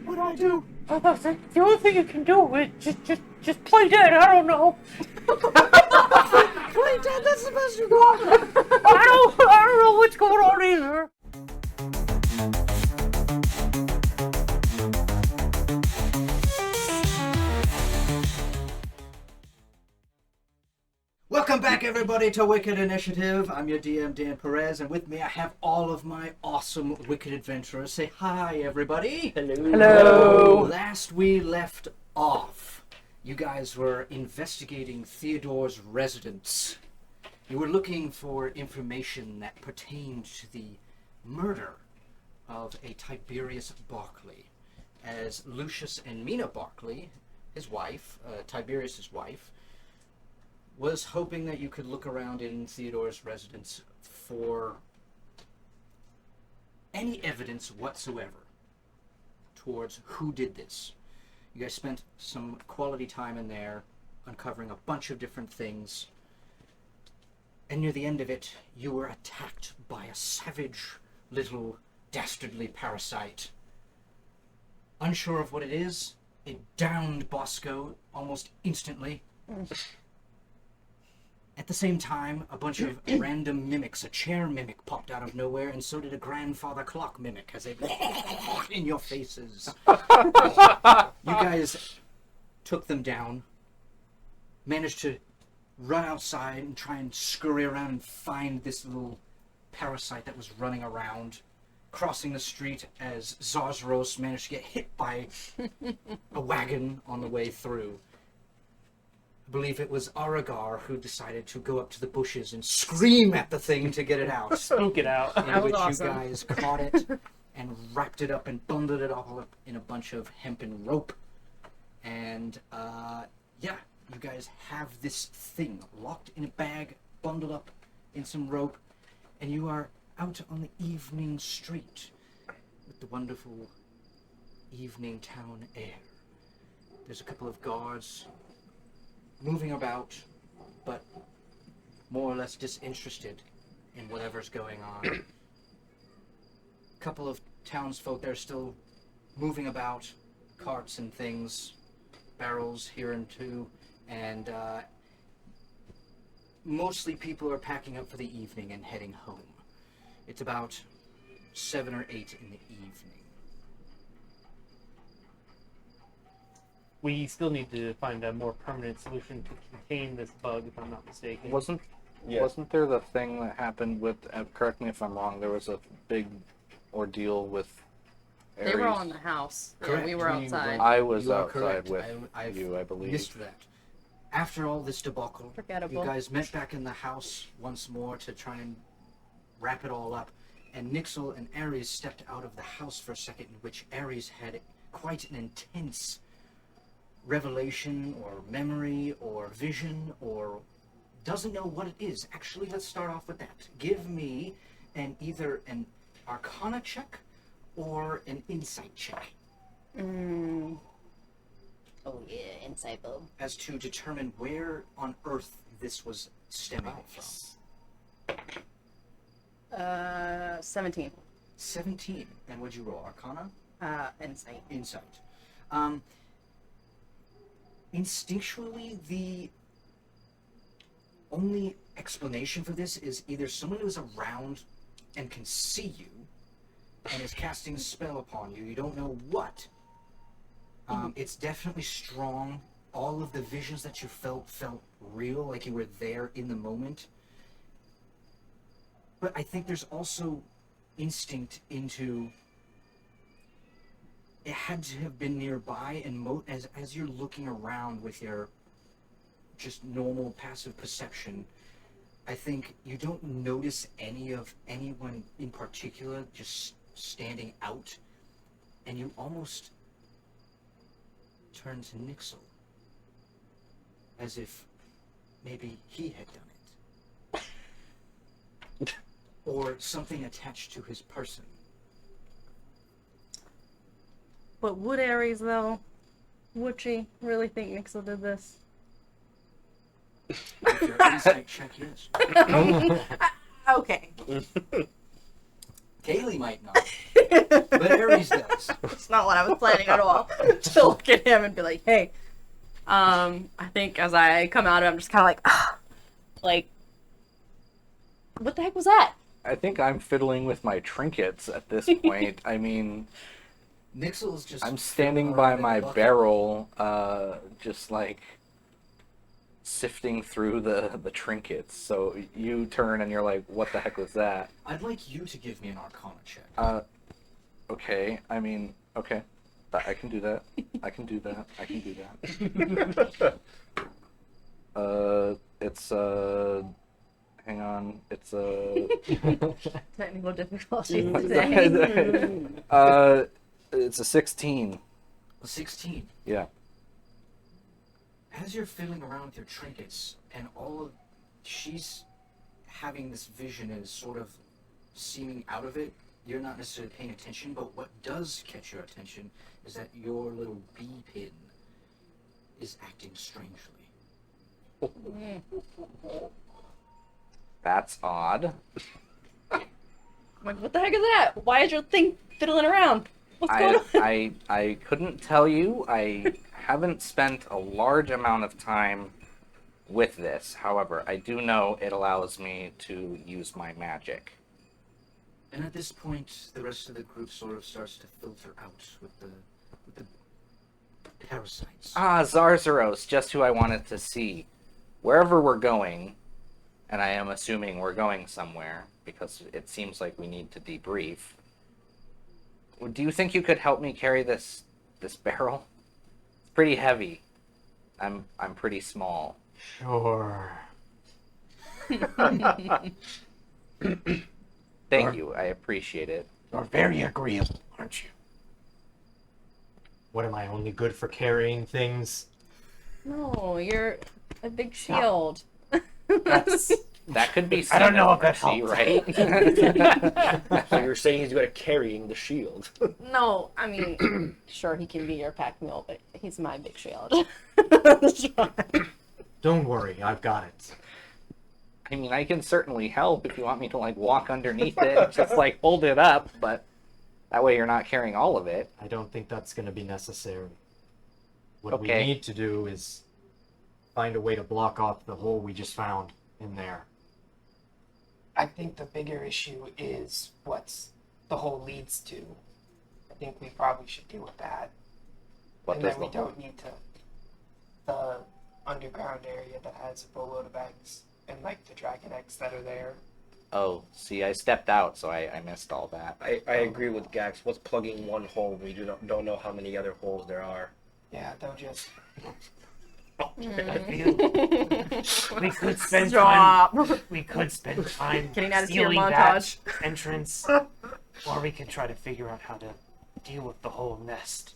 What do I do? The only thing you can do is just play dead. I don't know. Play dead, that's the best you got. I don't know what's going on either. Welcome back, everybody, to Wicked Initiative. I'm your DM, Dan Perez, and with me I have all of my awesome Wicked adventurers. Say hi, everybody. Hello. Last we left off, you guys were investigating Theodore's residence. You were looking for information that pertained to the murder of a Tiberius Barclay, as Lucius and Mina Barclay, his wife, Tiberius's wife, was hoping that you could look around in Theodore's residence for any evidence whatsoever towards who did this. You guys spent some quality time in there uncovering a bunch of different things, and near the end of it you were attacked by a savage little dastardly parasite. Unsure of what it is, it downed Bosco almost instantly. At the same time, a bunch of random mimics, a chair mimic popped out of nowhere, and so did a grandfather clock mimic as they in your faces. You guys took them down, managed to run outside and try and scurry around and find this little parasite that was running around, crossing the street as Zarzaros managed to get hit by a wagon on the way through. I believe it was Aragar who decided to go up to the bushes and scream at the thing to get it out. Spook it out. In which you guys caught it and wrapped it up and bundled it all up in a bunch of hempen rope. And, yeah, you guys have this thing locked in a bag, bundled up in some rope, and you are out on the evening street with the wonderful evening town air. There's a couple of guards moving about, but more or less disinterested in whatever's going on. A couple of townsfolk there still moving about, carts and things, barrels here and two, and mostly people are packing up for the evening and heading home. It's about 7 or 8 in the evening. We still need to find a more permanent solution to contain this bug, if I'm not mistaken. Wasn't there the thing that happened with, correct me if I'm wrong, there was a big ordeal with Ares? They were all in the house. Correct. Yeah, we were outside. I was You are outside correct. with I've you, I believe. missed that. After all this debacle, Forgettable. you guys met back in the house once more to try and wrap it all up, and Nixel and Ares stepped out of the house for a second, in which Ares had quite an intense revelation or memory or vision, or doesn't know what it is. Actually, let's start off with that. Give me either an Arcana check or an Insight check Oh yeah, insight bulb. as to determine where on Earth this was stemming from. 17. 17. And what'd you roll? Arcana? Insight. Insight. Instinctually, the only explanation for this is either someone who's around and can see you and is casting a spell upon you. You don't know what. It's definitely strong. All of the visions that you felt real, like you were there in the moment. But I think there's also instinct into it had to have been nearby, and as you're looking around with your just normal passive perception, I think you don't notice anyone in particular just standing out, and you almost turn to Nixel as if maybe he had done it. Or something attached to his person. But would Ares, though? Would she really think Nixel did this? If your insight check, yes. Okay. Kaylee might not. But Ares does. It's not what I was planning at all. To look at him and be like, hey. I think as I come out of it, I'm just kind of like, ah, like, what the heck was that? I think I'm fiddling with my trinkets at this point. I mean, Nixel's just. I'm standing fiddling by around in my the bucket. barrel, just like sifting through the trinkets. So you turn and you're like, what the heck was that? I'd like you to give me an Arcana check. Okay. I mean, okay. I can do that. I can do that. I can do that. It's hang on. It's Technical difficulties today. it's a 16. A 16. Yeah. As you're fiddling around with your trinkets, and she's having this vision and is sort of seeming out of it, you're not necessarily paying attention, but what does catch your attention is that your little bee pin is acting strangely. That's odd. I'm like, what the heck is that? Why is your thing fiddling around? What's going on? I couldn't tell you. I haven't spent a large amount of time with this. However, I do know it allows me to use my magic. And at this point, the rest of the group sort of starts to filter out with the parasites. Ah, Zarzaros, just who I wanted to see. Wherever we're going, and I am assuming we're going somewhere, because it seems like we need to debrief. Do you think you could help me carry this barrel? It's pretty heavy. I'm pretty small. Sure. Thank you, I appreciate it. You're very agreeable, aren't you? What am I, only good for carrying things? No, you're a big shield. That's... That could be I don't know if that secrecy, helps. right? So you're saying he's good at carrying the shield. No, I mean, sure, he can be your pack mule, but he's my big shield. Don't worry, I've got it. I mean, I can certainly help if you want me to, like, walk underneath it and just, like, hold it up, but that way you're not carrying all of it. I don't think that's going to be necessary. What we Okay. need to do is find a way to block off the hole we just found in there. I think the bigger issue is what's the hole leads to. I think we probably should deal with that. What And does then we the- don't need the underground area that has a boatload of eggs and like the dragon eggs that are there. Oh, see, I stepped out, so I missed all that. I agree with Gax. What's plugging one hole? We don't know how many other holes there are. Yeah, they'll just We could spend Stop. We could spend time Getting added to your sealing montage. that entrance, or we could try to figure out how to deal with the whole nest.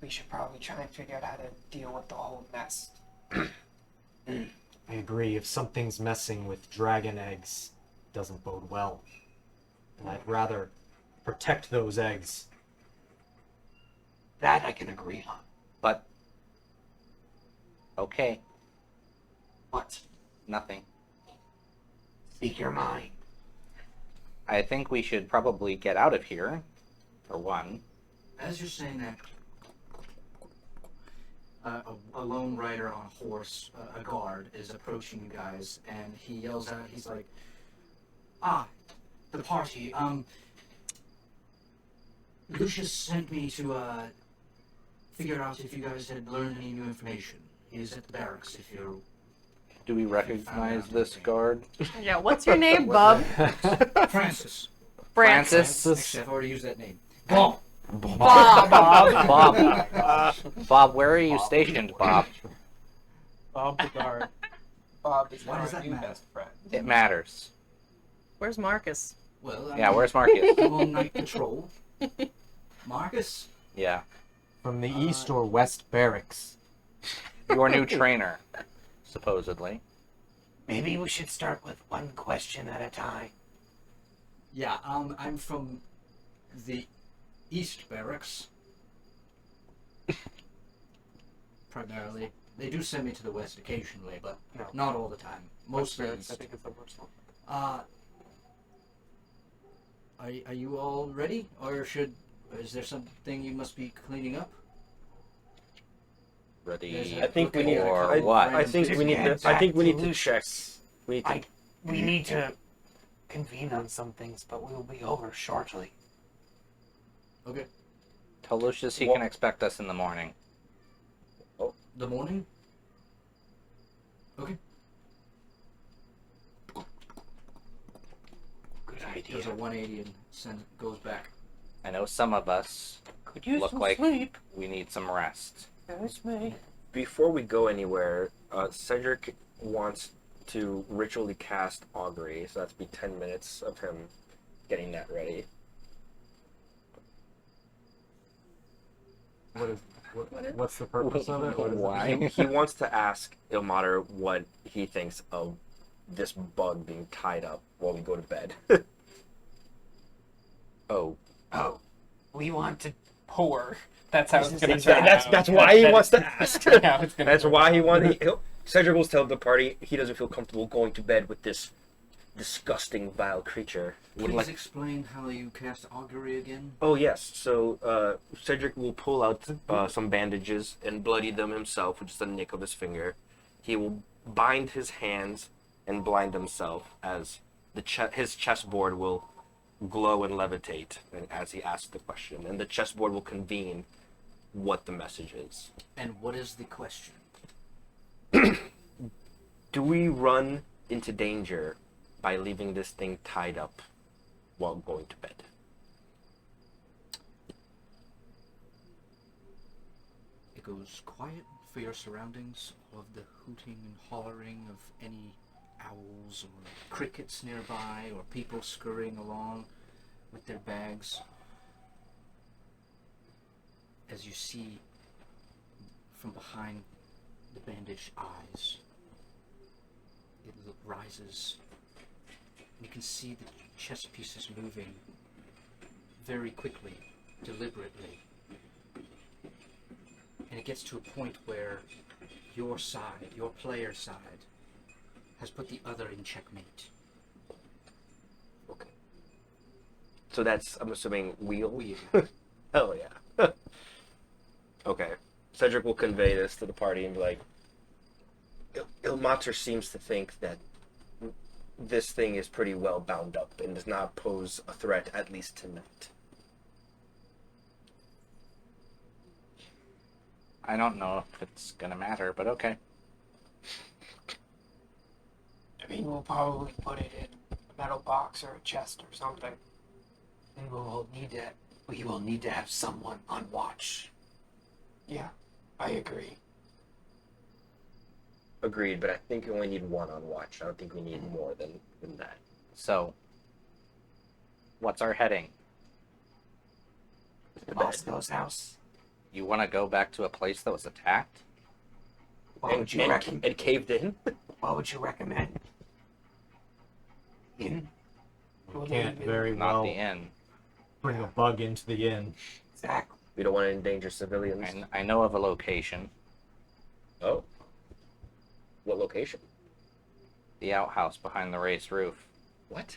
we should probably try and figure out how to deal with the whole nest. I agree. If something's messing with dragon eggs, it doesn't bode well. And I'd rather protect those eggs. That I can agree on. But, okay, What? nothing. Speak your mind. I think we should probably get out of here, for one. As you're saying that, a lone rider on a horse, a guard, is approaching you guys, and he yells out, he's like, "Ah, the party, Lucius sent me to, figure out if you guys had learned any new information. He's at the barracks if you're..." Do we recognize this guard? Yeah, what's your name, bub? Francis. Francis? Actually, I've already used that name. Bob. Bob. Bob. Bob, where are you stationed, Bob? Bob the guard. Bob is Why now does our that new matter? best friend. It matters. Where's Marcus? Well, Yeah, where's Marcus? I'm on night patrol. Marcus? Yeah, From the east or west barracks. your new trainer, supposedly. Maybe we should start with one question at a time. Yeah, I'm from the East Barracks. Primarily. They do send me to the West occasionally, but No. not all the time. Mostly I East. think it's the worst one. are you all ready, or is there something you must be cleaning up? Ready I think we need. for I, what? I think we need to. I think we need to check. We need to. We need to convene on some things, but we will be over shortly. Okay. Tell Lucius he What- can expect us in the morning. The morning? Okay. Good Does a idea. 180 and goes back. I know some of us Could use look some like sleep. we need some rest. That's me. Before we go anywhere, Cedric wants to ritually cast augury, so that's be 10 minutes of him getting that ready. What's the purpose of it? What is Why? He wants to ask Ilmater what he thinks of this bug being tied up while we go to bed. Oh, Oh, we want to pour. That's how it's gonna That's, turn out. that's why he wants to ask. How it's gonna That's turn why out. he wanted. Cedric will tell the party he doesn't feel comfortable going to bed with this disgusting, vile creature. Please explain how you cast augury again. Oh yes, so Cedric will pull out some bandages and bloody them himself with just a nick of his finger. He will bind his hands and blind himself as his chessboard will glow and levitate as he asks the question, and the chessboard will convene what the message is. And what is the question? Do we run into danger by leaving this thing tied up while going to bed? It goes quiet for your surroundings, all of the hooting and hollering of any owls or crickets nearby, or people scurrying along with their bags. As you see from behind the bandaged eyes, it rises. You can see the chess pieces moving very quickly, deliberately. And it gets to a point where your side, your player side, has put the other in checkmate. Okay. So that's, I'm assuming, wheel? Wheel. Hell yeah. Okay. Cedric will convey this to the party and be like, Ilmater seems to think that this thing is pretty well bound up and does not pose a threat, at least tonight. I don't know if it's gonna matter, but okay. I mean, we'll probably put it in a metal box or a chest or something. And we will need to have someone on watch. Yeah, I agree. Agreed, but I think we only need one on watch. I don't think we need more than that. So, what's our heading? Bosco's house. You want to go back to a place that was attacked? What would you recommend? And caved in? What would you recommend? In? We can't very Not well the inn. bring a bug into the inn. Exactly. We don't want to endanger civilians. I know of a location. Oh. What location? The outhouse behind the raised roof. What?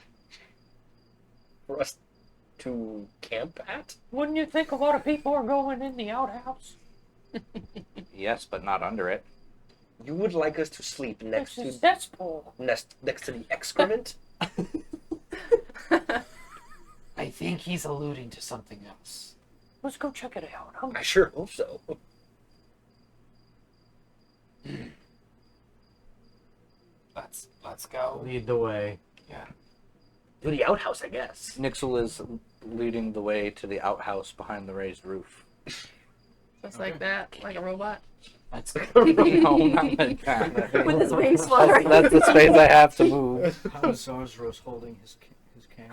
For us to camp at? Wouldn't you think a lot of people are going in the outhouse? Yes, but not under it. You would like us to sleep next It's a to cesspool. next to the excrement? I think he's alluding to something else. Let's go check it out. I sure hope so. Let's go. Lead the way. Yeah. To the outhouse, I guess. Nixel is leading the way to the outhouse behind the raised roof. Just like that, like a robot. Let's go. No, not like that. With his wings fluttering. That's the space I have to move. How is Zarzros holding his can?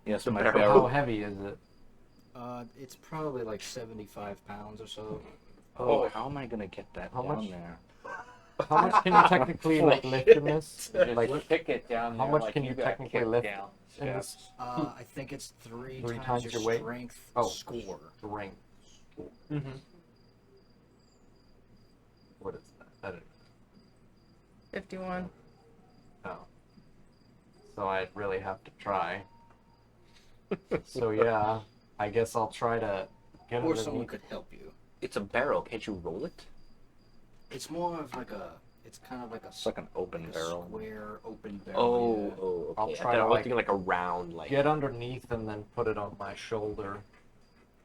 Yes, So my how barrel. heavy is it? It's probably like 75 pounds or so. Oh, how am I gonna get that How down much? there? How much can you technically like lift in this? Like Kick it down how there much like can you got technically kicked lift down in this steps. I think it's three Three times times your your weight? strength Oh. score. ring? Mm-hmm. What is that? 51. Oh. So I'd really have to try. So yeah, I guess I'll try to get Or someone underneath. could help you. It's a barrel. Can't you roll it? It's more of like a. It's kind of like a, It's like an open like a barrel. square open Oh, barrel. yeah. oh, I'll okay. try I to, was like, thinking like a round, like. Get underneath and then put it on my shoulder.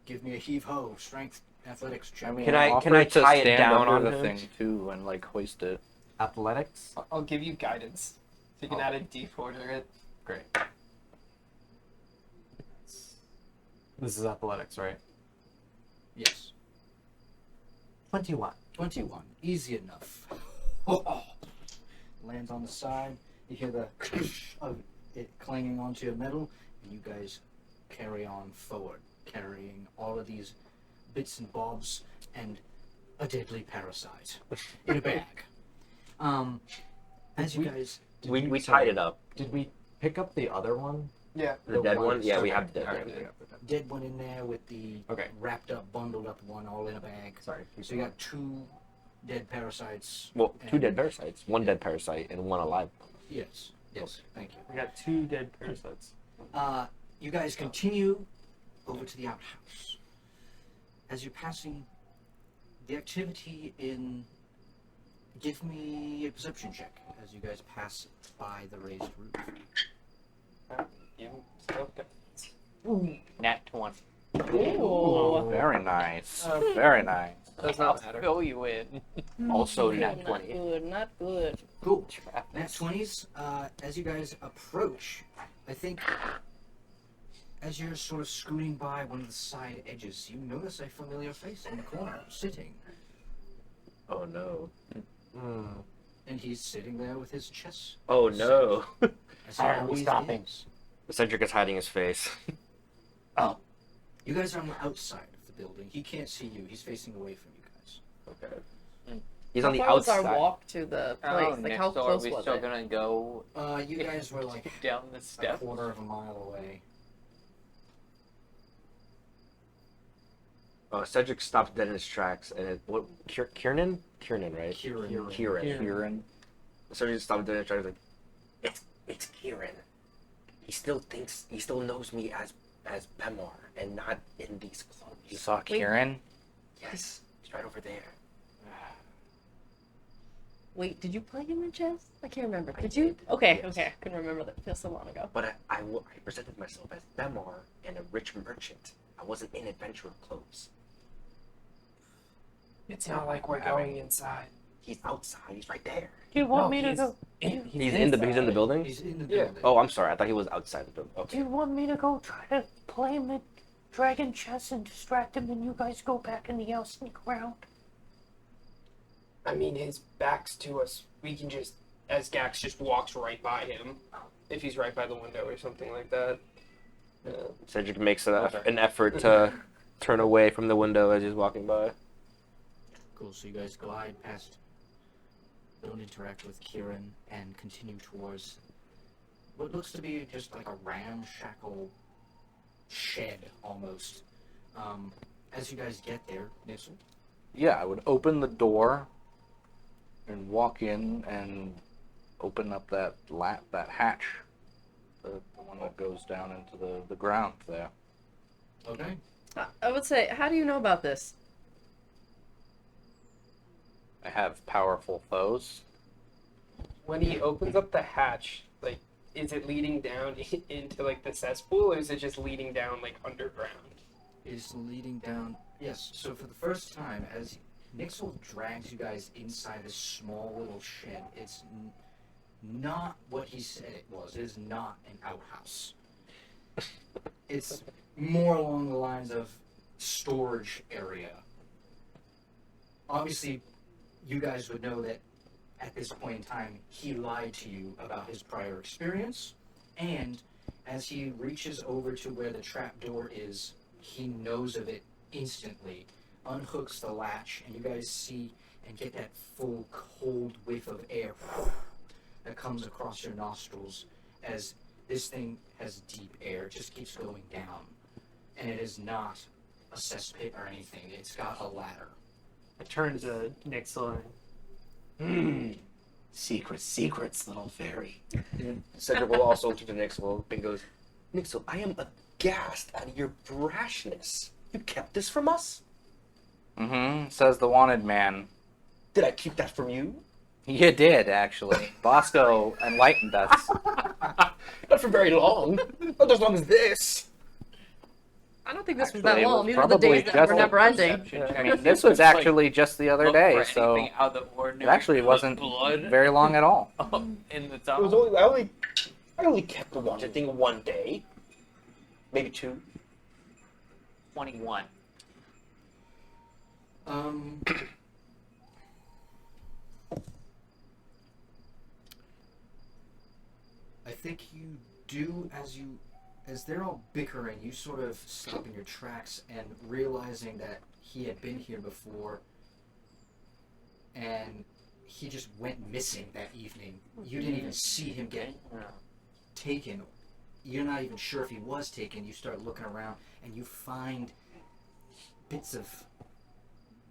Give me a heave ho, strength, athletics check. I mean, Can I offer to tie it stand down under on the him? thing too and like hoist it? Athletics? I'll give you guidance. So you can add a D4 to it. Great. This is athletics, right? Yes. 21. 21. Easy enough. Lands on the side. You hear the of it clanging onto your metal, and you guys carry on forward, carrying all of these bits and bobs and a deadly parasite in a bag. As you guys, We tied it up. Did we pick up the other one? Yeah. The dead one? Yeah, we Okay. have the dead Alright, one. yeah. dead one in there with the Okay. wrapped up, bundled up one, all in a bag. Sorry. So you got 2 dead parasites. Well, 2 and- dead parasites. 1 dead parasite and 1 alive. Yes. Yes. Thank you. We got 2 dead parasites. You guys continue over to the outhouse. As you're passing, the activity in. Give me a perception check as you guys pass by the raised roof. Nat 20. Ooh. Very nice. Very nice. Does I'll not matter. fill you in. Also Not nat 20. good, not good. Cool. Nat 20s. As you guys approach, I think as you're sort of scooting by one of the side edges, you notice a familiar face in the corner, sitting. Oh no. And he's sitting there with his chest. Oh no. As he Alright, we always stop him. is. Cedric is hiding his face. You guys are on the outside of the building. He can't see you. He's facing away from you guys. Okay. He's How on the far was outside. our walk to the place? Oh, Like, how so are close we was still it? gonna go You guys were like down the a steps? quarter of a mile away. Cedric stopped dead in his tracks, and what? Kieran? Kieran, right? Kieran. Kieran. Cedric stopped dead in his tracks, like, it's Kieran. He still knows me as Bemar, and not in these clothes. You saw Kieran? Yes, he's right over there. Wait, did you play him in chess? I can't remember. I Did you? did, Okay, yes. okay. I couldn't remember that. Feels so long ago. But I presented myself as Bemar and a rich merchant. I wasn't in adventurer clothes. It's not like we're going inside. He's outside. He's right there. Do you want No, me to he's go? He's in the building. He's in the Yeah. building. Oh, I'm sorry. I thought he was outside the building. Do Okay. you want me to go try to play him at Dragon Chess and distract him, and you guys go back in the house, sneak around? I mean, his back's to us. We can just, as Gax just walks right by him, if he's right by the window or something like that. Cedric makes an effort to turn away from the window as he's walking by. Cool. So you guys glide past. Don't interact with Kieran and continue towards what looks to be just like a ramshackle shed almost. As you guys get there, Nixon, Yeah, I would open the door and walk in and open up that hatch, the one that goes down into the ground there. okay? I would say, how do you know about this? I have powerful foes. When he opens up the hatch, like, is it leading down into, like, the cesspool, or is it just leading down, like, underground? Is leading down. Yes. So for the first time, as Nixel drags you guys inside this small little shed, it's not what he said it was. It is not an outhouse. It's more along the lines of storage area. Obviously, you guys would know that at this point in time, he lied to you about his prior experience, and as he reaches over to where the trap door is, he knows of it instantly, unhooks the latch, and you guys see and get that full cold whiff of air that comes across your nostrils as this thing has deep air. It just keeps going down. And it is not a cesspit or anything. It's got a ladder. I turn to Nixel and Secrets, little fairy. Cedric will also turn to Nixel and goes, Nixel, I am a aghast at your brashness. You kept this from us? Mm-hmm, says the wanted man. Did I keep that from you? You did, actually. Bosco enlightened us. Not for very long. Not as long as this. I don't think this was Actually, that it long. was These are the probably days that were just- never ending. Perception I check mean, to this see if was it's, like, actually just the other look day, for so anything out of the it ordinary. actually wasn't blood very long at all. in the It tunnel. was only I only kept the wanted thing one day. Maybe 2. 21. I think you do as they're all bickering, you sort of stop in your tracks and realizing that he had been here before and he just went missing that evening. You didn't even see him get taken. You're not even sure if he was taken. You start looking around and you find bits of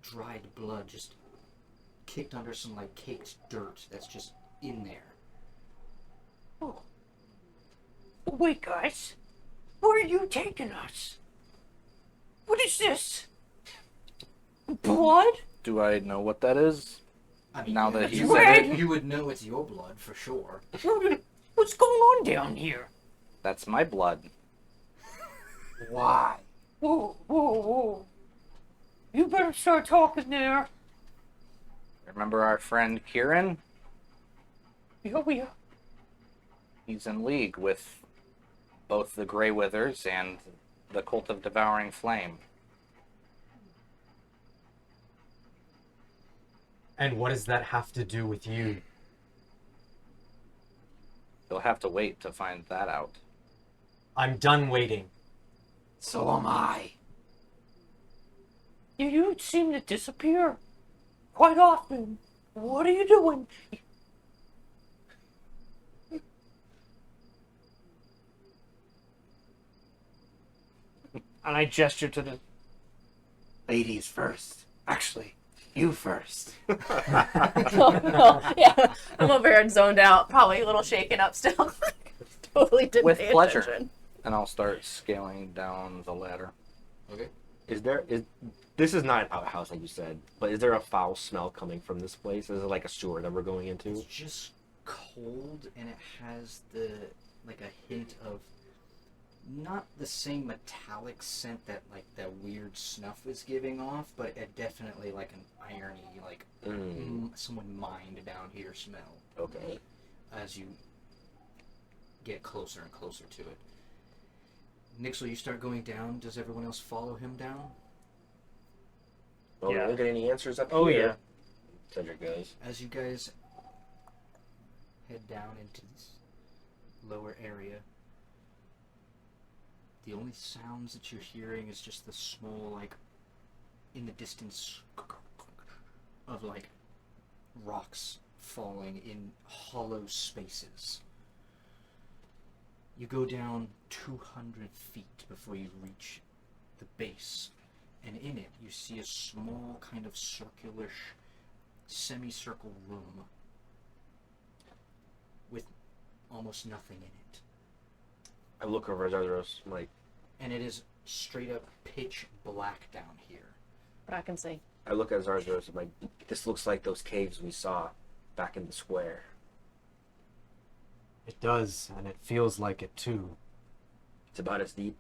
dried blood just kicked under some like caked dirt that's just in there. Oh. Wait, guys. Where are you taking us? What is this? Blood? Do I know what that is? I mean, Now that you he would- said it. you would know it's your blood for sure. What's going on down here? That's my blood. Why? Whoa, whoa, whoa. You better start talking there. Remember our friend Kieran? Yeah. He's in league with both the Grey Withers and the Cult of Devouring Flame. And what does that have to do with you? You'll have to wait to find that out. I'm done waiting. So am I. You seem to disappear quite often. What are you doing? And I gesture to the ladies first. Actually, you first. Yeah, I'm over here and zoned out, probably a little shaken up still. Totally didn't With pay pleasure. attention. And I'll start scaling down the ladder. Okay. Is this is not an outhouse like you said, but is there a foul smell coming from this place? Is it like a sewer that we're going into? It's just cold and it has a hint of not the same metallic scent that like that weird snuff is giving off, but it definitely like an irony, like someone mined down here smell. Okay. As you get closer and closer to it. Nixel, you start going down. Does everyone else follow him down? Oh, Yeah. we don't get any answers up Oh, here. yeah. Cedric goes. As you guys head down into this lower area, the only sounds that you're hearing is just the small, like, in the distance of, like, rocks falling in hollow spaces. You go down 200 feet before you reach the base, and in it you see a small kind of circular semicircle room with almost nothing in it. I look over at Zardaros. I'm like, And it is straight up pitch black down here. But I can see. I look at Zardaros. I'm like, this looks like those caves we saw back in the square. It does, and it feels like it too. It's about as deep.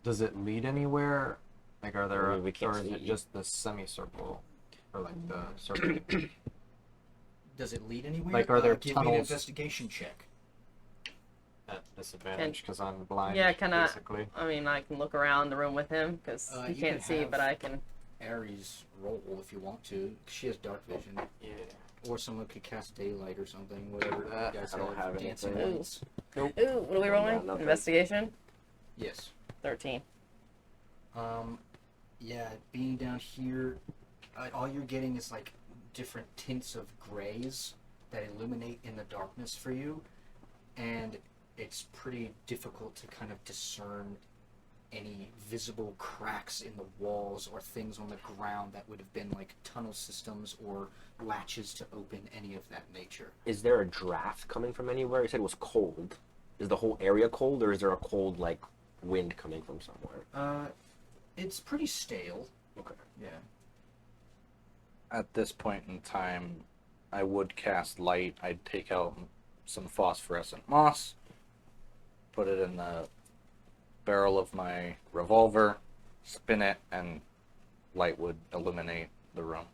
Does it lead anywhere? Like, are there, I mean, we can't or is it see. just the semicircle, or like the circle? Does it lead anywhere? Like, are there give me an tunnels? investigation check. At disadvantage because I'm blind. Yeah, can I- basically. I mean, I can look around the room with him because he You can't can see, have- but I can. Ares roll if you want to. She has dark vision. Yeah. Or someone could cast daylight or something, whatever you guys I don't have dancing anything. lights. Ooh, what are we rolling? nothing. Investigation? Yes. 13. Yeah, being down here, all you're getting is like different tints of grays that illuminate in the darkness for you, and it's pretty difficult to kind of discern any visible cracks in the walls or things on the ground that would have been like tunnel systems or latches to open any of that nature. Is there a draft coming from anywhere? You said it was cold. Is the whole area cold, or is there a cold like wind coming from somewhere? It's pretty stale. Okay. Yeah. At this point in time, I would cast light. I'd take out some phosphorescent moss, put it in the barrel of my revolver, spin it, and light would illuminate the room.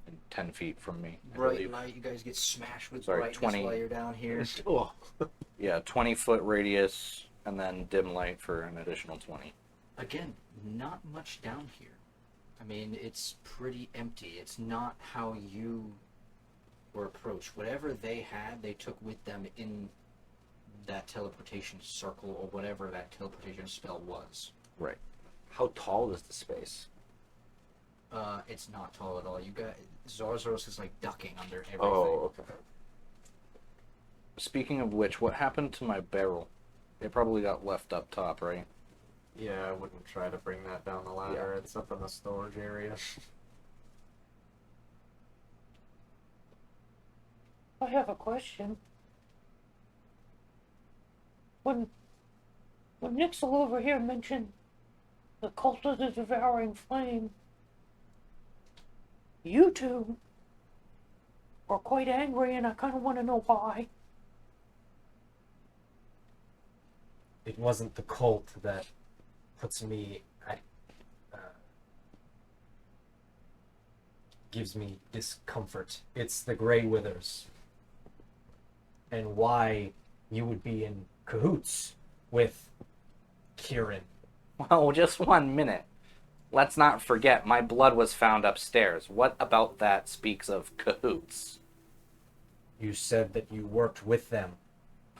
And 10 feet from me, I Bright believe. light. You guys get smashed with Sorry, brightness 20. while you're down here. Oh. Yeah, 20-foot radius, and then dim light for an additional 20. Again, not much down here. I mean, it's pretty empty. It's not how you were approached. Whatever they had, they took with them in that teleportation circle or whatever that teleportation spell was. Right. How tall is the space? It's not tall at all. You got Zarzoros is like ducking under everything. Oh, okay. Speaking of which, what happened to my barrel? It probably got left up top, right? Yeah, I wouldn't try to bring that down the ladder. It's up in the storage area. I have a question. When Nixel over here mentioned the cult of the devouring flame, you two were quite angry, and I kind of want to know why. It wasn't the cult that puts me at, gives me discomfort. It's the Grey Withers. And why you would be in cahoots with Kieran. Well, just 1 minute. Let's not forget my blood was found upstairs. What about that speaks of cahoots? You said that you worked with them.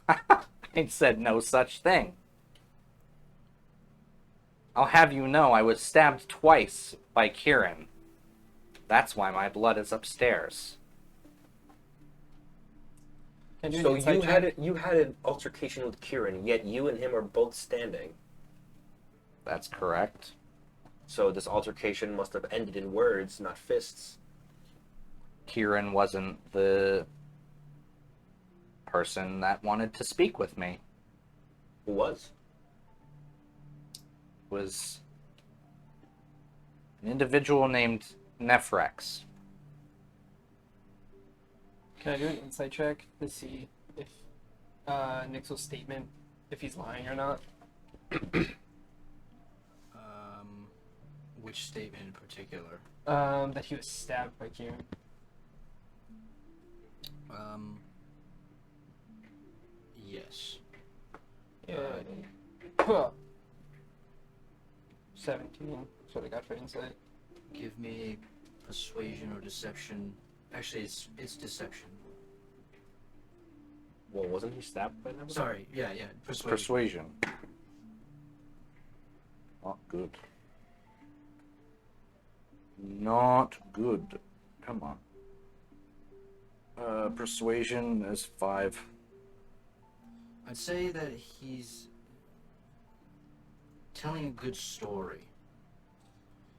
I said no such thing. I'll have you know I was stabbed twice by Kieran. That's why my blood is upstairs. Can I do an So insight check? you had an altercation with Kieran, yet you and him are both standing. That's correct. So this altercation must have ended in words, not fists. Kieran wasn't the person that wanted to speak with me. Who was? It was an individual named Nephrex. Can I do an insight check to see if Nixel's statement, if he's lying or not? Which statement in particular? That he was stabbed by Kieran. Yes. Yeah. Huh. 17. That's what I got for insight. Give me persuasion or deception. Actually, it's deception. Well, wasn't he stabbed by them? Sorry. Yeah. Persuasion. Persuasion. Not good. Not good. Come on. Persuasion is 5. I'd say that he's telling a good story.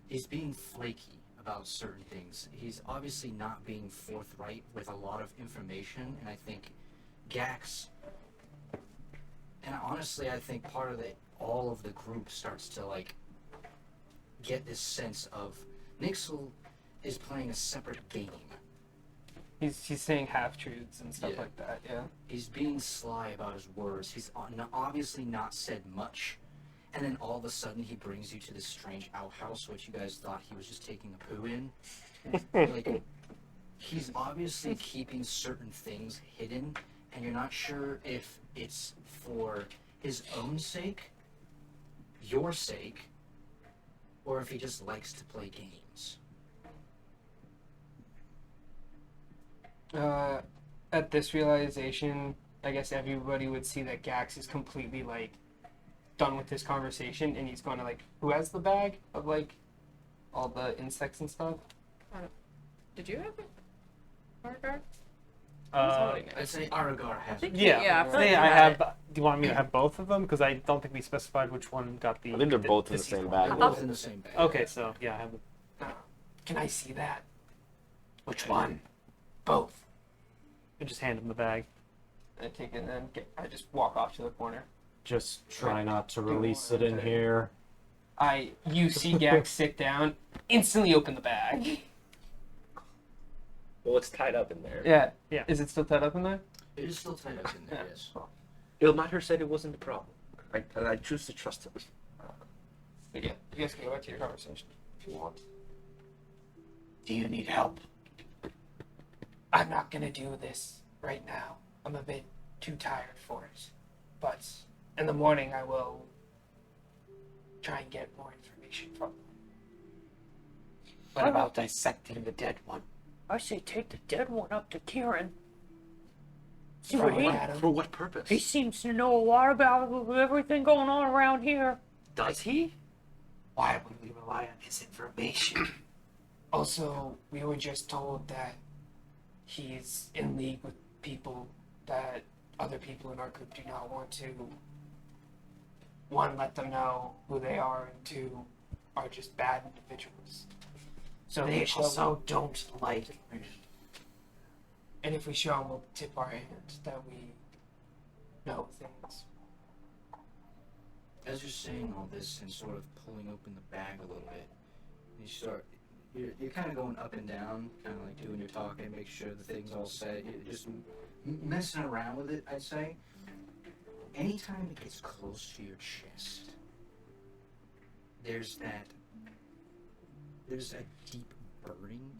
He's being flaky about certain things. He's obviously not being forthright with a lot of information, and I think Gax, and honestly, I think part of all of the group starts to like get this sense of Nixel is playing a separate game. He's saying half truths and stuff Yeah. like that. Yeah. He's being sly about his words. He's obviously not said much. And then all of a sudden he brings you to this strange outhouse, which you guys thought he was just taking a poo in. Like, he's obviously keeping certain things hidden, and you're not sure if it's for his own sake, your sake, or if he just likes to play games. At this realization, I guess everybody would see that Gax is completely like done with this conversation, and he's going to like, who has the bag of like all the insects and stuff? Did you have it? Margaret? I'd say Aragar has it. Yeah, Yeah, I feel like I you have. had Do you want me to have both of them? Because I don't think we specified which one got the. I think they're both in the deceased same one. bag. They're both in the same bag. Okay, so yeah, I have. Can I see that? Which one? Both. I just hand him the bag. I take it and then I just walk off to the corner. Just try not to You release want it in to- here. You see Gax sit down, instantly open the bag. Well, it's tied up in there. Yeah. Yeah. Is it still tied up in there? It is still tied up in there, yes. Ilmater said it wasn't a problem. And I choose to trust him. But yeah, you guys can go back to your conversation if you want. Do you need help? I'm not gonna do this right now. I'm a bit too tired for it. But in the morning, I will try and get more information from them. What about dissecting the dead one? I say take the dead one up to Kieran. See Throw what it he... at him. For what purpose? He seems to know a lot about everything going on around here. Does he? Why would we rely on his information? Also, we were just told that he's in league with people that other people in our group do not want to, one, let them know who they are, and two, are just bad individuals. So they also don't like me. And if we show them, we'll tip our hand that we know things. As you're saying all this and sort of pulling open the bag a little bit, you're kind of going up and down, kind of like doing your talking, make sure the thing's all set. You're just messing around with it, I'd say. Anytime it gets close to your chest, there's a deep burning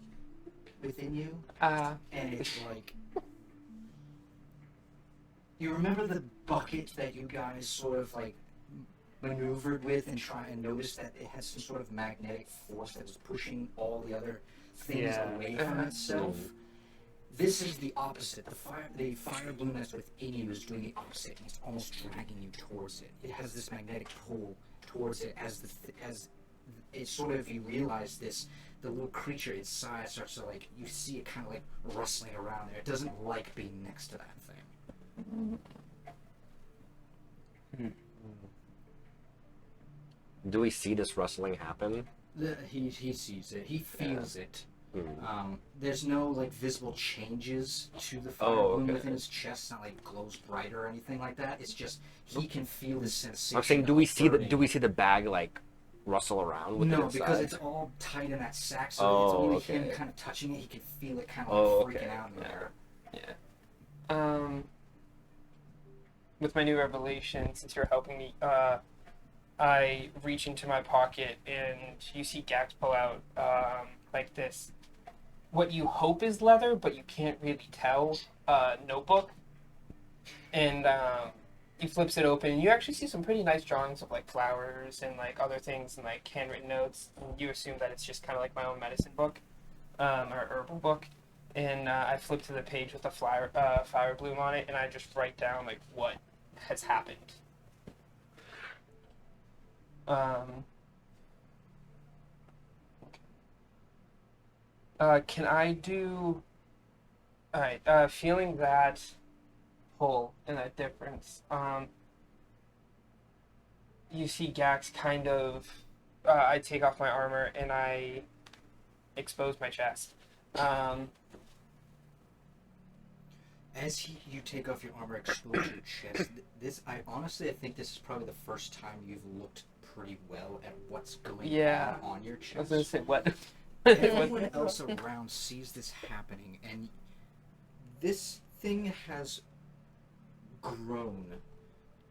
within you, and it's like, you remember the bucket that you guys sort of like maneuvered with and try and notice that it has some sort of magnetic force that was pushing all the other things away from itself? This is the opposite. The fire bloom that's within you is doing the opposite, and it's almost dragging you towards it. It has this magnetic pull towards it as it sort of, you realize this, the little creature inside starts to, like, you see it kind of like rustling around there. It doesn't like being next to that thing. Do we see this rustling happen? He sees it. He feels it. There's no like visible changes to the fire bloom within his chest. It's not like glows bright or anything like that. It's just he can feel the sensation. I'm saying, do we see the bag like rustle around with No, it because inside? it's all tight in that sack, so it's only him kind of touching it. He can feel it kind of like freaking out in there. Yeah. With my new revelation, since you're helping me, I reach into my pocket and you see Gax pull out like this, what you hope is leather, but you can't really tell, notebook. And he flips it open. And you actually see some pretty nice drawings of like flowers and like other things and like handwritten notes. And you assume that it's just kind of like my own medicine book, or herbal book. And I flip to the page with the fire bloom on it, and I just write down like what has happened. Can I do? All right. Feeling that pull and that difference. You see Gax kind of. I take off my armor and I expose my chest. As you take off your armor, expose your chest. I think this is probably the first time you've looked pretty well at what's going on your chest. I was gonna say what. Everyone else around sees this happening, and this thing has grown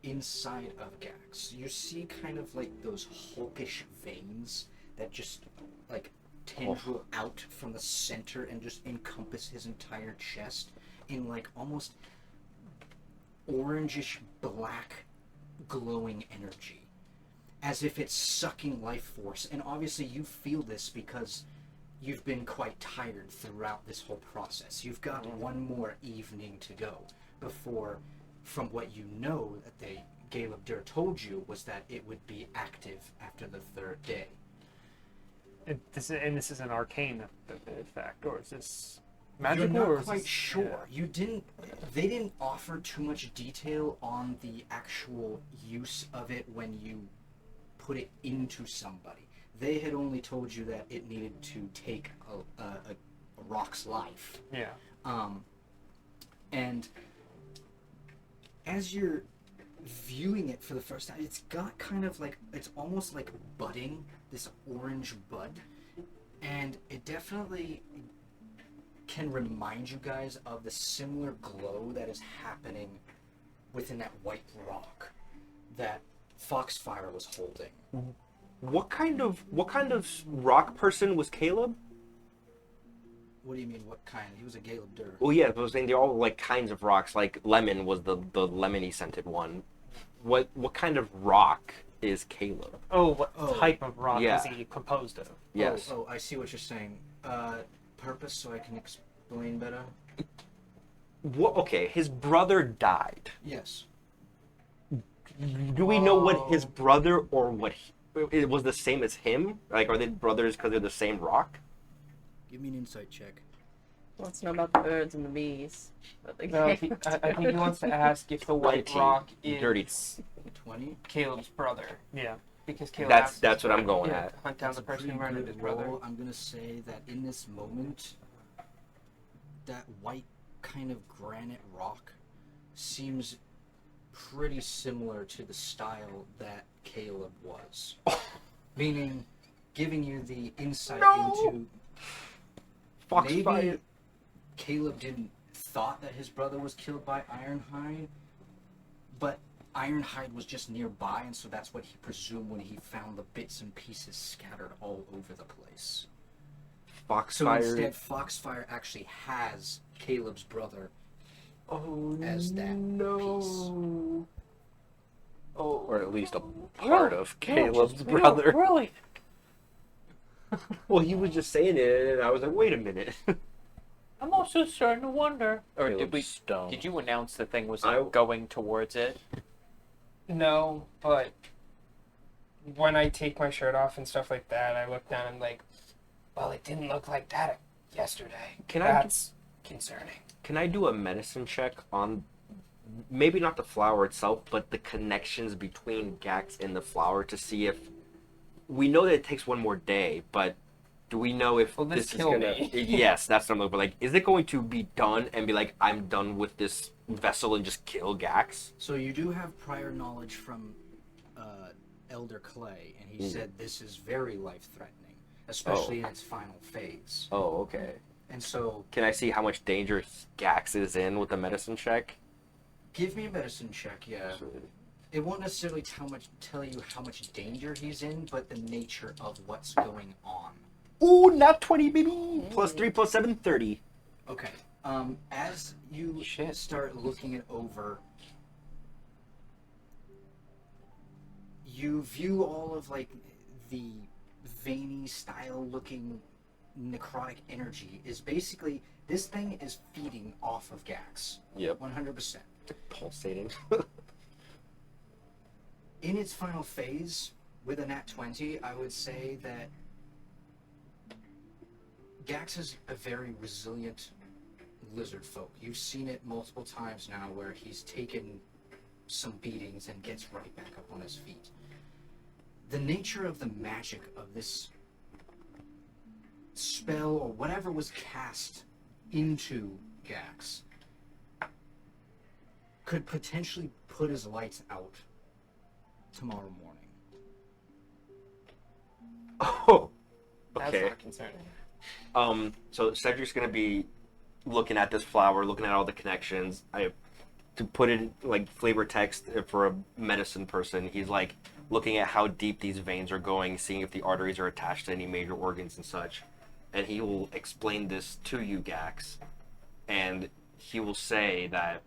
inside of Gax. You see kind of like those hulkish veins that just like tendril out from the center and just encompass his entire chest in like almost orangish black glowing energy, as if it's sucking life force. And obviously you feel this because you've been quite tired throughout this whole process. You've got one more evening to go before, from what you know that Caleb Durr told you, was that it would be active after the third day. This is an arcane effect, or is this magical? You're or not is quite this, sure. They didn't offer too much detail on the actual use of it when you put it into somebody. They had only told you that it needed to take a rock's life. Yeah. And as you're viewing it for the first time, it's got kind of like, it's almost like budding, this orange bud, and it definitely can remind you guys of the similar glow that is happening within that white rock that Foxfire was holding. What kind of rock person was Caleb? What do you mean, what kind? He was a Caleb Durr. Well, yeah, I was saying they're all like kinds of rocks. Like lemon was the lemony scented one. What kind of rock is Caleb? Oh, what Oh, type of rock yeah. is he composed of? Yes. Oh, I see what you're saying. Purpose, so I can explain better? What? Okay, his brother died. Yes. Do we know what his brother or what it was the same as him? Like, are they brothers because they're the same rock? Give me an insight check. Let's know about the birds and the bees. No, I think he wants to ask if the white 20. rock is Dirty. 20? Caleb's brother, Yeah. because Caleb. That's asked what I'm going yeah, at. Hunt down the That's a person who pretty murdered good his brother. roll. I'm gonna say that in this moment, that white kind of granite rock seems pretty similar to the style that Caleb was. Meaning, giving you the insight into Foxfire. maybe Caleb didn't thought that his brother was killed by Ironhide, but Ironhide was just nearby, and so that's what he presumed when he found the bits and pieces scattered all over the place. So Foxfire. instead, Foxfire actually has Caleb's brother Oh as that no. Oh, Or at least a part of Caleb's just- brother. Really? Well, he was just saying it, and I was like, wait a minute. I'm also starting to wonder. Or Caleb's did we? stone. Did you announce the thing was I- going towards it? No, but when I take my shirt off and stuff like that, I look down and like, well, it didn't look like that yesterday. That's concerning. Can I do a medicine check on maybe not the flower itself, but the connections between Gax and the flower to see if we know that it takes one more day, but do we know if Will this this is kill gonna? me? Yes, that's what I'm looking for. Like, is it going to be done and be like, I'm done with this vessel and just kill Gax? so you do have prior knowledge from Elder Clay, and he said this is very life-threatening, especially in its final phase. Oh, okay. And so, Can I see how much danger Gax is in with the medicine check? give me a medicine check, yeah. It won't necessarily tell you how much danger he's in, but the nature of what's going on. Ooh, not 20, baby! Plus 3 plus 7, 30. Okay. As you start looking it over, you view all of like the veiny style looking necrotic energy is basically this thing is feeding off of Gax. Yep. 100%. Pulsating. In its final phase, with a nat 20, I would say that Gax is a very resilient lizard folk. You've seen it multiple times now where he's taken some beatings and gets right back up on his feet. The nature of the magic of this spell or whatever was cast into Gax could potentially put his lights out tomorrow morning. Oh, That's okay. not concerning. So Cedric's gonna be looking at this flower, looking at all the connections. To put it like flavor text for a medicine person, he's like looking at how deep these veins are going, seeing if the arteries are attached to any major organs and such. And he will explain this to you, Gax, and he will say that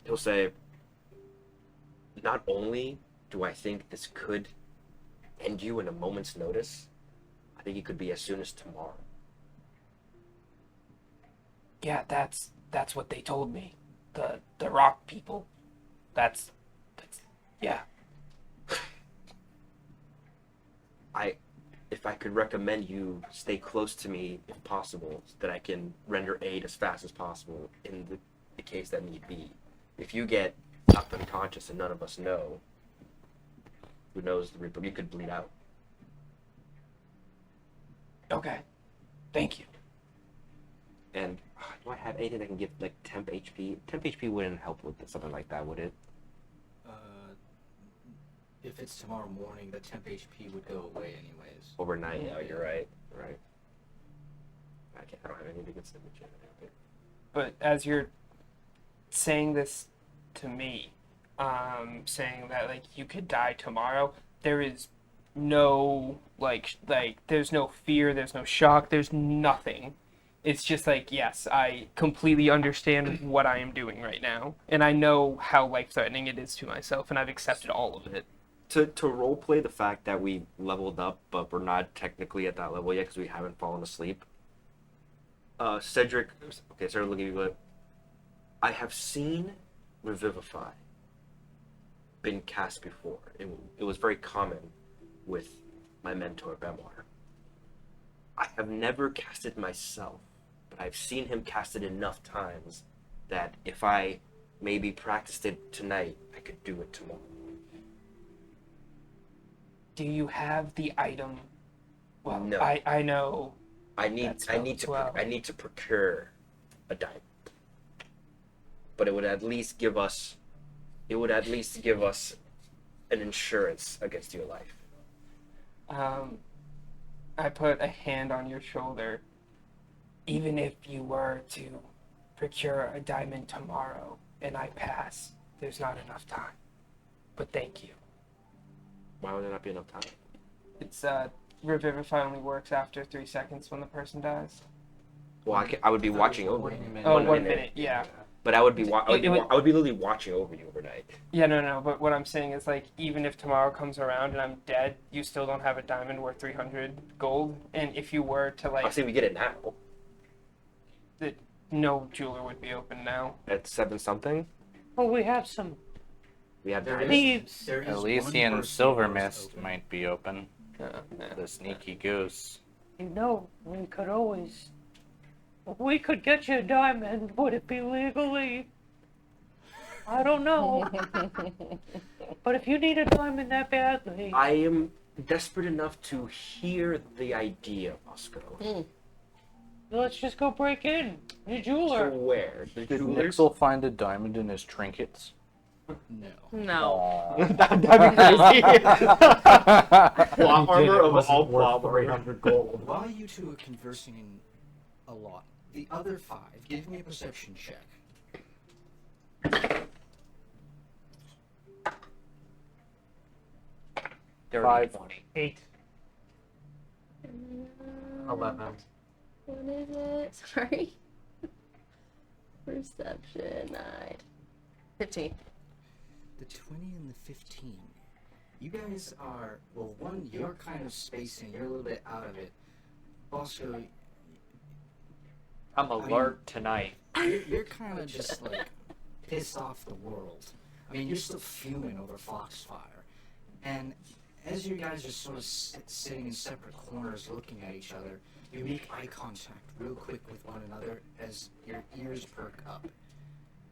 he'll say, not only do I think this could end you in a moment's notice, I think it could be as soon as tomorrow. Yeah, that's what they told me. The rock people. That's yeah. If I could recommend you stay close to me if possible, so that I can render aid as fast as possible in the case that need be. If you get knocked unconscious and none of us know, who knows, you could bleed out. Okay. Thank you. And Do I have anything that can give like temp HP? Temp HP wouldn't help with something like that, would it? If it's tomorrow morning, the temp HP would go away anyways. Overnight. Oh, you're right. Right. I don't have anything against temp HP. But as you're saying this to me, saying that like you could die tomorrow, there is no like there's no fear, there's no shock, there's nothing. It's just like, yes, I completely understand what I am doing right now, and I know how life-threatening it is to myself, and I've accepted all of it. To roleplay the fact that we leveled up, but we're not technically at that level yet because we haven't fallen asleep. Cedric, okay, started looking at you, but I have seen Revivify been cast before. It was very common with my mentor, Bemar. I have never cast it myself, but I've seen him cast it enough times that if I maybe practiced it tonight, I could do it tomorrow. Do you have the item? Well, No. I know. I need to procure a diamond. But it would at least give us an insurance against your life. I put a hand on your shoulder. Even if you were to procure a diamond tomorrow and I pass, there's not enough time. But thank you. Why would there not be enough time? It's Revivify only works after 3 seconds when the person dies. Well, I would be watching over you. 1 minute, yeah. But I would be literally watching over you overnight. Yeah, no. But what I'm saying is, like, even if tomorrow comes around and I'm dead, you still don't have a diamond worth 300 gold. And if you were to, like, I say we get it now. No jeweler would be open now. At 7 something. Oh, we have some We have thieves. Elysian Silver Mist might be open. Yeah. The sneaky goose. You know, we could always. If we could get you a diamond, would it be legally? I don't know. But if you need a diamond that badly. I am desperate enough to hear the idea, Bosco. Let's just go break in. The To jeweler. where? The Did jewelers? Nixel find a diamond in his trinkets? No. No. That'd be crazy. Plot He did, armor it of wasn't all worth plot armor. 300 gold. While you two are conversing a lot, the other 5, give me a perception check. Five. 8. 11. What is it? Sorry. Perception 9. 15. The 20 and the 15. You guys are, well, one, you're kind of spacing, you're a little bit out of it. Also, I'm alert tonight. you're kind of just like pissed off the world. I mean, you're still fuming over Foxfire. And as you guys are sort of sitting in separate corners looking at each other, you make eye contact real quick with one another as your ears perk up.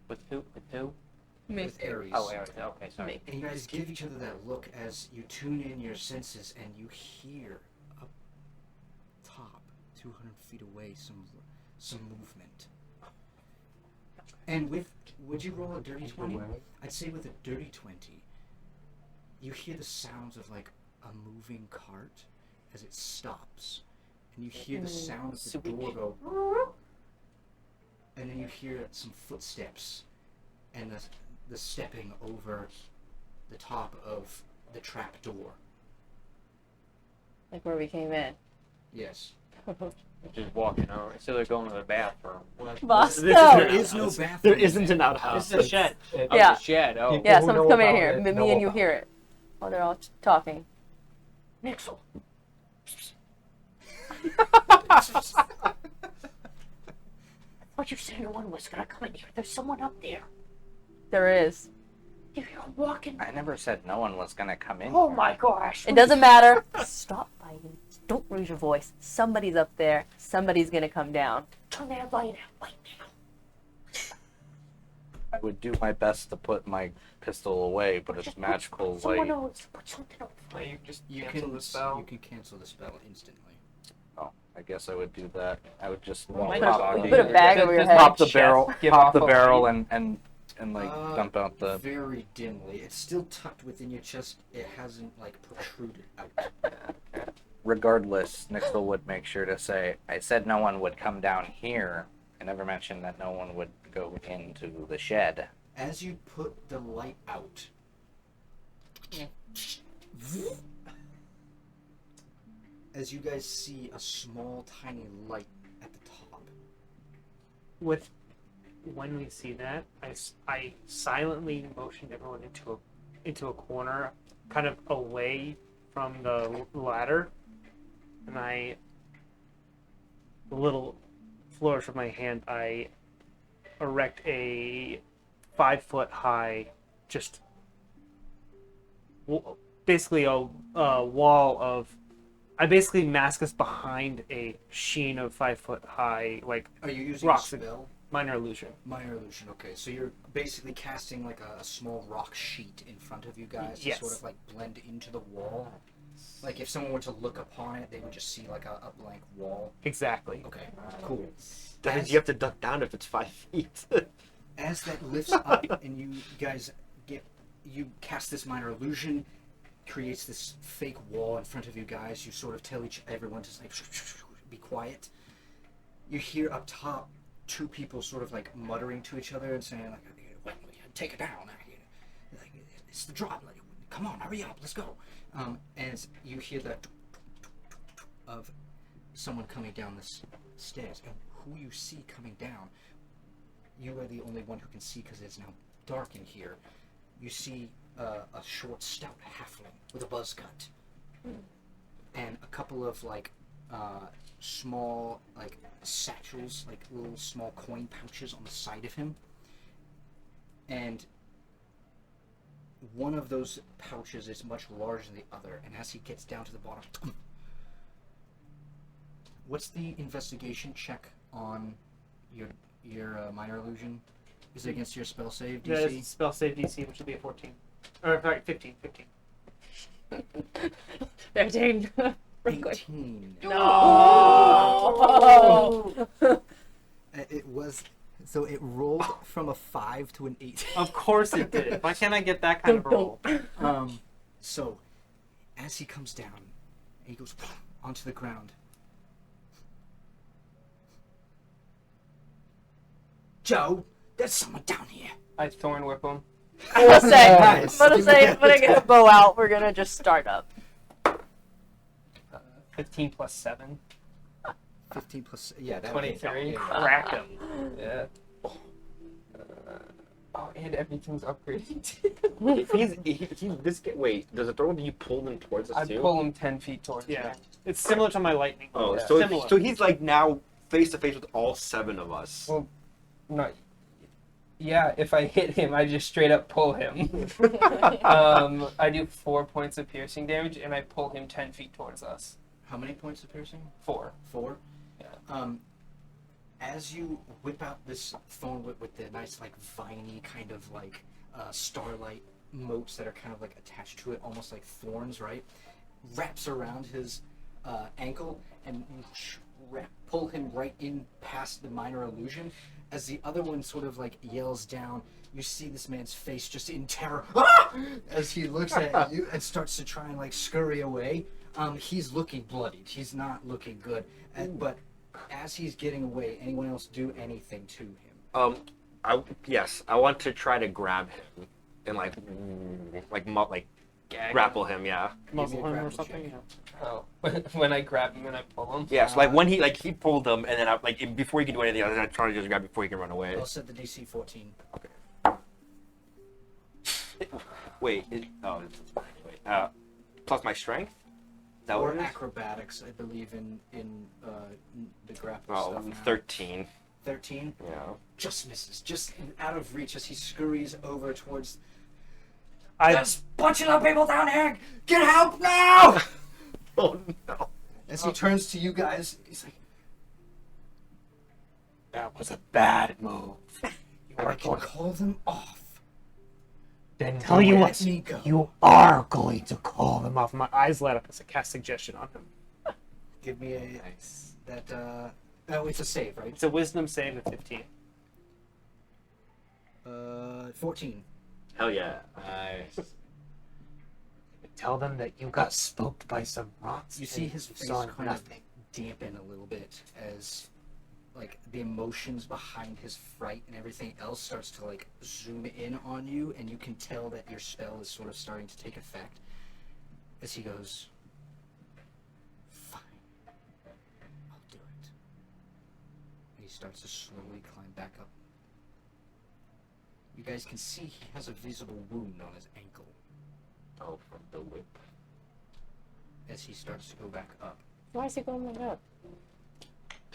With who? With who? Me. With Ares. Oh, Aries. Okay, sorry. Me. And you guys give each other that look as you tune in your senses and you hear up top, 200 feet away, some movement. And would you roll a dirty 20? I'd say with a dirty 20, you hear the sounds of like a moving cart as it stops. And you hear the sound of the door go, and then you hear some footsteps and the stepping over the top of the trap door. Like where we came in. Yes. Just walking over. So they're going to the bathroom. Bosco! There is no bathroom. There isn't an outhouse. This is a shed. It- Oh, Yeah. the shed. Oh. People Yeah, who someone's know coming in about here. it Me know and you about hear it. While they're all talking. Nixel. I thought you said no one was gonna come in here. There's someone up there. There is. You hear him walking. I never said no one was gonna come in. Oh here. my gosh. It doesn't matter. Stop fighting. Don't raise your voice. Somebody's up there. Somebody's gonna come down. Turn that light out right now. I would do my best to put my pistol away, but it's Just magical Someone light. else. Put something over. You just You cancel can the spell. You can cancel the spell instantly. Oh, I guess I would do that. I would just Might Might just not be- put a bag over your head. pop the Chest barrel, give pop off the a barrel, light? and like dump out the. Very dimly. It's still tucked within your chest. It hasn't like protruded out. Regardless, Nixel would make sure to say, "I said no one would come down here. I never mentioned that no one would go into the shed." As you put the light out, as you guys see a small, tiny light at the top. When we see that, I silently motioned everyone into a corner, kind of away from the ladder, and a little flourish of my hand, I erect a 5-foot high, just basically a wall of. I basically mask us behind a sheen of 5-foot high, like Are you using rocks. a spell? Minor illusion. Minor illusion. Okay, so you're basically casting like a small rock sheet in front of you guys Yes. to sort of like blend into the wall. Like if someone were to look upon it, they would just see like a blank wall. Exactly. Okay, cool. That means As- you have to duck down if it's 5 feet. As that lifts up and you guys you cast this minor illusion, creates this fake wall in front of you guys. You sort of tell everyone to like be quiet. You hear up top 2 people sort of like muttering to each other and saying like, "Take it down! Like, it's the drop! Like, come on, hurry up! Let's go!" As you hear that of someone coming down the stairs, and who you see coming down, you are the only one who can see because it's now dark in here. You see a short, stout halfling with a buzz cut, and a couple of like small like satchels, like little small coin pouches on the side of him. And one of those pouches is much larger than the other, and as he gets down to the bottom, what's the investigation check on your minor illusion? Is it against your spell save Yeah, DC? it's spell save DC, which would be a 14. Or, sorry, 15. 13. Real quick. 18. No. It was so it rolled from a 5 to an 8. Of course it did. Why can't I get that kind of a roll? So as he comes down, he goes onto the ground. Joe, there's someone down here. I thorn whip him. I'm gonna say, Nice. when I get the bow out, we're gonna just start up. 15 plus 7. 15 plus, yeah, that 23. Crack him. Yeah. Oh, and everything's upgraded. Wait, does it throw you pull them towards us I too? pull him 10 feet towards Yeah. me. It's similar to my lightning. Oh, Yeah. Similar. so he's like now face to face with all 7 of us. Well, no. Yeah, if I hit him, I just straight up pull him. I do 4 points of piercing damage, and I pull him 10 feet towards us. How many points of piercing? 4. 4? Yeah. As you whip out this thorn whip with the nice, like, viney kind of, like, starlight motes that are kind of, like, attached to it, almost like thorns, right? Wraps around his ankle, and you pull him right in past the minor illusion. As the other one sort of, like, yells down, you see this man's face just in terror, ah! As he looks at you and starts to try and, like, scurry away. He's looking bloodied. He's not looking good. But as he's getting away, anyone else do anything to him? I want to try to grab him and like Gag grapple him. Yeah. Muzzle him or grapple something. check. Yeah. Oh, when I grab him and I pull him. Yeah. So like when he pulled him, and then before he can do anything, I was trying to just grab before he can run away. I'll set the DC 14. Wait. Plus my strength. Is that Or what it is? acrobatics, I believe, in the grapple Oh, stuff now. 13. 13? Yeah. Just misses. Just out of reach as he scurries over towards... I There's a bunch of other people down here! Get help now! Oh no. As he turns to you guys, he's like, that was a bad move. You I are can going. call them off. Then tell you Let what. me go. You are going to call them off. My eyes light up as I cast suggestion on him. Give me a Nice. Oh, it's a save, right? It's a wisdom save of 15. 14. Hell yeah. Nice. Tell them that you got spooked by some rocks. You see and his you face saw kind nothing. of dampen a little bit as, like, the emotions behind his fright and everything else starts to, like, zoom in on you, and you can tell that your spell is sort of starting to take effect. As he goes, fine, I'll do it. And he starts to slowly climb back up. You guys can see he has a visible wound on his ankle Oh, from the whip. as he starts to go back up. Why is he going back up?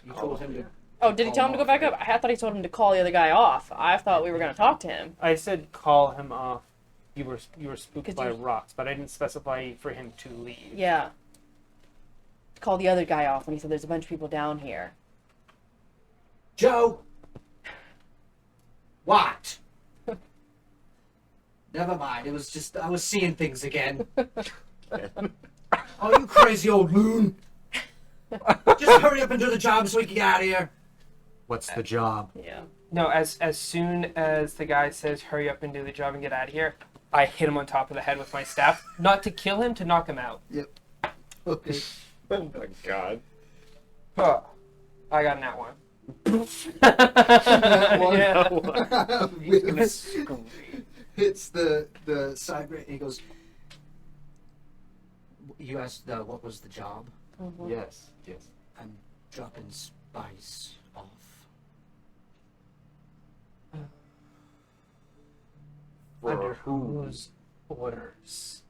You told him to. Oh, did he tell him to go back up? I thought he told him to call the other guy off. I thought we were going to talk to him. I said call him off. You were spooked 'Cause by you- rocks, but I didn't specify for him to leave. Yeah. Call the other guy off when he said there's a bunch of people down here. Joe! What? Never mind, it was just, I was seeing things again. Oh, you crazy old loon! Just hurry up and do the job so we can get out of here. What's the job? Yeah. No, as soon as the guy says hurry up and do the job and get out of here, I hit him on top of the head with my staff. Not to kill him, to knock him out. Okay. Oh my god. Oh, I got an that one. Hits the side grate and he goes, you asked what was the job? Mhm. Yes. I'm dropping spice off. Under whose orders?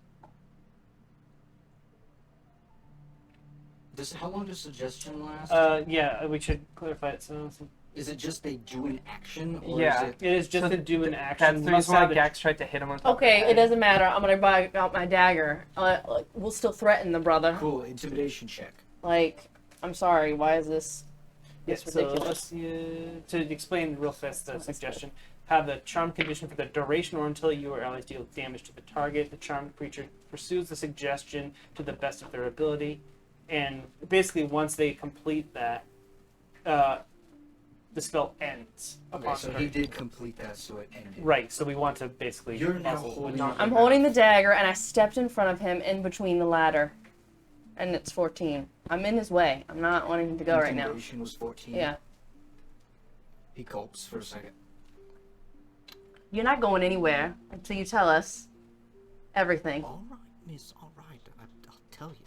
How long does suggestion last? Yeah, we should clarify it. So Is it just they do an action? Or Yeah. Is it, it is just So to do an That's action. the We reason why said Gax tried to hit him on top Okay, of the it head. doesn't matter. I'm going to buy out my dagger. We'll still threaten the brother. cool, intimidation check. Like, I'm sorry, why is this Yes, ridiculous? So to explain real fast the suggestion, have the charm condition for the duration or until you or allies deal damage to the target. The charmed creature pursues the suggestion to the best of their ability, and basically once they complete that, the spell ends. Okay, upon so the he target. did complete that, so it ended. Right. So we want to basically. You're now muzzle- holding not- I'm holding the dagger, and I stepped in front of him in between the ladder. And it's 14. I'm in his way. I'm not wanting him to go right now. Intimidation was 14. Yeah. He gulps for a second. You're not going anywhere until you tell us everything. All right, miss, all right. I'll tell you.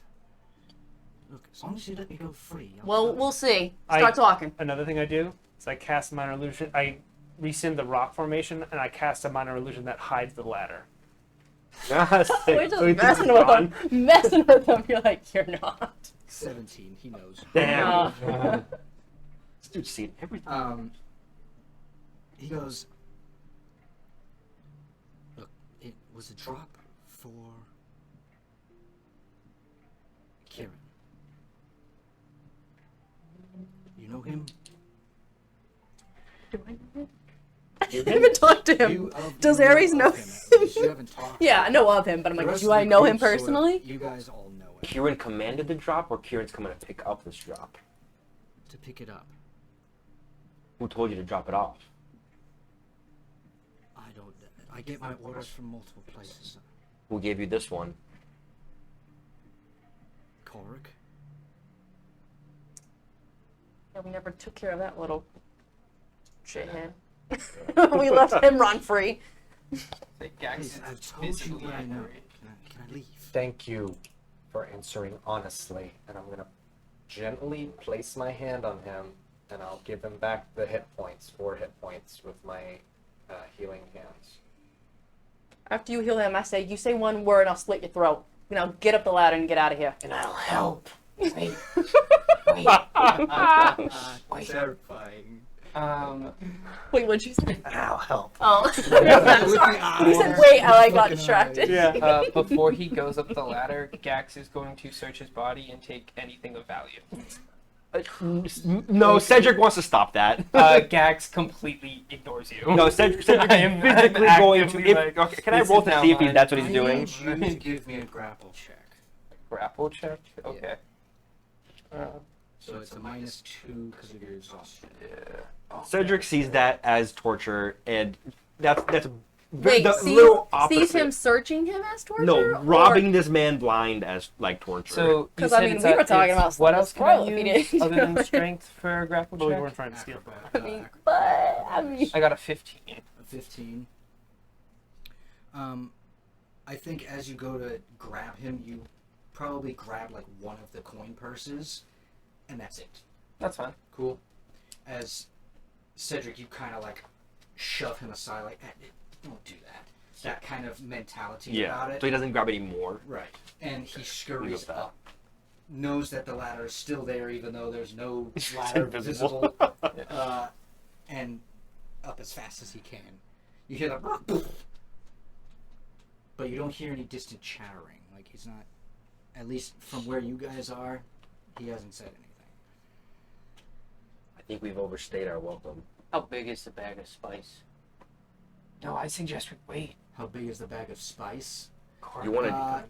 Look, as long as you let me go free. I'll Well, tell you. we'll see. Start talking. Another thing I do is I cast minor illusion. I rescind the rock formation, and I cast a minor illusion that hides the ladder. We're just So he thinks messing it's with gone. him. Messing with him. You're like, you're not. 17, he knows. Damn. This dude's seen everything. He goes, look, it was a drop for Kieran. You know him? Do I know him? I haven't talked to him. Does Ares know him? At least you haven't talked. Yeah, I know of him, but I'm The like, rest do of I the know him group sort of- personally? You guys all know him. Kieran commanded the drop, or Kieran's coming to pick up this drop? To pick it up. Who told you to drop it off? I get my orders from multiple places. Who gave you this one? Korik. Yeah, we never took care of that little shithead. We left him run free. Like, Gax is I've told you visibly what I know. angry. Can I leave? Thank you for answering honestly. And I'm going to gently place my hand on him, and I'll give him back the hit points, 4 hit points, with my healing hands. After you heal him, I say, you say one word, I'll slit your throat. Now get up the ladder and get out of here. And I'll help. Wait. Terrifying. Wait, what'd you say? I'll help. Oh. With the You said, eyes. wait, I got Fucking distracted. Yeah. Before he goes up the ladder, Gax is going to search his body and take anything of value. No, Cedric wants to stop that. Gax completely ignores you. No, Cedric I am- is physically I'm going to. actively like, Okay, can I this roll is to now see if mine. that's what I he's doing? need you to give me a grapple check. Grapple check? Okay. So it's a -2 because of your exhaustion. Cedric sees that as torture, and that's Wait, the sees, little opposite. sees him searching him as torture? No, robbing this man blind as like torture. So, you 'Cause, said I mean, it's we were talking it's- about what the else can I scroll if he use didn't other do than it. strength for a grapple But we check? weren't trying to steal. But I mean, I got a 15. 15. I think as you go to grab him, you probably grab like one of the coin purses, and that's it. That's fine. Cool. As Cedric, you kind of like shove him aside, like, don't do that. That kind of mentality about it. So he doesn't grab any more. Right. And he scurries that. up, knows that the ladder is still there, even though there's no ladder invisible. visible, and up as fast as he can. You hear the but you don't hear any distant chattering. Like, he's not, at least from where you guys are, he hasn't said anything. I think we've overstayed our welcome. How big is the bag of spice? No, I suggest we wait. How big is the bag of spice? You want to Uh,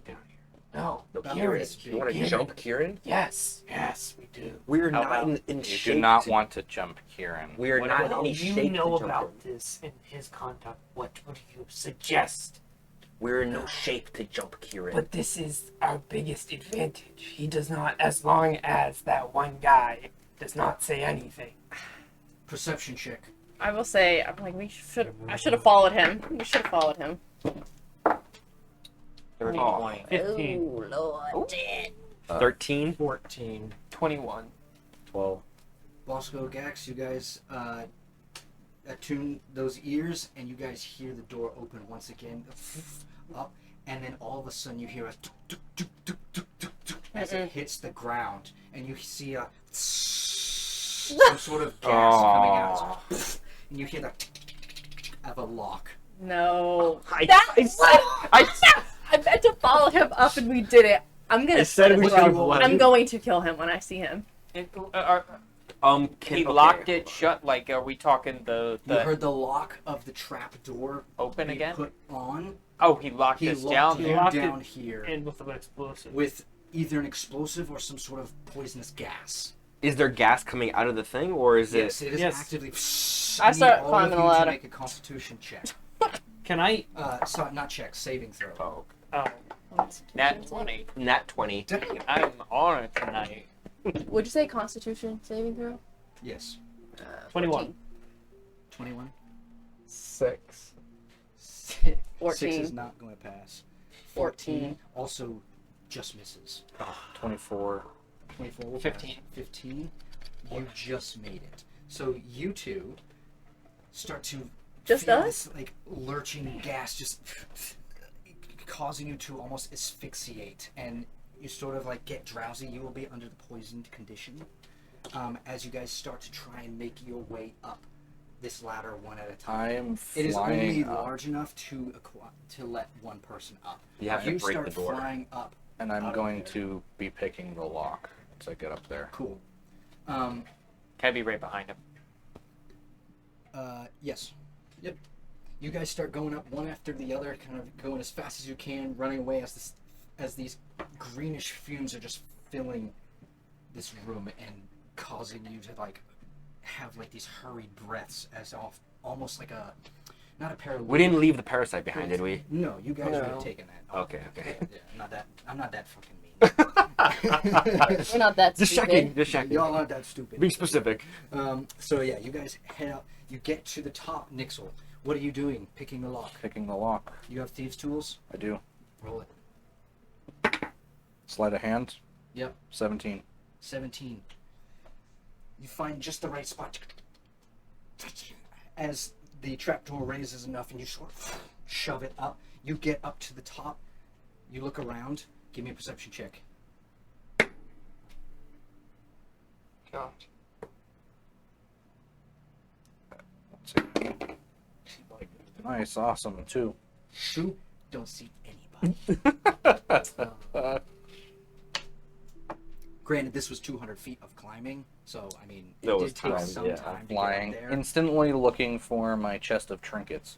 No, no, about Kieran? this You want to big. jump Kieran? yes, we do. We're How not about- in You shape. do not to- want to jump Kieran. We are not in Well, any you shape know to jump about him. this in his conduct. What would you suggest? We're in no shape to jump Kieran. But this is our biggest advantage. He does not, as long as that one guy does not say anything. Perception check. I will say, I'm like, I should have followed him. We should have followed him. 30, Oh. 20. 15. Oh, Lord. 13, 14. 21. 12. Bosco, Gax, you guys attune those ears, and you guys hear the door open once again, up, and then all of a sudden you hear a tuk, tuk, tuk, tuk, tuk, tuk, tuk, as it hits the ground, and you see a some sort of gas coming out, and you hear the of a lock. No. I I meant to follow him up and we did it. I'm gonna I said split we his should have throat. left. I'm going to kill him when I see him. It, Can, he locked it shut. Like, are we talking You the heard the lock of the trap door open be again? put on. Oh, he locked He us locked down you there. locked down it here And with an explosive. with either an explosive or some sort of poisonous gas. Is there gas coming out of the thing, or is Yes, it is Yes. actively. I need start all climbing of the you to ladder. make a Constitution check. Can I? Sorry, not check, saving throw. Oh, Oh, Nat 20. nat 20. Damn. I'm on it tonight. Would you say Constitution saving throw? Yes. 21. 21. 6. 6 14. is not going to pass. 14. Also just misses. 24. 24 will 15. pass. 15. You just made it. So you two start to Just feel us? this, like, lurching gas just causing you to almost asphyxiate, and you sort of like get drowsy. You will be under the poisoned condition as you guys start to try and make your way up this ladder one at a time. I am It is only flying up, large enough to let one person up. You have to break start the door. flying up. and out I'm of going there. to be picking the lock as I get up there. Cool. Can I be right behind him? Yes. Yep. You guys start going up one after the other, kind of going as fast as you can, running away as these greenish fumes are just filling this room and causing you to like have like these hurried breaths as almost like a not a pair of We didn't leave the parasite behind, did we? No, you guys would have No. taken that. Okay, okay. Yeah, I'm not that fucking mean. We're not that Just stupid. checking, just checking. Y'all aren't that stupid. Be specific. So yeah, you guys head up. You get to the top, Nixel. What are you doing? Picking the lock. Picking the lock. You have thieves' tools. I do. Roll it. Sleight of hand. Yep. 17. 17. You find just the right spot. As the trapdoor raises enough and you sort of shove it up, you get up to the top. You look around. Give me a perception check. God. Let's see. Nice, awesome, 2. 2. Don't see anybody. Granted, this was 200 feet of climbing, so I mean, it That was did take time, some yeah. time to Flying. get up there. Instantly looking for my chest of trinkets.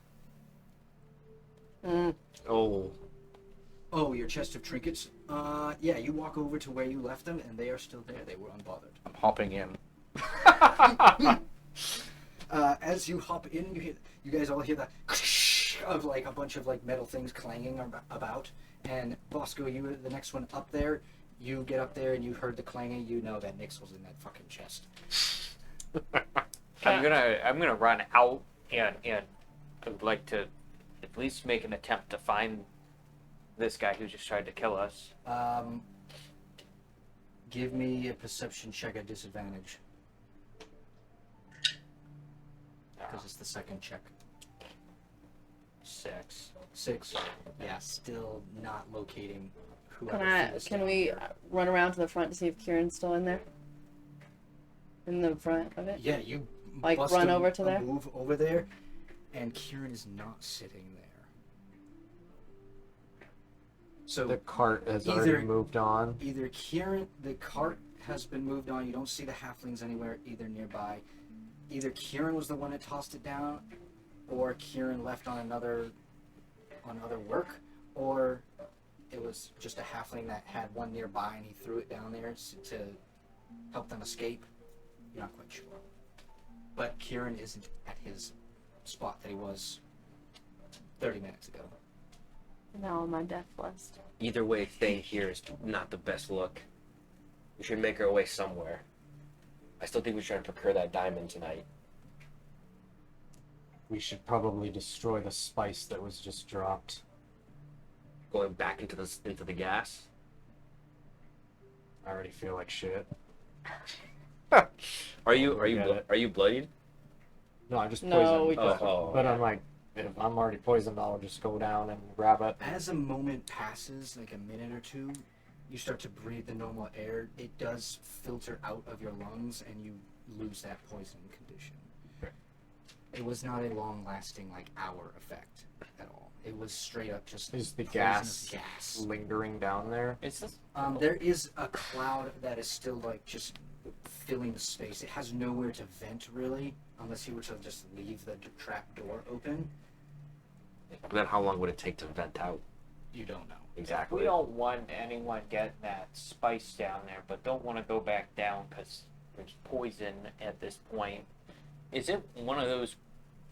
Oh. Oh, your chest of trinkets. Yeah, you walk over to where you left them, and they are still there. They were unbothered. I'm hopping in. As you hop in, you guys all hear the of like a bunch of like metal things clanging about. And Bosco, you were the next one up there. You get up there and you heard the clanging. You know that Nix was in that fucking chest. I'm gonna run out and I would like to at least make an attempt to find this guy who just tried to kill us. Give me a perception check at disadvantage. Because it's the second check. 6. 6. Yeah, still not locating whoever. Can we run around to the front to see if Kieran's still in there? In the front of it? Yeah, you Like, bust run a- over to a there? Move over there, and Kieran is not sitting there. So The cart has Either- already moved on. either Kieran, the cart has been moved on. You don't see the halflings anywhere either nearby. Either Kieran was the one that tossed it down, or Kieran left on other work, or it was just a halfling that had one nearby and he threw it down there to help them escape. You're not quite sure. But Kieran isn't at his spot that he was 30 minutes ago. Now on my death list. Either way, staying here is not the best look. We should make our way somewhere. I still think we should procure that diamond tonight. We should probably destroy the spice that was just dropped. Going back into the gas. I already feel like shit. Are you Forget it. are you bloodied? No, I'm just No, poisoned. we but, Oh. but I'm like, if I'm already poisoned, I'll just go down and grab it. As a moment passes, like a minute or two, you start to breathe the normal air. It does filter out of your lungs, and you lose that poison condition. It was not a long-lasting, like, hour effect at all. It was straight up just Is the poisonous gas lingering down there? Is this? There is a cloud that is still, like, just filling the space. It has nowhere to vent, really, unless you were to just leave the trap door open. Then how long would it take to vent out? You don't know. Exactly. We don't want anyone getting that spice down there, but don't want to go back down because there's poison at this point. Is it one of those,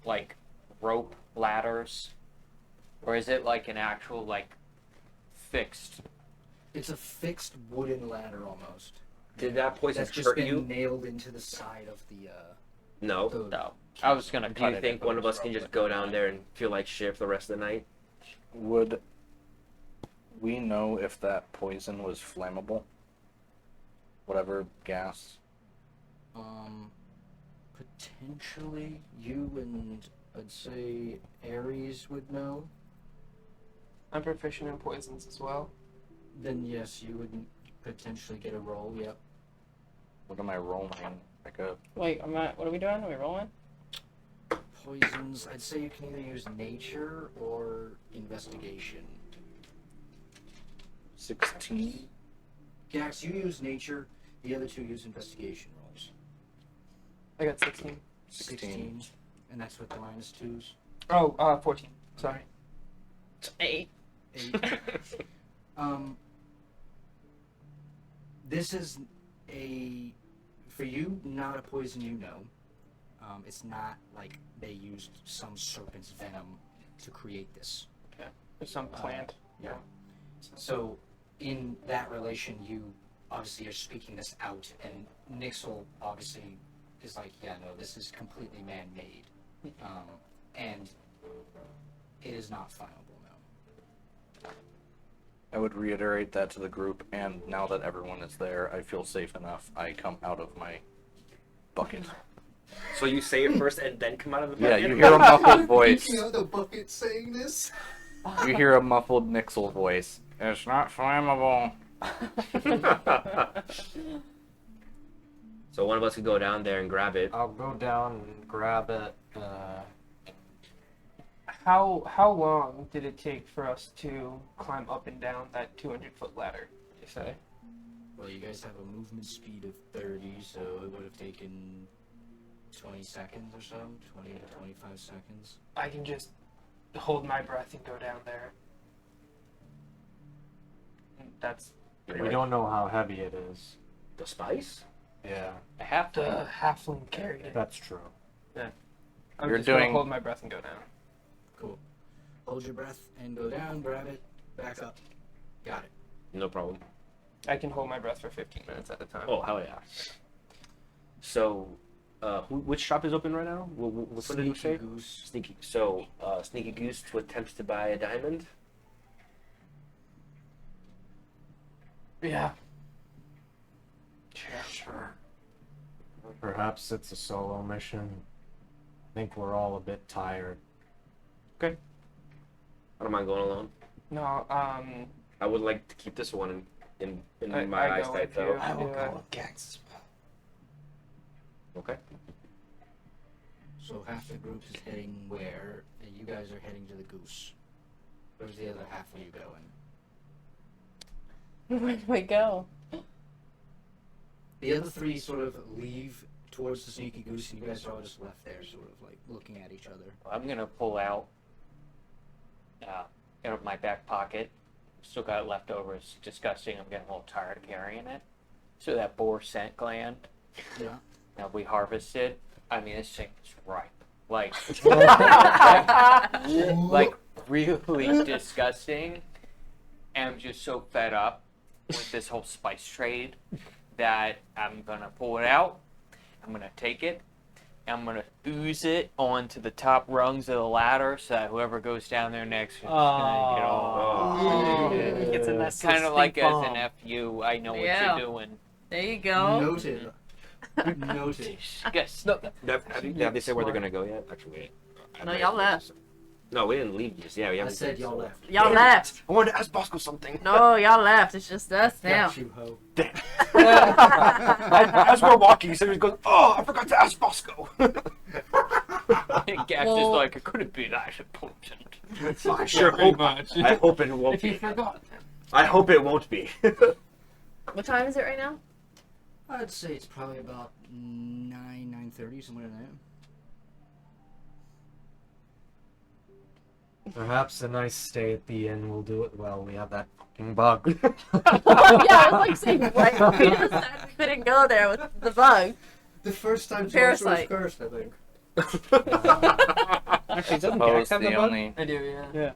like, rope ladders? Or is it like an actual, like, fixed? It's a fixed wooden ladder, almost. Did that poison That's just hurt been you? nailed into the side of the, No. the No. I was going to Do cut you it think if it one of was us can rope, just but- go down there and feel like shit for the rest of the night? Would we know if that poison was flammable? Whatever gas. Potentially you and I'd say Ares would know. I'm proficient in poisons as well. Then yes, you would potentially get a roll. Yep. What am I rolling? Like a Wait, what are we doing? Are we rolling? Poisons. I'd say you can either use nature or investigation. 16. Gax, you use nature. The other two use investigation rolls. I got 16. 16. And that's with the -2s. Oh, 14. Sorry. 8. 8. This is for you, not a poison you know. It's not like they used some serpent's venom to create this. There's some plant. Yeah. So, in that relation, you obviously are speaking this out, and Nixel obviously is like, yeah, no, this is completely man-made. And it is not flammable, no. I would reiterate that to the group, and now that everyone is there, I feel safe enough. I come out of my bucket. So you say it first and then come out of the Yeah, bucket? you hear a muffled voice. You know the bucket saying this? You hear a muffled Nixel voice. It's not flammable. So one of us could go down there and grab it. I'll go down and grab it. How long did it take for us to climb up and down that 200-foot ladder? You say? Well, you guys have a movement speed of 30, so it would have taken 20 seconds or so, 20 to 25 seconds. I can just hold my breath and go down there. That's We don't know how heavy it is. The spice? Yeah, A half The halfling carried it. that's true. I'm You're just gonna doing- hold my breath and go down. Cool. Hold your breath and go down, grab it, back up. Got it. No problem. I can hold my breath for 15 minutes at a time. Oh, hell yeah. So, which shop is open right now? What did you say? Goose. Sneaky. So, Sneaky Goose attempts to buy a diamond. Yeah. Sure. Perhaps it's a solo mission. I think we're all a bit tired. I don't mind going alone. No, I would like to keep this one in I my go eyesight, with though. you. I will Yeah. go with Gax as well. Okay. So half the group is heading where? And you guys are heading to the Goose. Where's the other half of you going? Where do we go? The other three sort of leave towards the Sneaky Goose, and you guys are all just left there, sort of like looking at each other. I'm gonna pull out out of my back pocket. Still got leftovers. Disgusting. I'm getting a little tired of carrying it. So that boar scent gland Yeah. that we harvested. I mean, this thing is ripe. Like, like really disgusting. And I'm just so fed up with this whole spice trade that I'm gonna pull it out. I'm gonna take it. I'm gonna ooze it onto the top rungs of the ladder so that whoever goes down there next is gonna get all. Gets a nice Kind little of like stink as bomb. an FU, I know what Yeah. you're doing. There you go. Noted. Noted. Disgusting. Have they said where they're gonna go yet? Actually, wait. No, y'all left. No, we didn't leave just. Yeah, we I haven't. said y'all left. Y'all left. I wanted to ask Bosco something. No, y'all left. It's just us now. Got you, ho. As we're walking, somebody goes, "Oh, I forgot to ask Bosco." Gax Well- is like, it couldn't be that important. I sure hope. I hope it won't If you be. forgot. I hope it won't be. What time is it right now? I'd say it's probably about 9:30, somewhere in there. Perhaps a nice stay at the inn will do it well. We have that fucking bug. Yeah, I was like saying, right? We just said we couldn't go there with the bug. The first time Parasite. cursed, I think. Actually, doesn't Suppose Gax have the the bug? only, I do, yeah.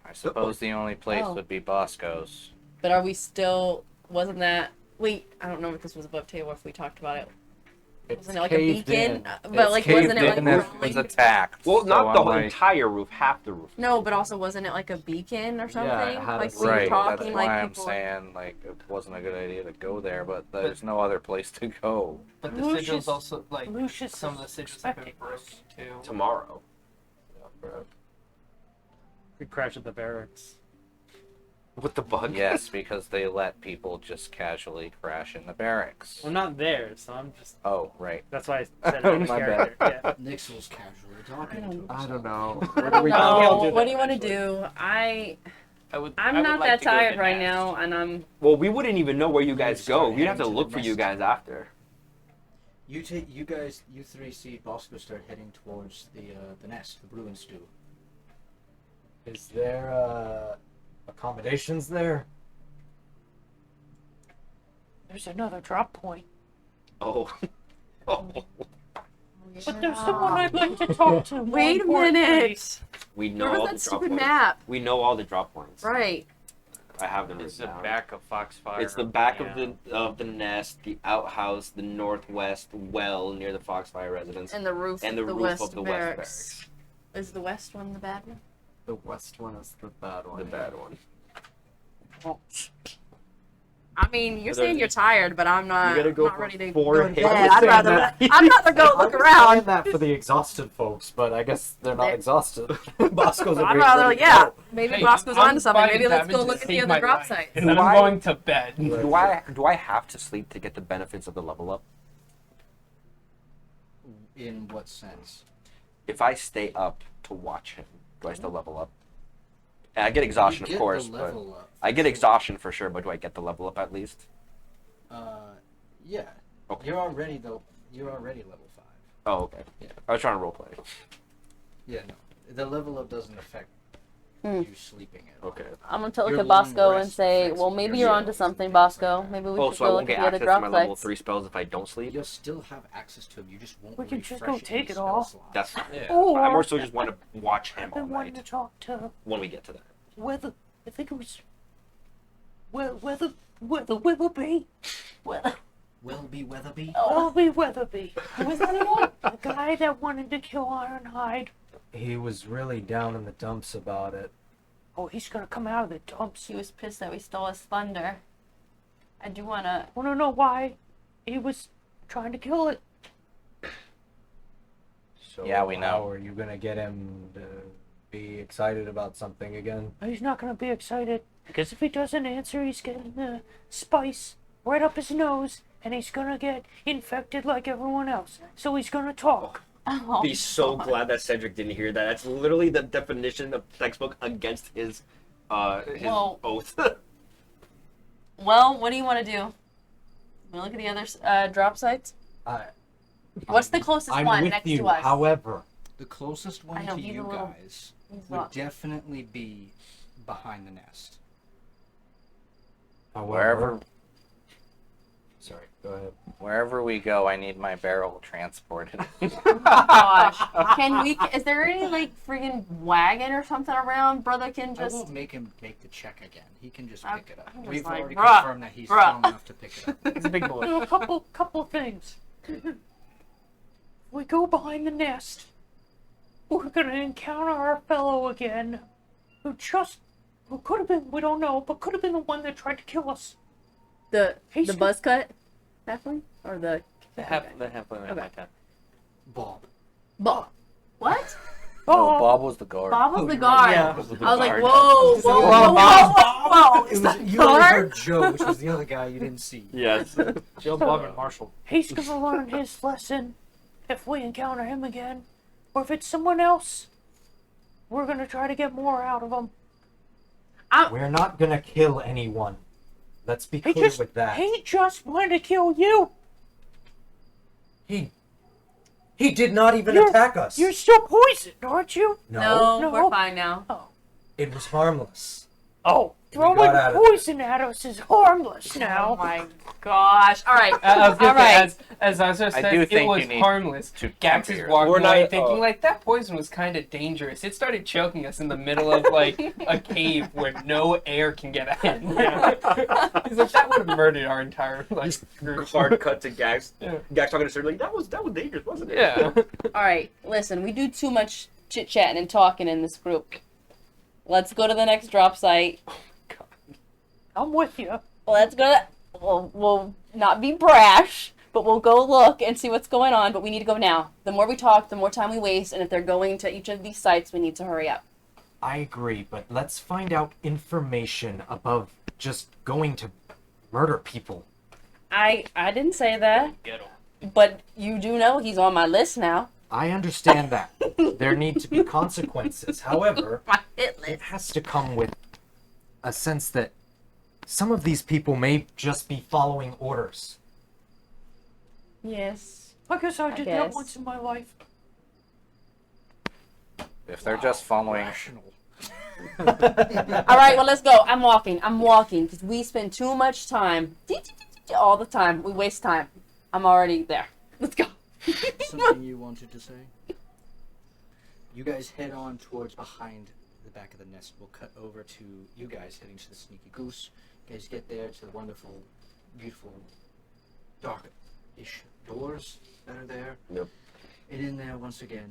I suppose the only place Oh. would be Bosco's. But are we still? Wasn't that? Wait, I don't know if this was above table or if we talked about it. Wasn't it like a caved beacon? in. But like, wasn't it like and it was growing? attacked. Well, not so the I'm whole like, entire roof, half the roof. No, but also wasn't it like a beacon or something? Yeah, it had like a we were Right, talking, that's like why I'm people. saying like it wasn't a good idea to go there, but there's no other place to go. But the Lucius- sigils also, like, Lucius some of the is sigils have been expecting broken us. too. Tomorrow. We crash at the barracks. With the bug. Yes, because they let people just casually crash in the barracks. I'm not there, so I'm just. Oh, right. That's why I said it in My character. Yeah. Nix was casually talking to himself. I don't know. I don't we all know. do What that, do you want to actually. do? I would I'm not like that to go tired to right Nest. now, and I'm. Well, we wouldn't even know where you guys Start go. We'd have to heading to look the for you nest. guys after. You three see Bosco start heading towards the nest, the brewing stew. Is there accommodations there? There's another drop point. Oh. Oh. But there's someone I'd like to talk to. more Wait a importantly. minute. We know Where all was the that drop stupid points. map? We know all the drop points. Right. I have them It's written the down. back of Foxfire. It's the back yeah. of the nest, the outhouse, the northwest well near the Foxfire residence, And the roof. and the of the roof west of the barracks. west barracks. Is the west one the bad one? The west one is the bad one. The bad one. I mean, you're So saying you're there's- tired, but I'm not. You gotta go not for ready to 4 go to hits. bed. I I'd was rather. saying I'd rather go look around. saying that for the exhausted folks, but I guess they're not They're- exhausted. Bosco's I'd agreed rather, ready to yeah. go. Maybe Hey, Bosco's I'm onto something. buying Maybe let's go diamonds look to at the save other my drop life. sites. And I'm Why- going to bed. Do I have to sleep to get the benefits of the level up? In what sense? If I stay up to watch him, do I still level up? And I get exhaustion, You of get course, the but level up, I for get sure. exhaustion for sure. But do I get the level up at least? Yeah. Okay. You're already level 5. Oh, okay. Yeah. I was trying to roleplay. Yeah, no. The level up doesn't affect Hmm. you sleeping at. Okay. I'm gonna look Your at long Bosco and rest say, affects well, maybe your you're onto spells something, and things like Bosco. that. Maybe we Oh, should so I go won't look get at the other access to drop my level sites. 3 spells if I don't sleep? You'll still have access to them. You just won't We can just refresh go take any it spell all. slots. That's fine. Yeah. Oh, I more so just want to watch him I've all been wanting to night talk to when we get to that. Weather. I think it was. Weatherby. Weatherby. Weatherby. Weatherby. Who was that again? The guy that wanted to kill Ironhide. He was really down in the dumps about it. Oh, he's gonna come out of the dumps. He was pissed that we stole his thunder. I do wanna. Wanna know why? He was trying to kill it. So Yeah, we know. How are you gonna get him to be excited about something again? He's not gonna be excited because if he doesn't answer, he's getting the spice right up his nose, and he's gonna get infected like everyone else. So he's gonna talk. Oh, Be so glad that Cedric didn't hear that. That's literally the definition of textbook against his Well- oath. Well, what do you want to do? We look at the other drop sites. What's the closest I'm one with next you. to us? However, The closest I one know, to he's a you little- guys He's would not- definitely be behind the nest. Wherever Sorry, go ahead. wherever we go, I need my barrel transported. Gosh, can we? Is there any like friggin' wagon or something around? Brother can I just. won't make him make the check again. He can just I'm- pick it up. I'm just We've like, already "Bruh, confirmed that he's bruh." strong enough to pick it up. He's a big boy. A couple things. We go behind the nest. We're gonna encounter our fellow again, who could have been, we don't know, but could have been the one that tried to kill us. The He's- buzz cut, definitely, or the The halfling at my time. Bob. Bob. What? Oh, Bob was the guard. Bob was Oh, the you're guard. right. Yeah. I was like, guard. whoa, whoa, whoa, whoa, It is was, that you only guard? heard Joe, which was the other guy you didn't see. Yes. Joe, Bob, and Marshall. He's gonna learn his lesson if we encounter him again. Or if it's someone else, we're gonna try to get more out of him. We're not gonna kill anyone. Let's be He clear just, with that. he just wanted to kill you. He did not even You're- attack us. You're still poisoned, aren't you? No, No. we're fine now. It was harmless. Oh, We throwing got out of poison at us is harmless now. Oh my gosh! All right, I was gonna all say, right. as Azra said, do it think was you need harmless. to Gax temper is yourself. walking We're not- away thinking like that poison was kind of dangerous. It started choking us in the middle of like a cave where no air can get in. He's like, that would have murdered our entire like group. Hard cut to Gax. Yeah. Gax talking to Cedric like that was dangerous, wasn't it? Yeah. All right, listen, we do too much chit chatting and talking in this group. Let's go to the next drop site. I'm with you. Let's go to we'll not be brash, but we'll go look and see what's going on, but we need to go now. The more we talk, the more time we waste, and if they're going to each of these sites, we need to hurry up. I agree, but let's find out information above just going to murder people. I didn't say that, Get 'em. but you do know he's on my list now. I understand that. There need to be consequences. However, My hit it list. has to come with a sense that some of these people may just be following orders. Yes. I guess I did that guess. once in my life. If they're just following, Rational. All right, well, let's go. I'm walking because we spend too much time all the time. We waste time. I'm already there. Let's go. Something you wanted to say? You guys head on towards behind the back of the nest. We'll cut over to you guys heading to the Sneaky Goose. You guys get there to the wonderful, beautiful, dark-ish doors that are there. Yep. And in there, once again,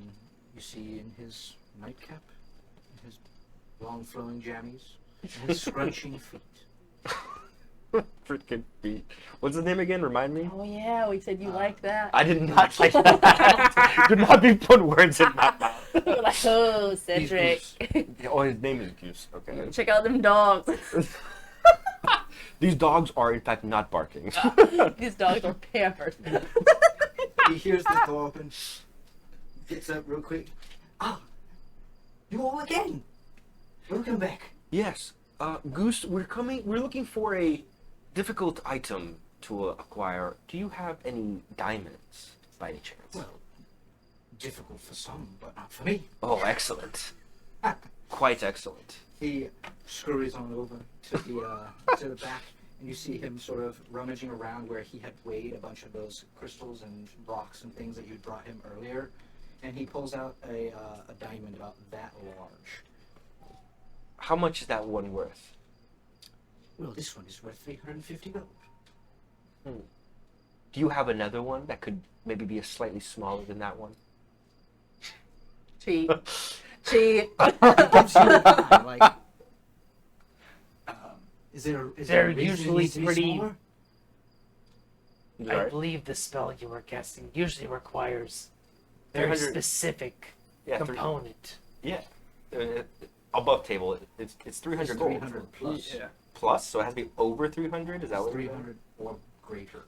you see in his nightcap, in his long flowing jammies, and his scrunching feet. Freaking feet. What's his name again? Remind me. Oh yeah, we said you like that. I did not like that. Do not be putting words in my mouth. You're like, oh, He's Cedric. Oh, his name is Goose. Okay. Check out them dogs. These dogs are in fact not barking. These dogs are pampered. He hears the door open, gets up real quick. Ah, you all again? Welcome back. Yes. Goose, we're looking for a difficult item to acquire. Do you have any diamonds by any chance? Well, difficult for some, but not for me. Oh, excellent. Quite excellent. He scurries on over to the back, and you see him sort of rummaging around where he had weighed a bunch of those crystals and rocks and things that you brought him earlier, and he pulls out a diamond about that large. How much is that one worth? Well, this one is worth 350 gold. Do you have another one that could maybe be a slightly smaller than that one? Cheat. Gives you a time, like, is there a They're reason it usually needs to be pretty- smaller? I Sorry? believe the spell you are casting usually requires very 300 specific Yeah, component. above table. It's 300 It's gold 300 plus. Yeah. plus, so it has to be over 300. Is that what? 300 or greater.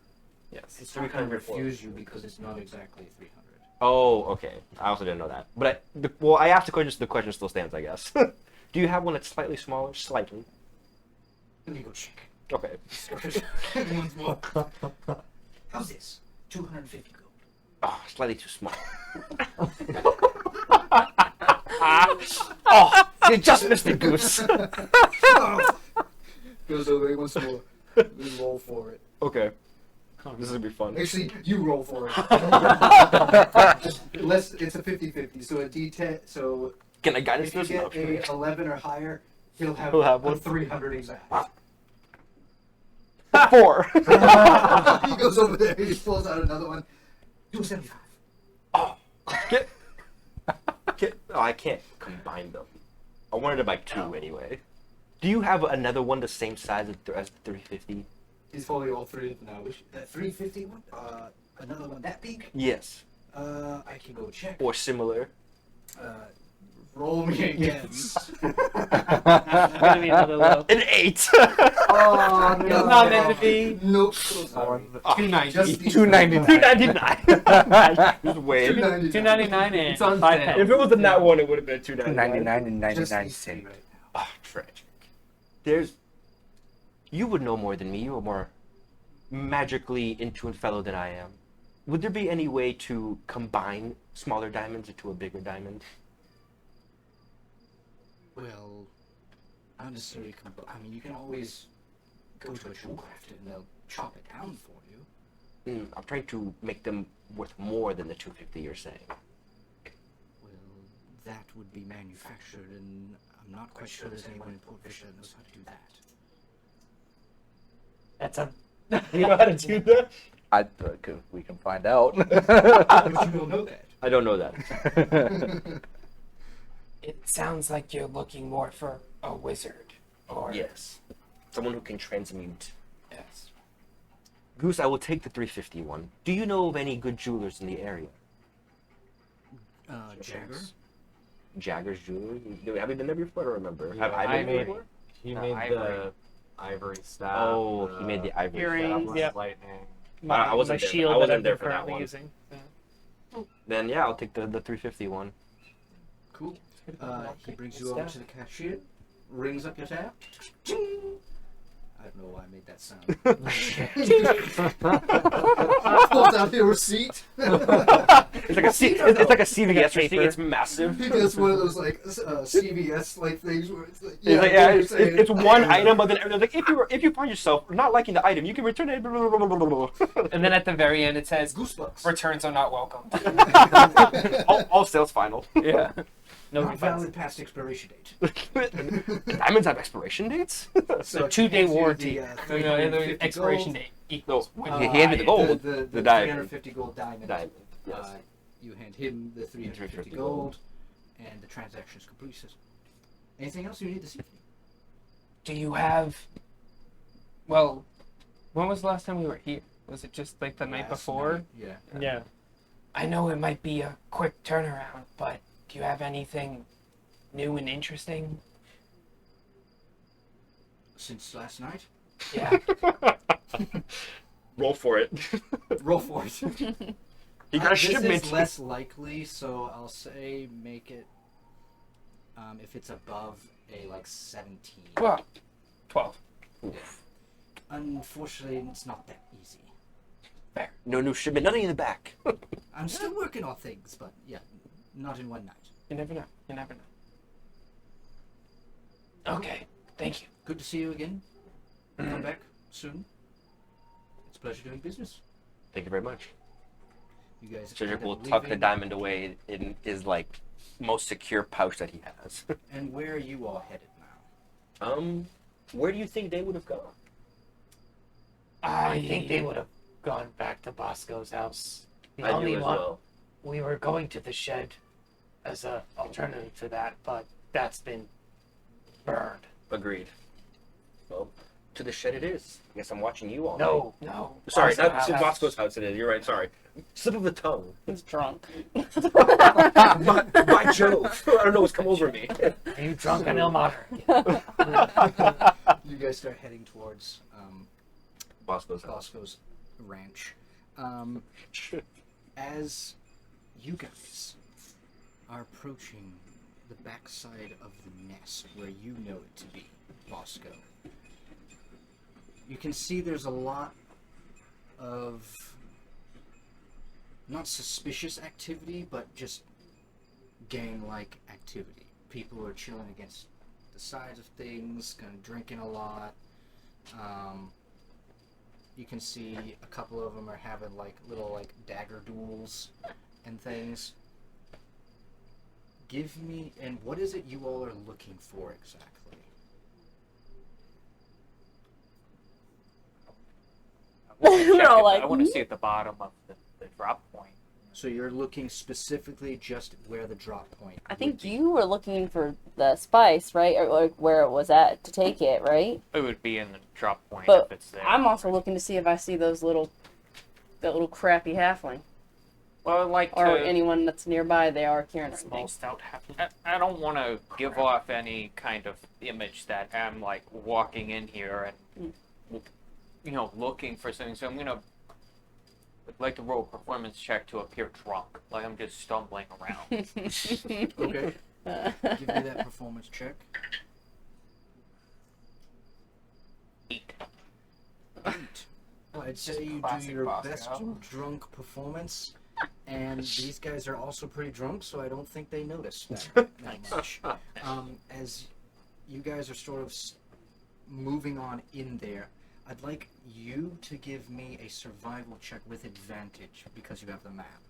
Yes. It's not going to refuse you because it's not exactly 300. Oh, okay. I also didn't know that. But I asked the question, so the question still stands, I guess. Do you have one that's slightly smaller? Slightly. Let me go check. Okay. Once more. How's this? 250 gold. Oh, slightly too small. Oh, you just missed it, Goose. Goes over once more. You roll for it. Okay. This is gonna be fun. Actually, you roll for it. It's a 50-50, so a D10. So Can I guide us if you through get this? a 11 or higher, he'll have He'll have a one. 300 exact. 4. He goes over there. He pulls out another one. Do a 75. Oh, I can't combine them. I wanted to buy 2 anyway. Do you have another one the same size as the 350? He's folding all three of them now. That 350 one? Another one that big? Yes. I can go check. Or similar. Roll me again. It's gonna be another low. An 8. Oh, no. It's not meant to be. Nope. So sorry. 290. Just these 299. Just wait. 299. $2.99 and It's on 5 sale. pence. If it was in that one, it would have been 299. 299 and Just 99 these three cents. right now. Oh, tragic. You would know more than me. You are more magically in tune fellow than I am. Would there be any way to combine smaller diamonds into a bigger diamond? Well, not necessarily. I mean, you can always go to a jewel crafter and they'll chop it down for you. I'm trying to make them worth more than the 250 you're saying. Well, that would be manufactured, and I'm not quite sure there's anyone in Port Fisher that knows how to do that. That's a. You know how to do that? We can find out. But you don't know that. I don't know that. It sounds like you're looking more for a wizard. Or Yes. Someone who can transmute. yes. Goose, I will take the 350 one. Do you know of any good jewelers in the area? Jagger? Jagger's Jewelry? Have you been there before? I don't remember. Yeah, Have I been there Ivory. before? He No, made ivory. the ivory staff. Oh, he made the ivory Earrings, staff. yep. Lightning. I wasn't my there. shield I wasn't that I've there been for that currently one. using. So. Then yeah, I'll take the 350 one. Cool. He brings you over to the cashier, rings up your tab. I don't know why I made that sound. Pulls out your receipt. It's like a it's like a CVS receipt. It's massive. He does one of those like CVS like things where it's like It's like, I know what you're it's saying. one item, but then everyone's like, if you find yourself not liking the item, you can return it. And then at the very end it says, Goosebumps. returns are not welcome. all sales final. Yeah. No Not refunds. valid past expiration date. Diamonds have expiration dates. So 2-day hands you warranty. the, No, no, the expiration date equals No, one. he handed the gold. The diamond. 350 gold diamond. Diamond. Yes. You hand him the 350 gold, and the transaction is complete. Says, anything else you need this evening? Do you have? Well, when was the last time we were here? Was it just like the night Last before? night, Yeah. Yeah. I know it might be a quick turnaround, but do you have anything new and interesting? Since last night? Yeah. Roll for it. Roll for it. He got a This shipment. is less likely, so I'll say make it if it's above a like 17. Well, 12. Unfortunately, it's not that easy. No new shipment. Nothing in the back. I'm still working on things, but yeah, not in one night. You never know. You never know. Okay, thank you. Good to see you again. Come back soon. It's a pleasure doing business. Thank you very much. You guys. Cedric end will up tuck the leaving. diamond away in his like most secure pouch that he has. And where are you all headed now? Where do you think they would have gone? I think they would have gone back to Bosco's house. The I do only as one well. we were going to the shed as a alternative to that, but that's been burned. Agreed. Well, to the shed it is. I guess I'm watching you all. No. Sorry, Bosco's not to house. Bosco's house it is. You're right, sorry. Slip of the tongue. He's drunk. by Jove. I don't know what's come over me. Are you drunk on Ilmater? You guys start heading towards Bosco's house. Bosco's ranch. As you guys are approaching the backside of the nest where you know it to be, Bosco, you can see there's a lot of not suspicious activity, but just gang-like activity. People are chilling against the sides of things, kind of drinking a lot. You can see a couple of them are having like little like dagger duels and things. Give me, and what is it you all are looking for exactly? We're all like, I want to see at the bottom of the drop point. So you're looking specifically just where the drop point. I would think be. you were looking for the spice, right? Or like where it was at to take it, right? It would be in the drop point But if it's there. I'm also looking to see if I see that little crappy halfling Well, I'd like or to. anyone that's nearby. They are Kieran. Small stout happy. I don't want to give off any kind of image that I'm like walking in here and looking for something. So I'm gonna like to roll a performance check to appear drunk, like I'm just stumbling around. Okay. Give me that performance check. 8. 8. I'd say you do classic your Bosco. best drunk performance, and these guys are also pretty drunk, so I don't think they notice that much. As you guys are sort of moving on in there, I'd like you to give me a survival check with advantage because you have the map.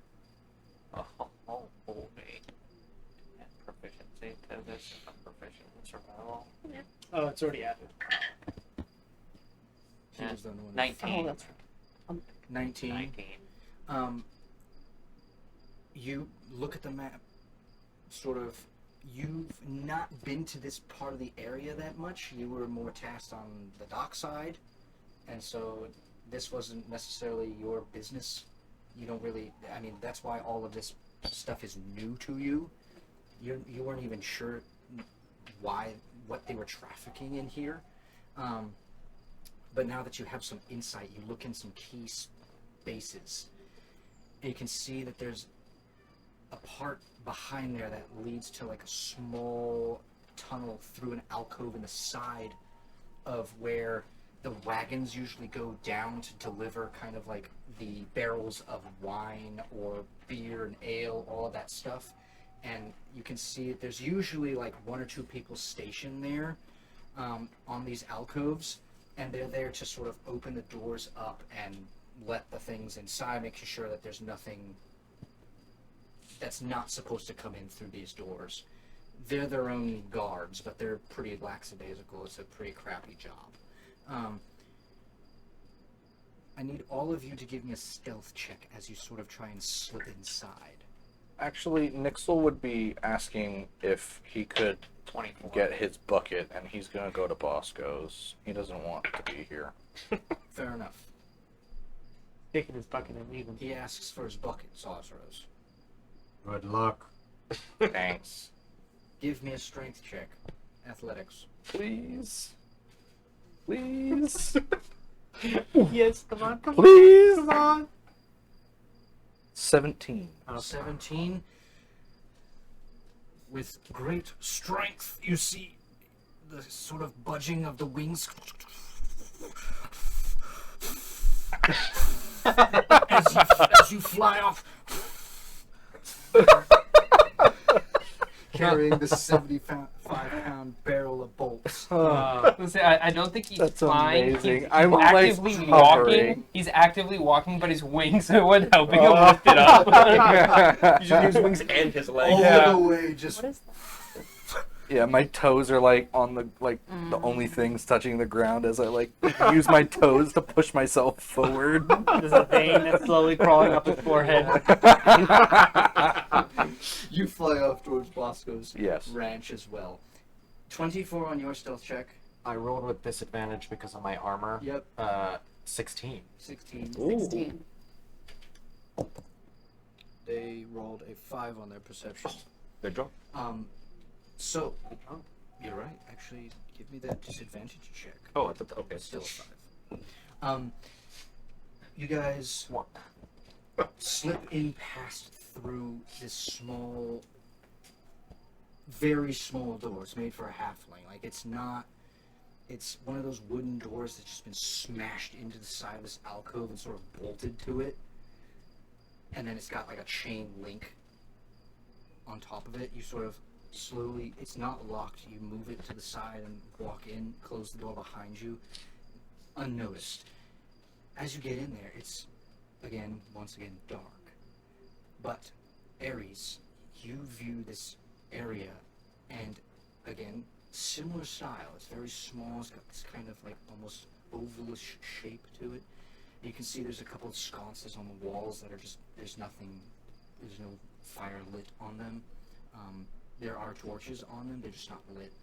Oh boy. And proficiency to this. I'm proficient in survival. Oh, it's already added. He was the only one. 19. Oh, that's right. 19. 19. You look at the map, sort of, you've not been to this part of the area that much. You were more tasked on the dock side, and so this wasn't necessarily your business. You don't really, I mean, that's why all of this stuff is new to you. You weren't even sure what they were trafficking in here. But now that you have some insight, you look in some key spaces, and you can see that there's a part behind there that leads to like a small tunnel through an alcove in the side of where the wagons usually go down to deliver kind of like the barrels of wine or beer and ale, all of that stuff. And you can see that there's usually like 1 or 2 people stationed there on these alcoves, and they're there to sort of open the doors up and let the things inside, making sure that there's nothing that's not supposed to come in through these doors. They're their own guards, but they're pretty lackadaisical. It's a pretty crappy job. I need all of you to give me a stealth check as you sort of try and slip inside. Actually, Nixel would be asking if he could 24. get his bucket, and he's gonna go to Bosco's. He doesn't want to be here. Fair enough. Taking his bucket and leaving. He asks for his bucket, Sawzros. Good luck. Thanks. Give me a strength check. Athletics. Please. Please. Yes, come on, come Please. on, come on. 17. 17. With great strength, you see the sort of budging of the wings as you fly off. Can't carrying the 75-pound barrel of bolts. Let's say, I don't think he's That's flying. amazing. He's I'm like actively hovering. walking. He's actively walking, but his wings are what helping him lift it up. He just used wings and his legs. All the way, just What is that? Yeah, my toes are like on the the only things touching the ground as I like use my toes to push myself forward. There's a vein that's slowly crawling up his forehead. you fly off towards Bosco's Yes. ranch as well. 24 on your stealth check. I rolled with disadvantage because of my armor. Yep. 16. 16. 16. They rolled a 5 on their perception. Good job. So, you're right. Actually, give me that disadvantage check. Oh, I thought, okay. Still a 5. You guys slip in past through this small, very small door. It's made for a halfling. Like, it's not. It's one of those wooden doors that's just been smashed into the side of this alcove and sort of bolted to it. And then it's got like a chain link on top of it. You sort of slowly, it's not locked, you move it to the side and walk in, close the door behind you, unnoticed. As you get in there, it's, once again, dark. But, Ares, you view this area, and, again, similar style. It's very small, it's got this kind of, like, almost ovalish shape to it. You can see there's a couple of sconces on the walls that are just, there's no fire lit on them. There are torches on them, they're just not lit.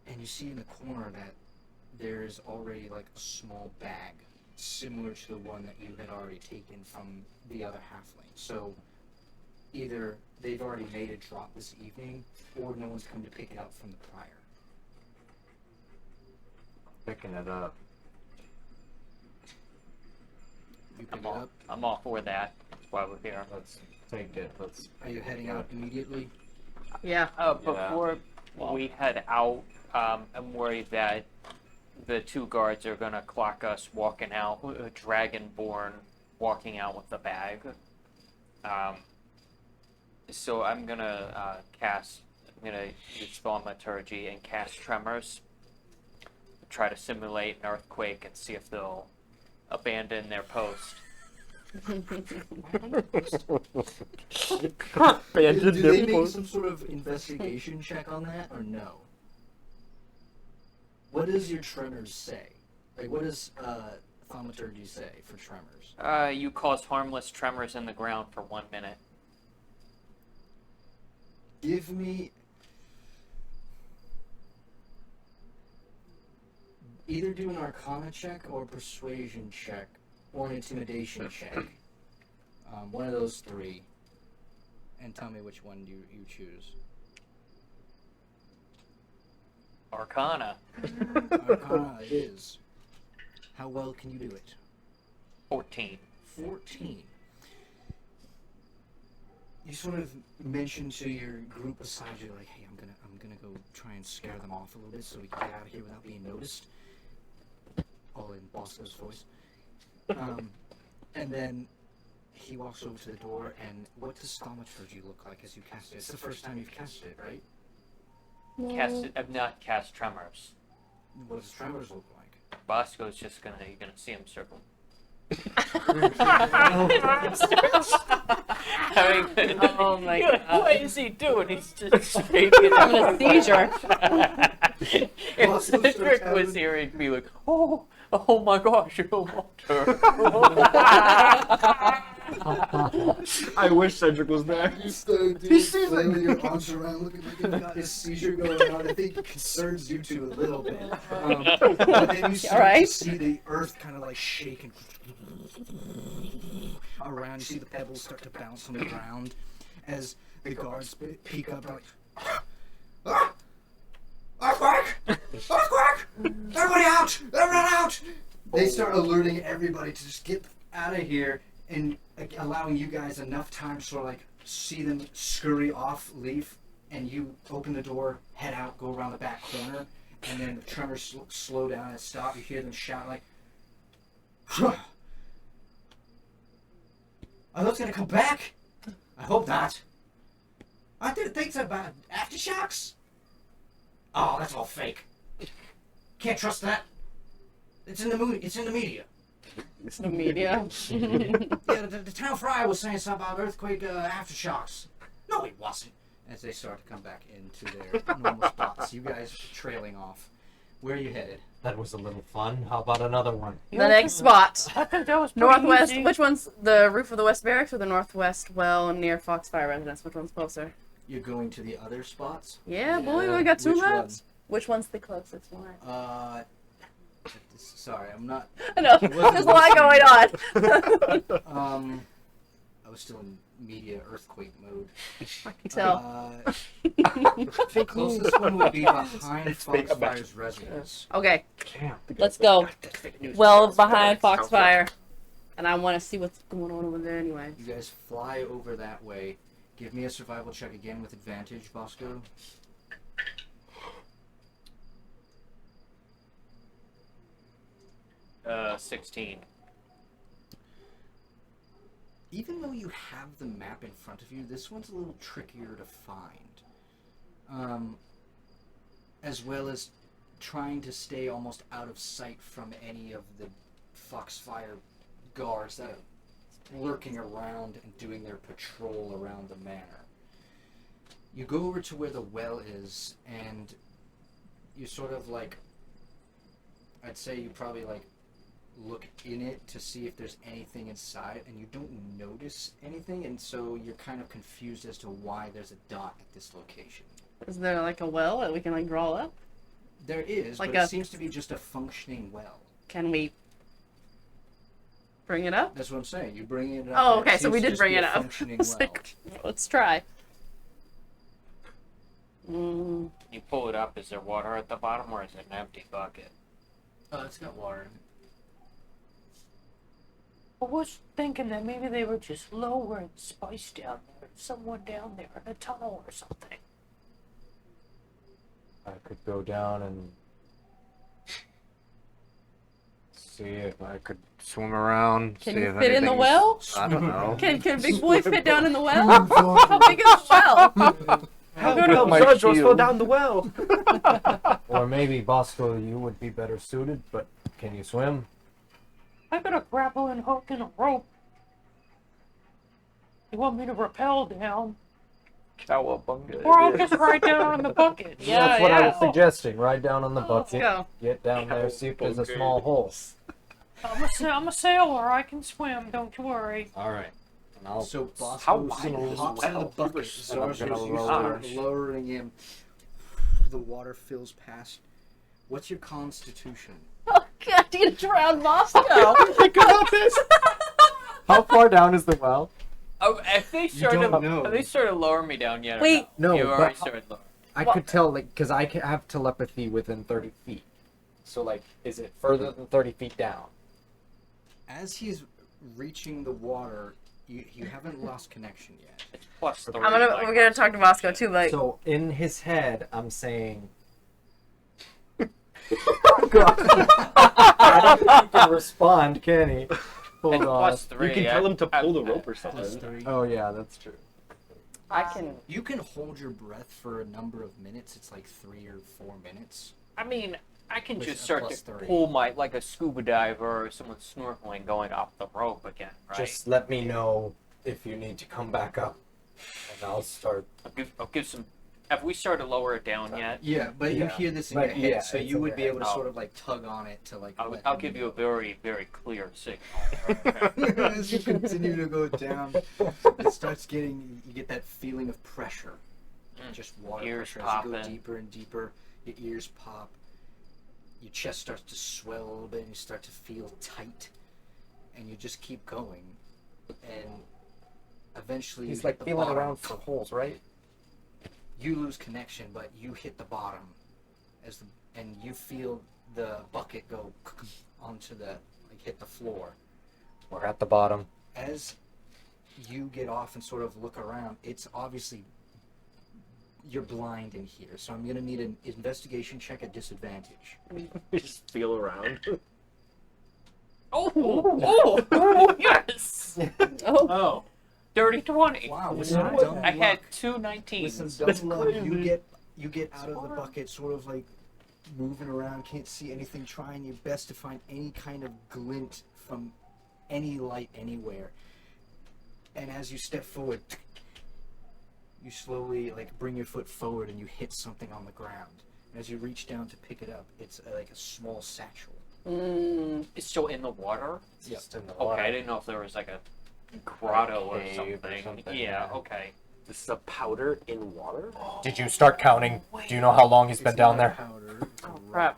And you see in the corner that there's already like a small bag, similar to the one that you had already taken from the other halfling. So either they've already made it drop this evening, or no one's come to pick it up from the prior. Picking it up. You pick it up? I'm all for that. That's why we're here. Let's take it. Let's. Are you heading out immediately? Yeah. Before we head out, I'm worried that the 2 guards are gonna clock us walking out, dragonborn walking out with the bag. So I'm gonna use thaumaturgy and cast tremors. Try to simulate an earthquake and see if they'll abandon their post. Do they make some sort of investigation check on that, or no? What does your tremors say? Like, what does thaumaturgy say for tremors? You cause harmless tremors in the ground for 1 minute. Give me either do an Arcana check or a Persuasion check or an Intimidation check. One of those 3. And tell me which one you choose. Arcana. Arcana it is. How well can you do it? 14. 14. You sort of mention to your group beside you, like, hey, I'm gonna go try and scare them off a little bit so we can get out of here without being noticed. All in Bosco's voice. And then he walks over to the door, and what does thaumaturgy look like as you cast it? It's the first time you've casted it, right? I've not cast tremors. What does tremors look like? Bosco's just you're gonna see him circle. Oh my god. What is he doing? He's just scraping. Having a seizure. If Cedric was here, he'd be like, oh my gosh, water. I wish Cedric was there. You start flailing your arms around, looking like you've got a seizure going on. I think it concerns you two a little bit. But then you start to see the earth kind of like shaking around. You see the pebbles start to bounce on the ground as the guards peek up. Like, earthquake! Earthquake! Everybody out! Everyone out! They start alerting everybody to just get out of here and allowing you guys enough time to sort of like see them scurry off, leave, and you open the door, head out, go around the back corner, and then the tremors slow down and stop. You hear them shout like, "Are those gonna come back? I hope not. I didn't think about aftershocks. Oh, that's all fake. Can't trust that. It's in the movie. It's in the media. The media. Yeah, the town crier was saying something about earthquake aftershocks. No, he wasn't. As they start to come back into their normal spots, you guys trailing off. Where are you headed? That was a little fun. How about another one? The next spot. I think that was pretty Northwest. easy. Which one's the roof of the West Barracks or the Northwest well near Foxfire Residence? Which one's closer? You're going to the other spots? Yeah, boy, we got two Which maps. Which one's the closest one? Sorry, I'm not. I know. wasn't There's a lot listening. going on. I was still in media earthquake mode. I can tell. The closest one would be behind Foxfire's residence. Okay, Damn. let's go. Well, behind Foxfire. And I want to see what's going on over there anyway. You guys fly over that way. Give me a survival check again with advantage, Bosco. Uh, 16. Even though you have the map in front of you, this one's a little trickier to find. As well as trying to stay almost out of sight from any of the Foxfire guards that are lurking around and doing their patrol around the manor. You go over to where the well is, and you sort of like, I'd say you probably like look in it to see if there's anything inside, and you don't notice anything, and so you're kind of confused as to why there's a dot at this location. Is there like a well that we can like draw up? There is, Like but a- it seems to be just a functioning well. Can we bring it up? That's what I'm saying. You bring it up. Oh, and it okay, so we seems to did just bring be it a up. functioning It's well. like, let's try. Mm, You pull it up, is there water at the bottom or is it an empty bucket? Oh, it's got water in it. I was thinking that maybe they were just lowering spice down there. Someone down there in a tunnel or something. I could go down and see if I could swim around. Can see you if fit in the anything's- well? I don't know. Can Big Boy fit down in the well? How big is the well? Help, my Sarge fell shield. down the well. Or maybe Bosco, you would be better suited, but can you swim? I got a grappling hook and a rope. You want me to rappel down? Cowabunga. Or I'll just ride down in the bucket. Yeah, That's what I was yeah. suggesting. Ride down on the Let's bucket, go. get down there, see if there's a small hole. I'm a sailor. I can swim. Don't you worry. All right. And I'll So Bosco How wide is hops the in the well? bucket. And I'm Zarzos, gonna you lower start it. lowering him. The water fills past. What's your constitution? Oh, God, you need to drown Moscow. How far down is the well? Oh, if they don't know. have they started lowering me down yet? or Wait. No, you but- already started lowering. I Well- could tell, like, because I have telepathy within 30 feet. So, like, is it further than 30 feet down? As he's reaching the water, you haven't lost connection yet. It's plus 3. We're gonna talk to Moscow too, like. So, in his head, I'm saying. Oh, God. I don't think he can respond, can he? Hold It's on. plus 3. You can tell him to pull the I- rope or Plus something. 3. Oh, yeah, that's true. I can. You can hold your breath for a number of minutes. It's like 3 or 4 minutes. I mean, I can With just a start plus to 3. pull my, like a scuba diver or someone snorkeling going off the rope again, right? Just let me know if you need to come back up. And I'll start. I'll give some. Have we started to lower it down yet? Yeah, but you Yeah. hear this in Like, your head, yeah, so it's you in would your be able to head. sort of like tug on it to like. let I'll him give you a know. very, very clear signal. As you continue to go down, it starts getting. You get that feeling of pressure, just water Ears pressure as you go popping. deeper and deeper. Your ears pop. Your chest starts to swell a little bit, and you start to feel tight, and you just keep going, and eventually He's you like hit the feeling bottom. around for holes, right? You lose connection, but you hit the bottom, and you feel the bucket go onto the hit the floor. We're at the bottom. As you get off and sort of look around, it's obviously you're blind in here, so I'm gonna need an investigation check at disadvantage. Just feel around. Oh, yes. Oh. Oh. Dirty 20. Wow, with some dumb I had luck, two with 19s. some dumb luck, you get out of the bucket, sort of like moving around, can't see anything, trying your best to find any kind of glint from any light anywhere. And as you step forward, you slowly like bring your foot forward and you hit something on the ground. And as you reach down to pick it up, it's like a small satchel. It's still in the water? It's just in the Okay, water. I didn't know if there was like a grotto or Cave something. or something, Yeah, yeah. okay. This is a powder in water? Did you start counting? Do you know how long he's been It's down not there? powder, it's a rock. Crap.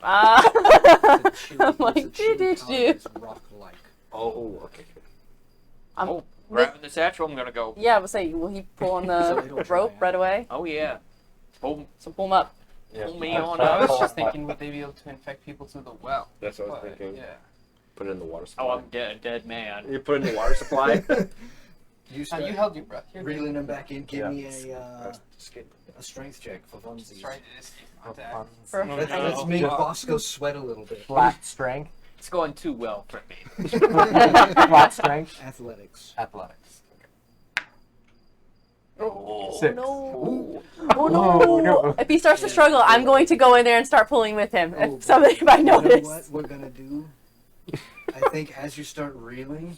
It's a chili- I'm it's a like, chili doo-doo-doo. powder that's rock-like. Oh, okay. Oh, grabbing the satchel, I'm gonna go. Yeah, I was saying, will he pull on So the it'll rope dry right away? Oh, yeah. Pull, So pull him up. pull me Yeah. on I was up. just thinking, would they be able to infect people through the well? That's what I was But, thinking. Yeah. Put it in the water supply. Oh, I'm dead, dead man. You put it in the water supply? You You start held your breath. You're reeling them back in. Give Yeah. me a strength check for funsies. Try to escape contact. For No, Let's, no. let's make Bosco sweat a little bit. Flat strength. It's going too well for me. Flat strength. Athletics. Athletics. Oh, 6. no. Oh, Oh, no. no. If he starts to struggle, I'm going to go in there and start pulling with him. Oh, If somebody might you know notice. what we're gonna do? I think as you start reeling,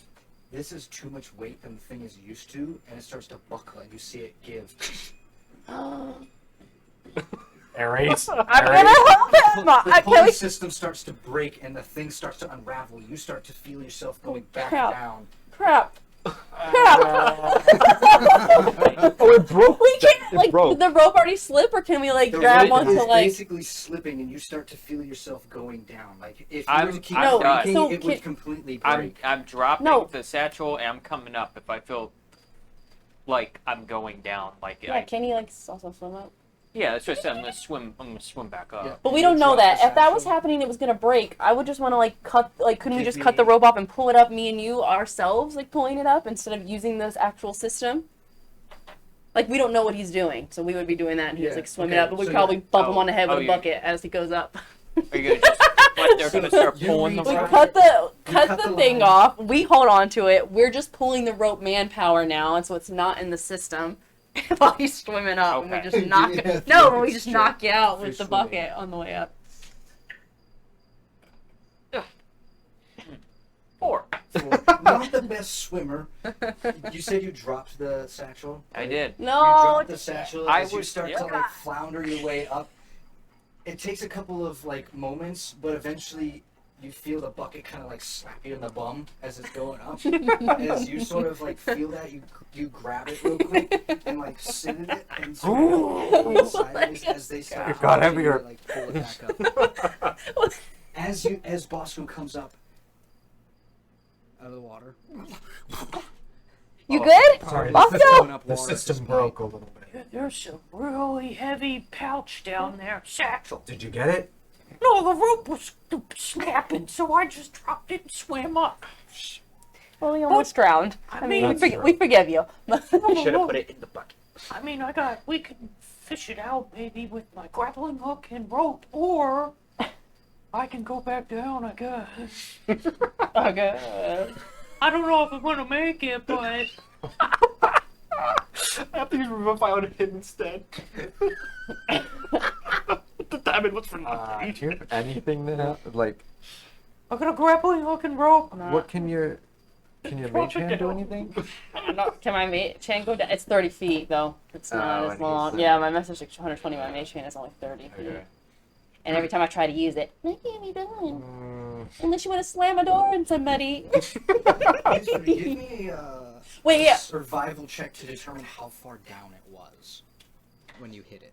this is too much weight than the thing is used to, and it starts to buckle, and you see it give. Aries. I'm gonna help him. The Can pulley we? system starts to break, and the thing starts to unravel. You start to feel yourself going back Crap. down. Crap. Crap. Oh, it broke. We can't, like, broke. did the rope already slip, or can we, like, The grab rope onto, is like. basically slipping, and you start to feel yourself going down. Like if you were I'm- to keep I'm done. breaking, So it can- would completely I'm break. dropping No. the satchel and I'm coming up if I feel like I'm going down. Like Yeah, can he, like, also swim up? yeah, it's just I'm gonna swim back up. Yeah. But we You don't know drop that. the If that was satchel. happening, it was gonna break. I would just want to like cut. Like, couldn't we Give just cut the me- rope off and pull it up, me and you ourselves, like pulling it up instead of using this actual system? Like, we don't know what he's doing, so we would be doing that, and he's Yeah, like swimming okay, up, but we'd so probably you're- bump him on the head with oh, a you're- bucket as he goes up. Are you gonna just like they're gonna start You pulling the reach We out. rope? cut the You cut cut the the thing line. off. We hold on to it. We're just pulling the rope manpower now, and so it's not in the system. While he's swimming up, and we Okay. just knock Yeah, it. No, and we it's just true. knock you out You're with the swimming. bucket on the way up. 4. Not the best swimmer. You said you dropped the satchel. I did. You No, drop the satchel I as you was- start yeah. to like flounder your way up. It takes a couple of like moments, but eventually you feel the bucket kind of like slap you in the bum as it's going up. As you sort of like feel that, you grab it real quick and like sit in it and sort of go sideways as they start. It got to heavier. Like pull it back up. As Bosco comes up out of the water. you good? Sorry, Bosco? Going up the water at system this point. broke a little bit. There's some really heavy pouch down there. Satchel. Did you get it? No, the rope was snapping, so I just dropped it and swam up. Well, we almost drowned. I I mean, mean, we forgive you. You should have put it in the bucket. I mean, we could fish it out maybe with my grappling hook and rope, or I can go back down, I guess. Okay. I don't know if I'm gonna make it, but After you found him instead. The diamond was for nothing. Do you have anything that like? I got a grappling hook and rope. What can your mage hand do anything? Can my chain go down? It's 30 feet, though. It's not Oh, as and long. he's, Yeah, my message is 120. My mage chain is only 30 feet. Okay. And every time I try to use it, what are you doing? Mm, Unless you want to slam a door on somebody. Give me Wait, a yeah. survival check to determine how far down it was when you hit it.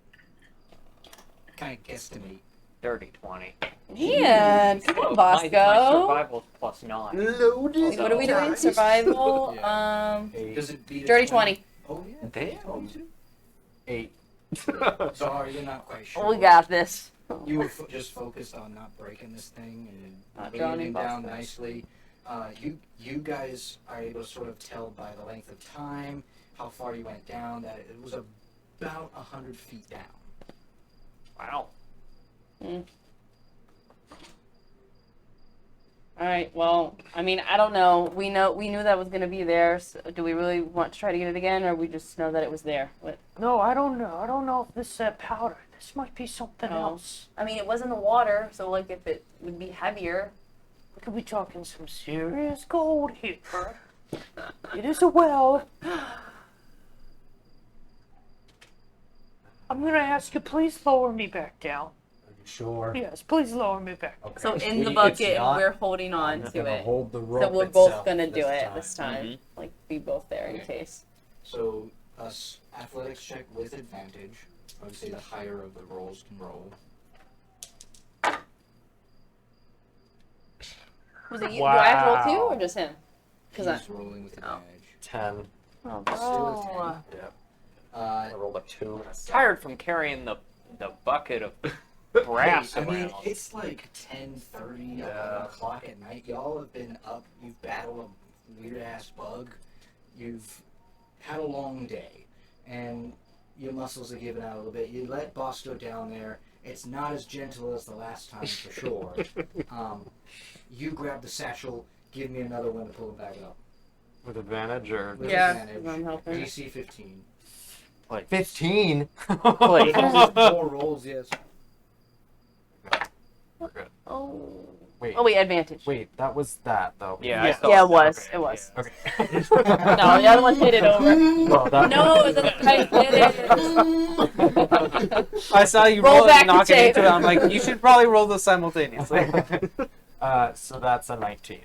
Kind of guesstimate. Dirty 20. Man, come on, My Bosco. survival's +9. Wait, what are we doing? Survival. Does it beat a Dirty 20. Oh yeah. Damn. 8. Sorry, you're not quite sure. We got this. You were just focused on not breaking this thing Not and drowning leaning down Bosco. nicely. You guys are able to sort of tell by the length of time how far you went down that it was about 100 feet down. Wow. All right. Well, I mean, I don't know. We knew that was gonna be there. So do we really want to try to get it again, or we just know that it was there? What? No, I don't know. I don't know if this is powder. This might be something Oh. else. I mean, it was in the water, so like if it would be heavier. We could be talking some serious gold here. It is a well. I'm gonna ask you, please lower me back down. Are you sure? Yes, please lower me back. Okay. So in the It's bucket, not- we're holding on I'm to gonna it. hold the rope So we're itself both gonna do it time. this time. Like be both there in Okay. case. So, athletics check with advantage. Obviously, the higher of the rolls can roll. Was it you? Do I have to roll too, or just him? He's Because rolling with Oh. advantage. 10. Oh, Still a bro. 10. Yeah. Uh, I rolled a 2 and a 7. Tired from carrying the bucket of brass I mean, around. it's like 10:30, Yeah. 11 o'clock at night. Y'all have been up. You've battled a weird-ass bug. You've had a long day. And your muscles are giving out a little bit. You let Bosco down there. It's not as gentle as the last time, for sure. You grab the satchel. Give me another one to pull it back up. With advantage or? With Yeah, advantage. I'm helping. DC 15. 15? Like, 4 rolls, yes. We're good. Oh. Wait. Oh wait, advantage. Wait, that was that though. yeah, I Yeah. saw Yeah, it that. was. Okay, It was. Okay. No, the other one hit it over. Well, that No, that's right. It is. I saw you Roll roll it back and the knock it tape. into it. I'm like, you should probably roll those simultaneously. So that's a 19.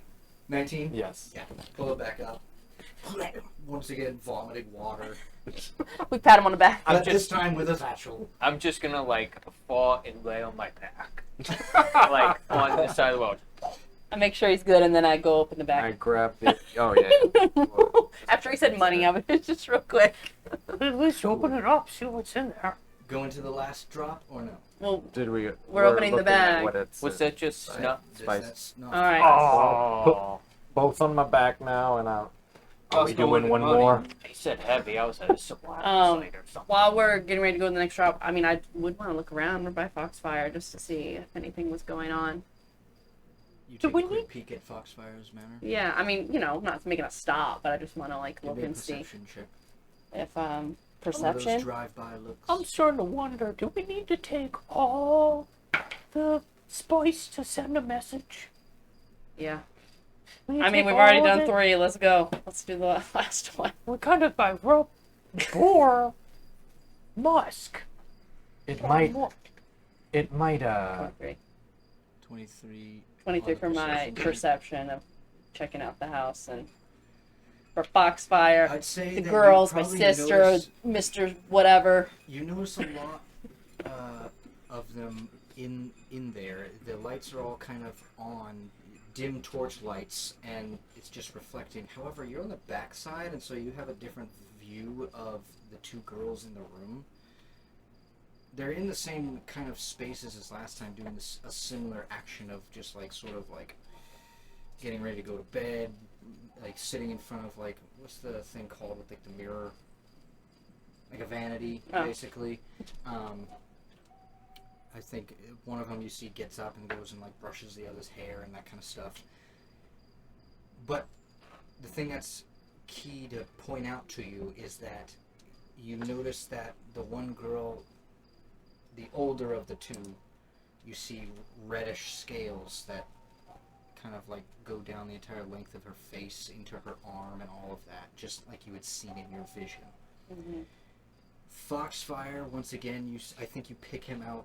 19? Yes. Yeah. Pull it back up. Once again, vomiting water. We pat him on the back. I'm But this just- time with a satchel. I'm just gonna like fall and lay on my back, like on the side of the road. I make sure he's good, and then I go open the I back. grab the. Oh yeah. After he said money, I was just real quick. At least open it up, see what's in there. Go into the last drop or no? Well, Did we? We're opening the looking at bag. What it's, Was that just snuff? Spice. That's not all right. Oh, both on my back now, and Are we Let's go doing with one money. more? he said heavy. I was at a supply site or something. While we're getting ready to go to the next drop, I mean, I would want to look around by Foxfire just to see if anything was going on. You Do take we a quick need- peek at Foxfire's manor. Yeah, I mean, you know, not making a stop, but I just want to like Give look me a and see perception check. if One of those perception. drive-by looks. I'm starting to wonder, do we need to take all the spice to send a message? Yeah. We need I to mean, take we've already all of done it? 3. Let's go. Let's do the last one. We're kind of by rope or musk. It might. Or It might. 23. 23. 23 on the for my perception check. perception of checking out the house, and for Foxfire, I'd say the that you girls, my probably sister, notice- Mr. Whatever. You notice a lot of them in there. The lights are all kind of on, dim torch lights, and it's just reflecting. However, you're on the back side, and so you have a different view of the two girls in the room. They're in the same kind of spaces as last time, doing a similar action of just like sort of like getting ready to go to bed, like sitting in front of like what's the thing called with like the mirror, like a vanity, Oh. basically. I think one of them you see gets up and goes and like brushes the other's hair and that kind of stuff. But the thing that's key to point out to you is that you notice that the one girl, the older of the two, you see reddish scales that kind of like go down the entire length of her face into her arm and all of that, just like you had seen in your vision. Mm-hmm. Foxfire, once again, I think you pick him out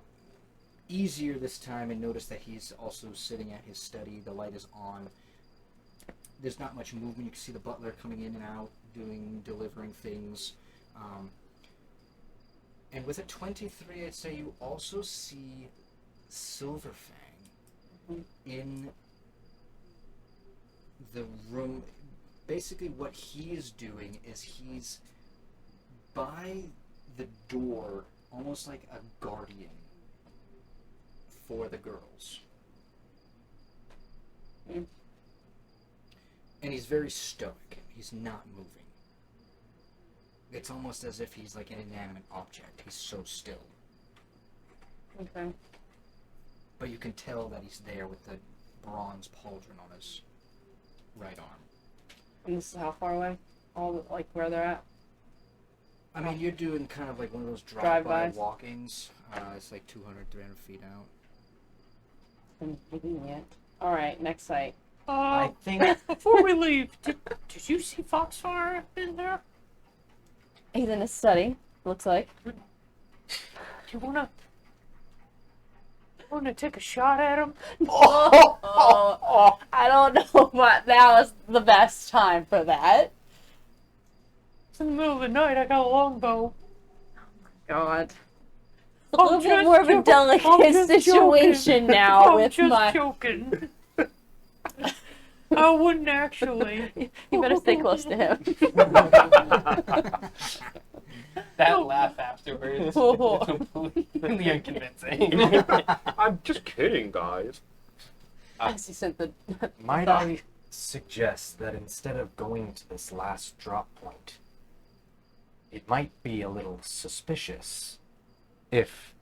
easier this time and notice that he's also sitting at his study. The light is on. There's not much movement. You can see the butler coming in and out, delivering things. And with a 23, I'd say you also see Silverfang in the room. Basically, what he is doing is he's by the door, almost like a guardian for the girls. Mm. And he's very stoic. He's not moving. It's almost as if he's like an inanimate object. He's so still. Okay. But you can tell that he's there with the bronze pauldron on his right arm. And this is how far away? Like where they're at? I mean, you're doing kind of like one of those drive-by Drive-bys. walkings. It's like 200, 300 feet out. Convenient. Alright, next site. I think Before we leave, did you see Foxfire in there? He's in his study, looks like. Do you wanna take a shot at him? Oh, I don't know what that was the best time for that. It's in the middle of the night. I got a longbow. God. A I'm little bit just more of a joking. I'm delicate just situation now I'm with just my. joking. I wouldn't actually. You better stay close to him. That laugh afterwards is completely unconvincing. I'm just kidding, guys. As he sent the. might I suggest that instead of going to this last drop point, it might be a little suspicious if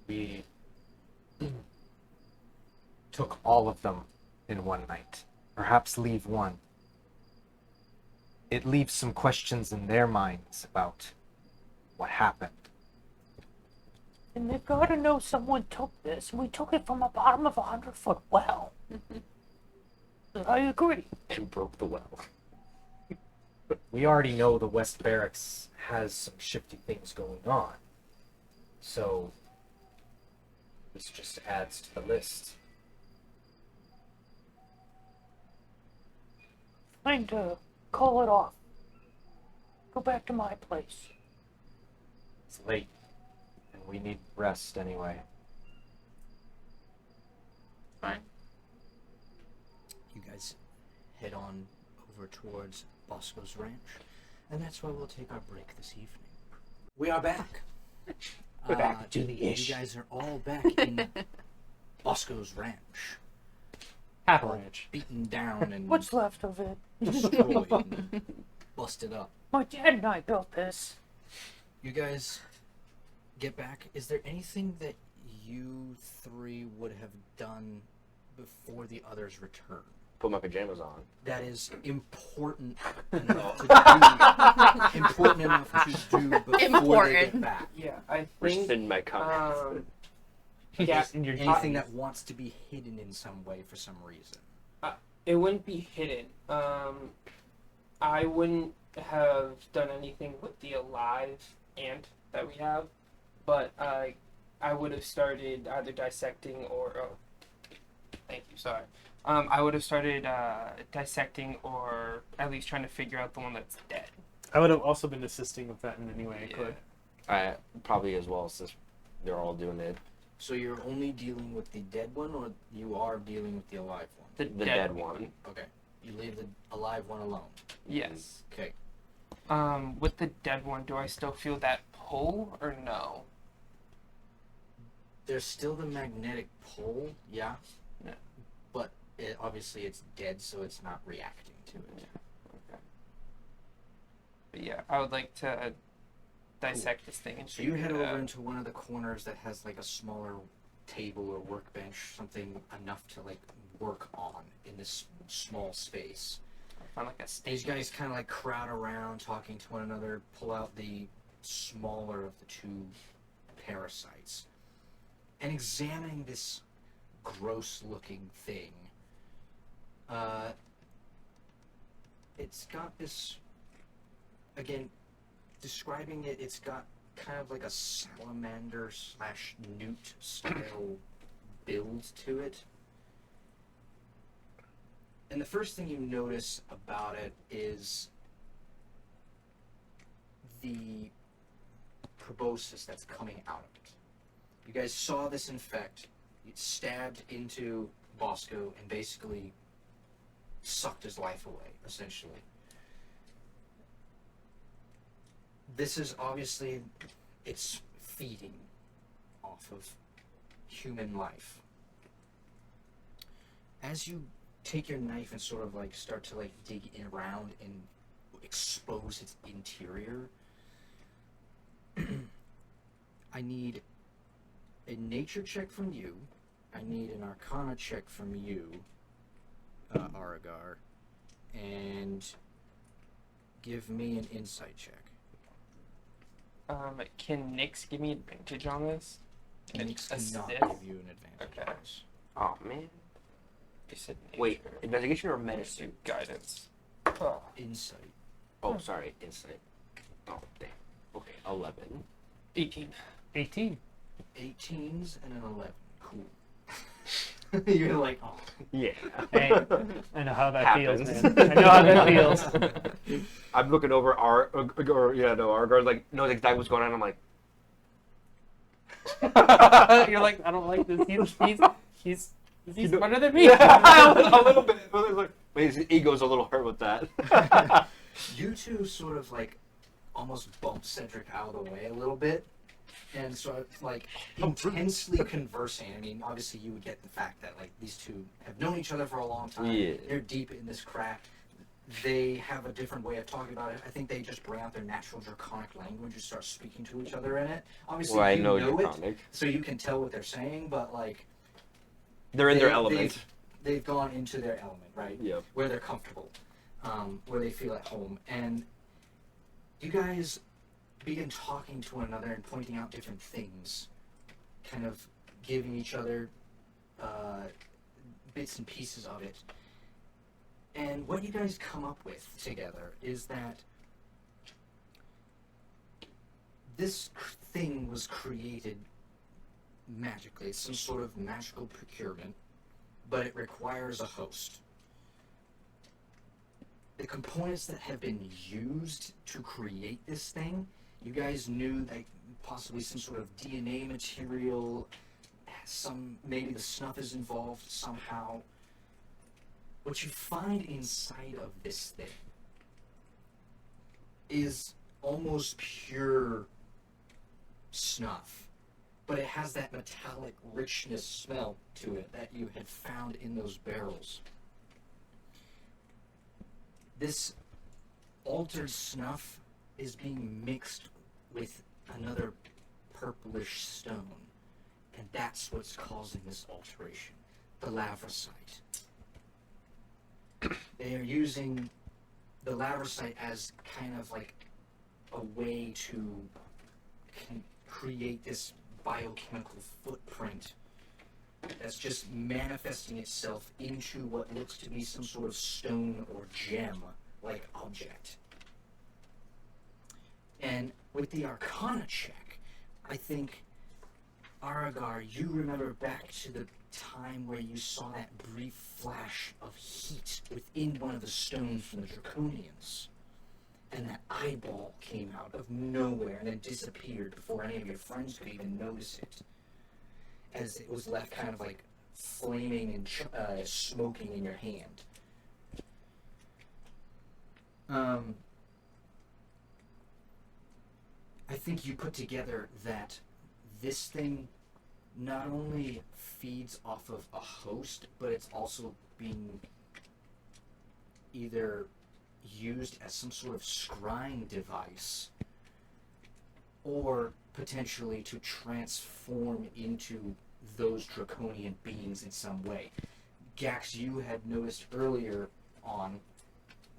we took all of them in one night. Perhaps leave one. It leaves some questions in their minds about what happened. And they've got to know someone took this. And we took it from the bottom of a 100-foot well. I agree. And broke the well. We already know the West Barracks has some shifty things going on. So this just adds to the list. Time to call it off. Go back to my place. It's late, and we need rest anyway. Fine. You guys head on over towards Bosco's ranch, and that's why we'll take our break this evening. We are back. We're back to the ish. You guys are all back in Bosco's ranch, Half a all ranch. beaten down and What's left of it? destroyed and busted up. My dad and I built this. You guys get back. Is there anything that you three would have done before the others return Put my pajamas on. that is important enough to do, important enough to do before they get Important. back? Yeah, I think. Rescind my comment. Yeah, Is anything that wants to be hidden in some way for some reason? it wouldn't be hidden. I wouldn't have done anything with the alive ant that we have, but I would have started either dissecting or. Oh, thank you. Sorry. I would have started dissecting or at least trying to figure out the one that's dead. I would have also been assisting with that in any way I Yeah. could. I probably as well since they're all doing it. So you're only dealing with the dead one, or you are dealing with the alive one? The dead one. Okay. You leave the alive one alone. Yes. Okay. With the dead one, do I still feel that pull or no? There's still the magnetic pull, yeah. Yeah. But obviously it's dead, so it's not reacting to it. But yeah, I would like to dissect this thing and So you figure head it over out. into one of the corners that has like a smaller table or workbench, something enough to like work on in this small space. Find like a These station. guys kind of like crowd around, talking to one another, pull out the smaller of the two parasites, and examining this gross-looking thing. It's got this, again, describing it, it's got kind of like a salamander slash newt style build to it. And the first thing you notice about it is the proboscis that's coming out of it. You guys saw this infect. It stabbed into Bosco and basically sucked his life away, essentially. This is obviously, it's feeding off of human life. As you take your knife and sort of like start to like dig in around and expose its interior, I need a nature check from you I need an Arcana check from you, Aragar, and give me an Insight check. Can Nyx give me advantage on this? Nyx Assist? cannot give you an advantage. Okay. Oh man. You said Wait, nature. investigation or Let's do medicine? guidance. Oh, Insight. Oh, sorry, insight. Oh, damn. Okay, 11. 18. 18. 18s and an 11. Cool. You're like, oh. Yeah. Hey, I know how that feels, Happens. man. I know how that feels. I'm looking over Argar like knows exactly what's going on. I'm like, You're like, I don't like this. He's You know- smarter than me. yeah, a little bit. But his ego's a little hurt with that. You two sort of like almost bump Cedric out of the way a little bit. And sort of like intensely conversing. I mean, obviously you would get the fact that like these two have known each other for a long time. Yeah. They're deep in this craft. They have a different way of talking about it. I think they just bring out their natural draconic language and start speaking to each other in it. Obviously, Well, I you know know it, draconic. so you can tell what they're saying. But like, They're in their they- element. They've gone into their element, right? Yep. Where they're comfortable, where they feel at home, and you guys begin talking to one another and pointing out different things, kind of giving each other bits and pieces of it. And what you guys come up with together is that this thing was created magically. It's some sort of magical procurement, but it requires a host. The components that have been used to create this thing, you guys knew that possibly some sort of DNA material, maybe the snuff is involved somehow. What you find inside of this thing is almost pure snuff, but it has that metallic richness smell to it that you had found in those barrels. This altered snuff is being mixed with another purplish stone, and that's what's causing this alteration, the lavrosite. They are using the lavrosite as kind of like a way to create this biochemical footprint that's just manifesting itself into what looks to be some sort of stone or gem-like object. And with the Arcana check, I think, Aragar, you remember back to the time where you saw that brief flash of heat within one of the stones from the Draconians. And that eyeball came out of nowhere and then disappeared before any of your friends could even notice it. As it was left kind of like flaming and smoking in your hand. I think you put together that this thing not only feeds off of a host, but it's also being either used as some sort of scrying device or potentially to transform into those draconian beings in some way. Gax, you had noticed earlier on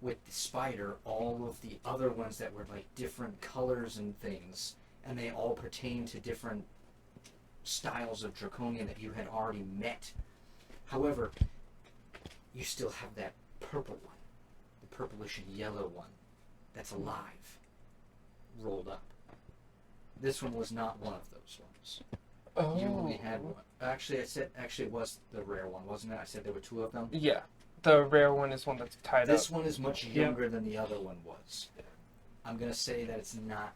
with the spider all of the other ones that were like different colors and things, and they all pertain to different styles of draconian that you had already met. However, you still have that purple one, the purplish and yellow one that's alive, rolled up. This one was not one of those ones. Oh. You only had one. Actually, it was the rare one, wasn't it? I said there were two of them. Yeah. The rare one is one that's tied This up. one is much younger than the other one was. I'm gonna say that it's not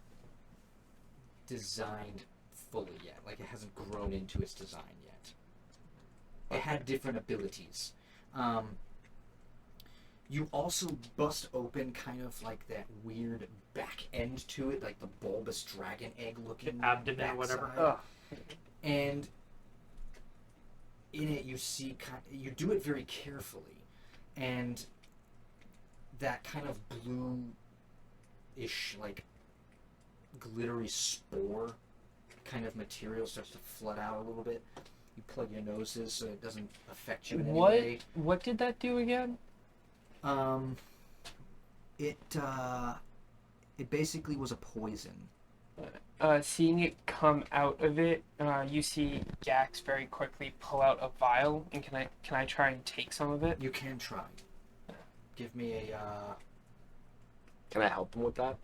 designed fully yet. Like, it hasn't grown into its design yet. It had different abilities. You also bust open kind of like that weird back end to it, like the bulbous dragon egg looking Abdomen or whatever. backside. And in it you see you do it very carefully, and that kind of blue-ish, like glittery spore kind of material starts to flood out a little bit. You plug your noses so it doesn't affect you in any way. What did that do again? It basically was a poison. Seeing it come out of it, you see Gax very quickly pull out a vial, and can I try and take some of it? You can try. Give me a. Can I help him with that?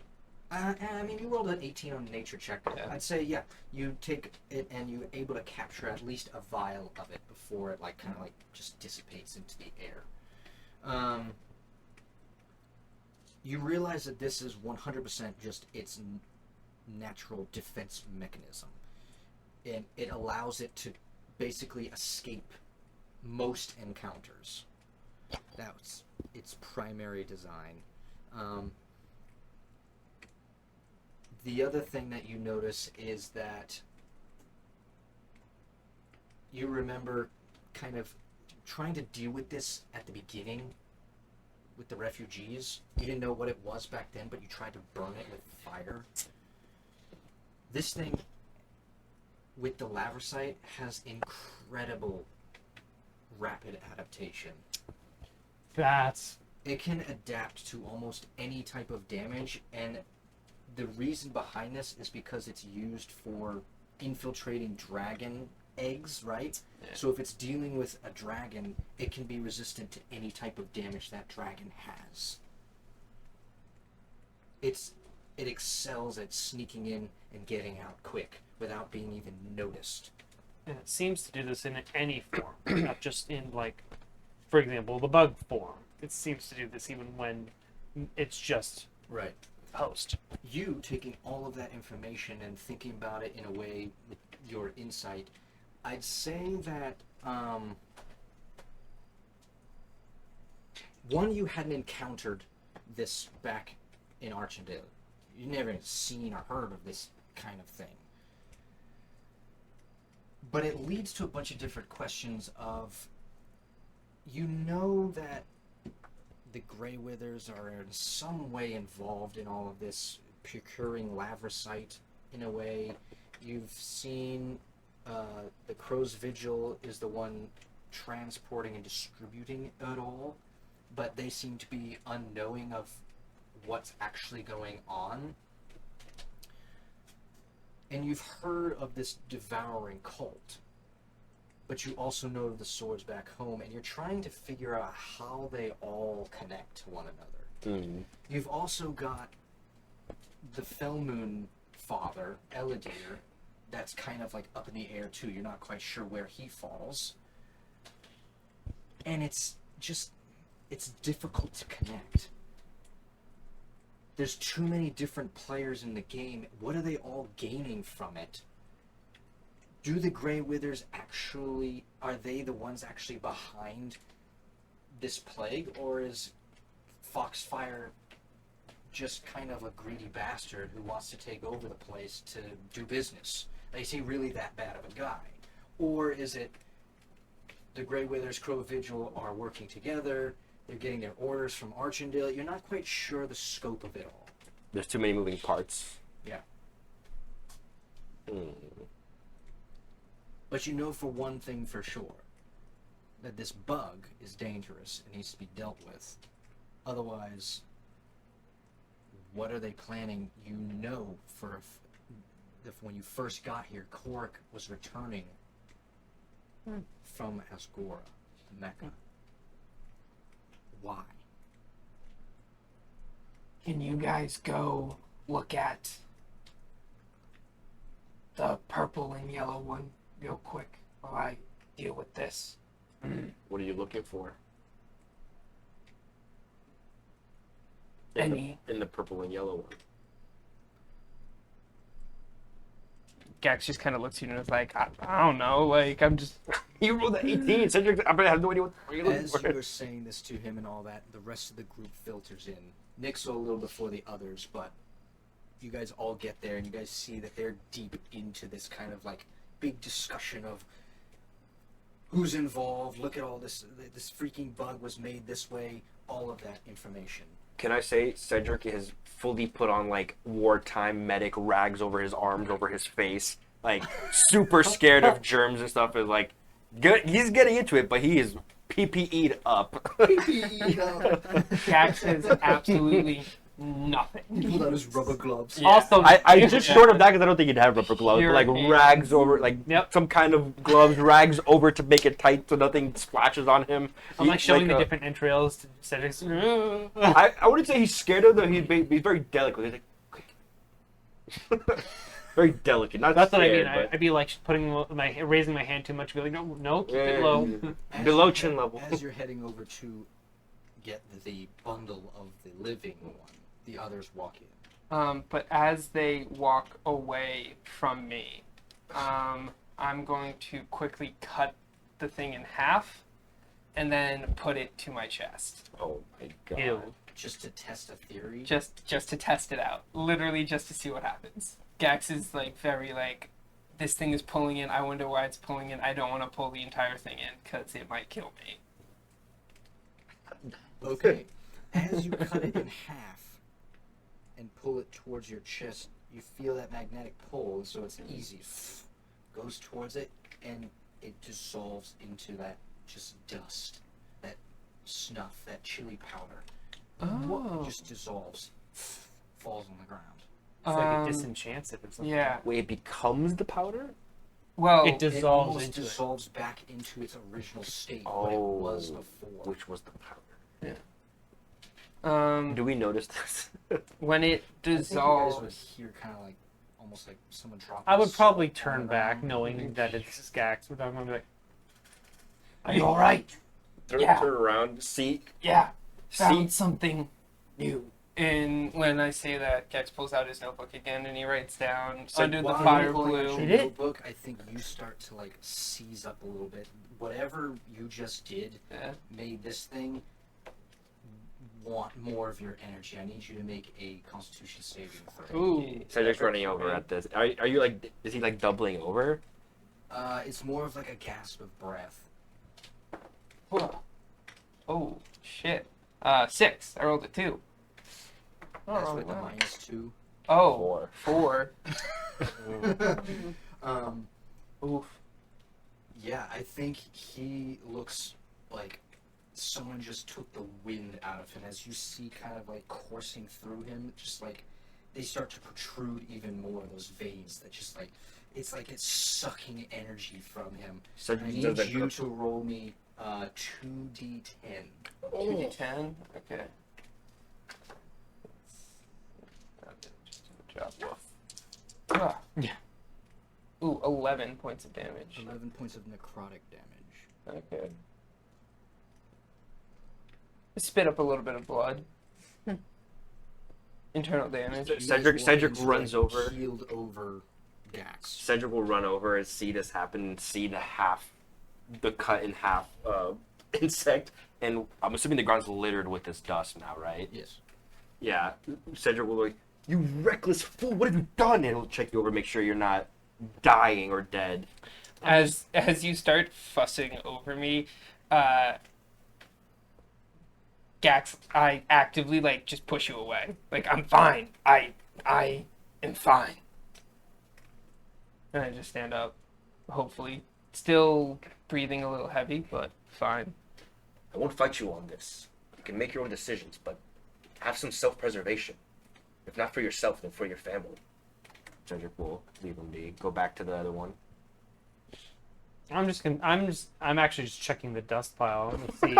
I mean, you rolled an 18 on a nature check. Yeah. I'd say, yeah, you take it and you're able to capture at least a vial of it before it, like, kind of like just dissipates into the air. You realize that this is 100% just its natural defense mechanism. And it allows it to basically escape most encounters. That's its primary design. The other thing that you notice is that you remember kind of trying to deal with this at the beginning with the refugees. You didn't know what it was back then, but you tried to burn it with fire. This thing with the lavricite has incredible rapid adaptation. It can adapt to almost any type of damage, and the reason behind this is because it's used for infiltrating dragon eggs, right? Yeah. So if it's dealing with a dragon, it can be resistant to any type of damage that dragon has. It excels at sneaking in and getting out quick without being even noticed. And it seems to do this in any form, not just in, like, for example, the bug form. It seems to do this even when it's just right. Post. You taking all of that information and thinking about it in a way with your insight, I'd say that one, you hadn't encountered this back in Archendale. You never seen or heard of this kind of thing. But it leads to a bunch of different questions of, you know that the Grey Withers are in some way involved in all of this, procuring lavricite in a way. You've seen the Crow's Vigil is the one transporting and distributing it all, but they seem to be unknowing of what's actually going on. And you've heard of this devouring cult, but you also know the swords back home, and you're trying to figure out how they all connect to one another. Mm. You've also got the Fellmoon father, Elidir, that's kind of like up in the air too. You're not quite sure where he falls. And it's difficult to connect. There's too many different players in the game. What are they all gaining from it? Do the Grey Withers actually, are they the ones actually behind this plague, or is Foxfire just kind of a greedy bastard who wants to take over the place to do business? Is he really that bad of a guy? Or is it the Grey Withers, Crow Vigil are working together, they're getting their orders from Archendale? You're not quite sure the scope of it all. There's too many moving parts. Yeah. Hmm. But you know for one thing for sure, that this bug is dangerous and needs to be dealt with. Otherwise, what are they planning? You know for if when you first got here, Korik was returning from Asgora to Mecca. Why? Can you guys go look at the purple and yellow one real quick while I deal with this? What are you looking for? In the purple and yellow one. Gax just kind of looks at you and is like, I don't know, like, I'm just... You rolled an 18, Cedric, I have no idea what you're looking As for. you were saying this to him and all that, the rest of the group filters in. Nick's a little before the others, but you guys all get there and you guys see that they're deep into this kind of like big discussion of who's involved, look at all this freaking bug was made this way, all of that information. Can I say Cedric has fully put on like wartime medic rags over his arms, over his face, like super scared of germs and stuff, is like Good. He's getting into it, but he is PPE'd up. Gax has absolutely nothing. He pulled out his rubber gloves. Yeah. Also, I just short of that because I don't think he'd have rubber gloves, Pure but like hands. rags over, like Yep. some kind of gloves, rags over to make it tight so nothing splashes on him. I'm like showing the a- different entrails to Cedric's. I wouldn't say he's scared of them. He's very delicate. He's like, very delicate. Not That's what I scared, mean. but- I'd be like raising my hand too much. Be like, no, keep it Yeah, low. yeah, yeah. As Below you're chin head- level. As you're heading over to get the bundle of the living one, the others walk in. But as they walk away from me, I'm going to quickly cut the thing in half and then put it to my chest. Oh my god. Ew. Just to test a theory. Just to test it out. Literally just to see what happens. Gax is like very like, this thing is pulling in. I wonder why it's pulling in. I don't want to pull the entire thing in because it might kill me. Okay. As you cut it in half and pull it towards your chest, you feel that magnetic pull, so it's easy. Goes towards it, and it dissolves into that just dust, that snuff, that chili powder. It just dissolves, falls on the ground. It's like it disenchants it or something. Yeah. Wait, it becomes the powder? Well, It dissolves almost into it. dissolves back into its original state, what it was before. Which was the powder. um, Do we notice this? when it I think you guys dissolves, would hear kind of like, almost like someone dropping. I would probably salt turn around. back knowing that it's Gax. We're talking about like, are you all right? Turn Yeah. around, see. Yeah, See. found something new. And when I say that, Gex pulls out his notebook again and he writes down So under the While fire you're pulling out blue. your Did it? notebook, I think you start to like seize up a little bit. Whatever you just did Yeah. made this thing want more of your energy. I need you to make a Constitution saving throw. Ooh. Cedric's running over at this. Are you like, is he like doubling over? It's more of like a gasp of breath. Whoa. Oh, shit. 6. I rolled a 2. That's Oh, with the wow. -2. Oh, 4. Um, Oof. yeah, I think he looks like someone just took the wind out of him. As you see, kind of like coursing through him, just like they start to protrude even more. Those veins that just like it's sucking energy from him. I Cedric need does you to roll me 2d10. 2d10. Okay. Drop off. Ah. Yeah. Ooh, 11 points of damage. 11 points of necrotic damage. Okay. Spit up a little bit of blood. Internal damage. You guys Cedric walk Cedric into, runs like, over. Healed over Gax. Cedric will run over and see this happen and see the cut in half insect. And I'm assuming the ground's littered with this dust now, right? Yes. Yeah. Cedric will be like, you reckless fool, what have you done? And he'll check you over, make sure you're not dying or dead. As you start fussing over me, Gax, I actively like just push you away. Like I'm fine. I am fine. And I just stand up, hopefully, still breathing a little heavy, but fine. I won't fight you on this. You can make your own decisions, but have some self-preservation. If not for yourself, then for your family. Cedric will leave him be. Go back to the other one. I'm actually just checking the dust pile to see.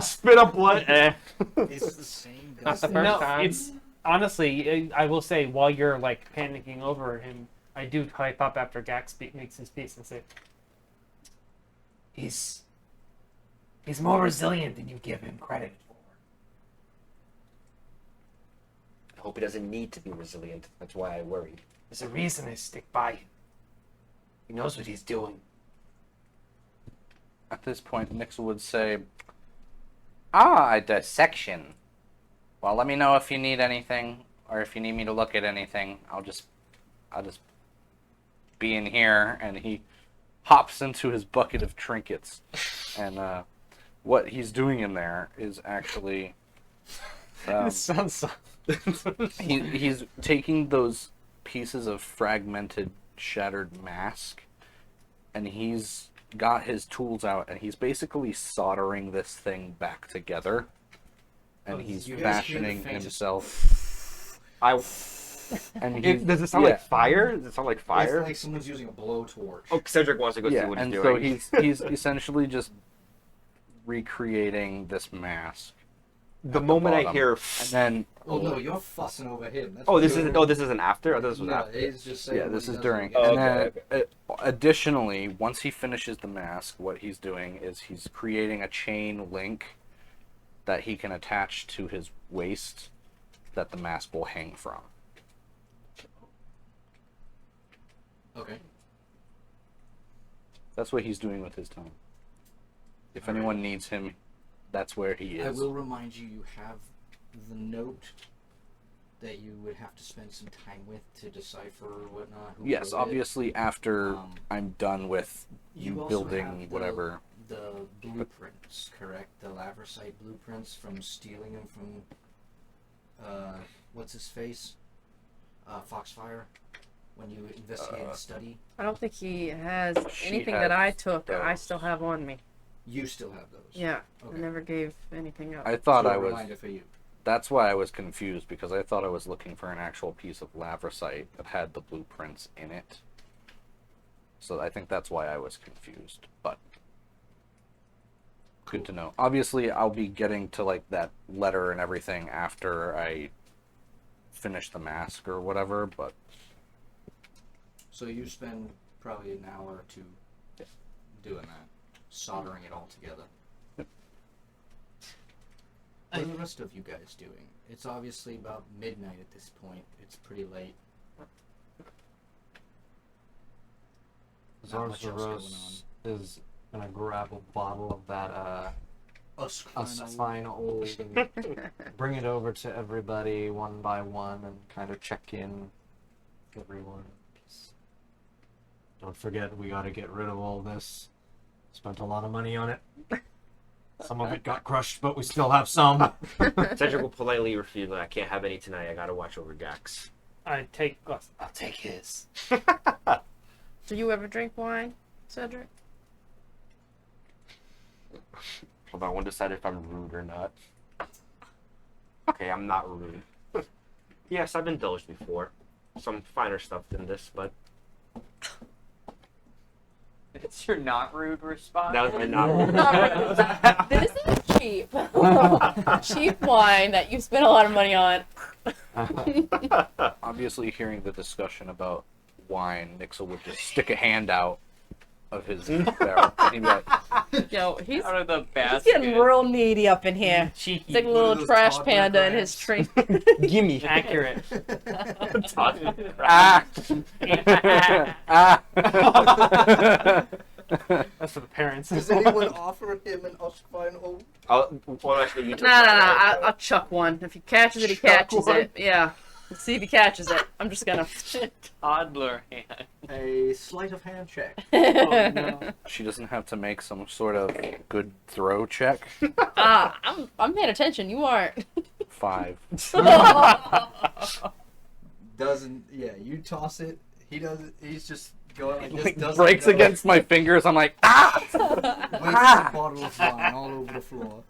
Spit up blood. It's the same. Not the dust. first No, time. it's honestly. I will say, while you're like panicking over him, I do pipe up after Gax makes his piece and say, He's more resilient than you give him credit for. I hope he doesn't need to be resilient. That's why I worry. There's a reason I stick by him. He knows what he's doing. At this point, Nix would say, a dissection. Well, let me know if you need anything, or if you need me to look at anything. I'll just be in here. And he hops into his bucket of trinkets. And what he's doing in there is actually... "This sounds so." he's taking those pieces of fragmented, shattered mask, and he's got his tools out, and he's basically soldering this thing back together. And he's you guys hear the fashioning faintest- himself. And he's, Does it sound like fire? Does it sound like fire? It's like someone's using a blowtorch. Oh, Cedric wants to go see what he's and doing. so he's essentially just recreating this mask. The at moment I bottom. hear, And then Oh no, you're fussing over him. That's oh, what this you're isn't. doing. Oh, this isn't after. I thought this was No, after. he's just saying. yeah, what this he is does during. when he And gets then additionally, once he finishes the mask, what he's doing is he's creating a chain link that he can attach to his waist that the mask will hang from. Okay. That's what he's doing with his time. If Alright. anyone needs him, that's where he I is. will remind you, you have the note that you would have to spend some time with to decipher or whatnot. Who Yes, wrote it. obviously after Um, I'm done with You also building have whatever. The blueprints, correct? The Lavrasite blueprints from stealing them from, what's his face? Foxfire. When you investigated the study, I don't think he has She anything has that I took. I those. still have on me. you still have those. Yeah, Okay. I never gave anything up. I thought So I a was. reminder for you. That's why I was confused, because I thought I was looking for an actual piece of lavrasite that had the blueprints in it. So I think that's why I was confused. But good to know. Obviously, I'll be getting to like that letter and everything after I finish the mask or whatever. But So you spend probably an hour or two doing that, soldering it all together. What are the rest of you guys doing? It's obviously about midnight at this point. It's pretty late. Not much else going on. Zarzaros is gonna grab a bottle of that Us final and bring it over to everybody one by one and kind of check in everyone. Just don't forget, we gotta get rid of all this. Spent a lot of money on it. Some of it got crushed, but we still have some. Cedric will politely refuse. I can't have any tonight. I gotta watch over Gax. I take. I'll take his. Do you ever drink wine, Cedric? Hold on, I want to decide if I'm rude or not. Okay, I'm not rude. Yes, I've indulged before. Some finer stuff than this, but It's your not rude response. that was my not rude. Not really. This is cheap. Cheap wine that you spent a lot of money on. obviously, hearing the discussion about wine, Nixel would just stick a hand out of his barrel. And he'd be like, Yo, he's Out of the he's basket. getting real needy up in here. Cheeky. He's like a One little of those trash toddler panda in his crabs. tree. Gimme. Accurate. ah! ah! That's for the parents. Does anyone offer him an Usfine Well, actually, you took No, mine, I'll right? chuck one. If he catches it, he Chuck catches one? it. Yeah. Let's see if he catches it. I'm just gonna. Toddler hand. a sleight of hand check? Oh, no. She doesn't have to make some sort of good throw check. I'm paying attention. You aren't. 5. Doesn't. Yeah, you toss it. He doesn't. He's just going like this. Like, doesn't breaks know. against my fingers. I'm like, ah! Wastes a bottle of wine all over the floor.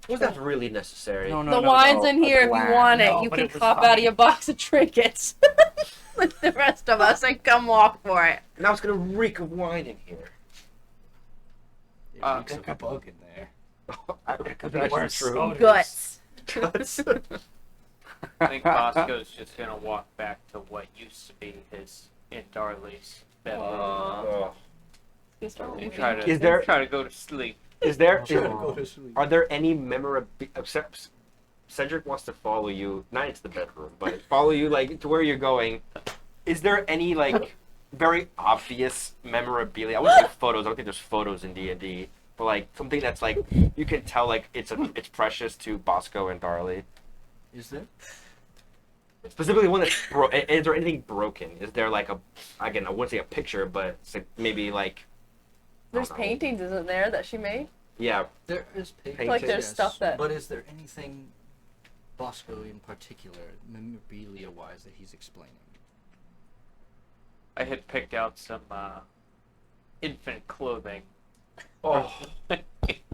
Was that really necessary? No, no, The no, wine's no, in a here if you glass. want it. No, You but can it was cop fine. out of your box of trinkets with the rest of us and come walk for it. Now it's gonna reek of wine in here. It reeks it of a could- bug in there. It Could be worse. Oh, Guts. I think Bosco's just gonna walk back to what used to be his in Darley's bedroom Oh. and try to Is there- try to go to sleep. Is there? Try to go to sleep. Are there any memorabilia? Cedric wants to follow you, not into the bedroom, but follow you like to where you're going. Is there any like very obvious memorabilia? I wouldn't say photos. I don't think there's photos in D&D, but like something that's like you can tell like it's precious to Bosco and Darley. Is there? Specifically, one that's is there anything broken? Is there like a again? I wouldn't say a picture, but it's like maybe like There's I don't know. paintings, isn't there, that she made? Yeah, There is paintings. Like there's stuff that- But is there anything Bosco in particular, memorabilia-wise, that he's explaining? I had picked out some infant clothing. Oh,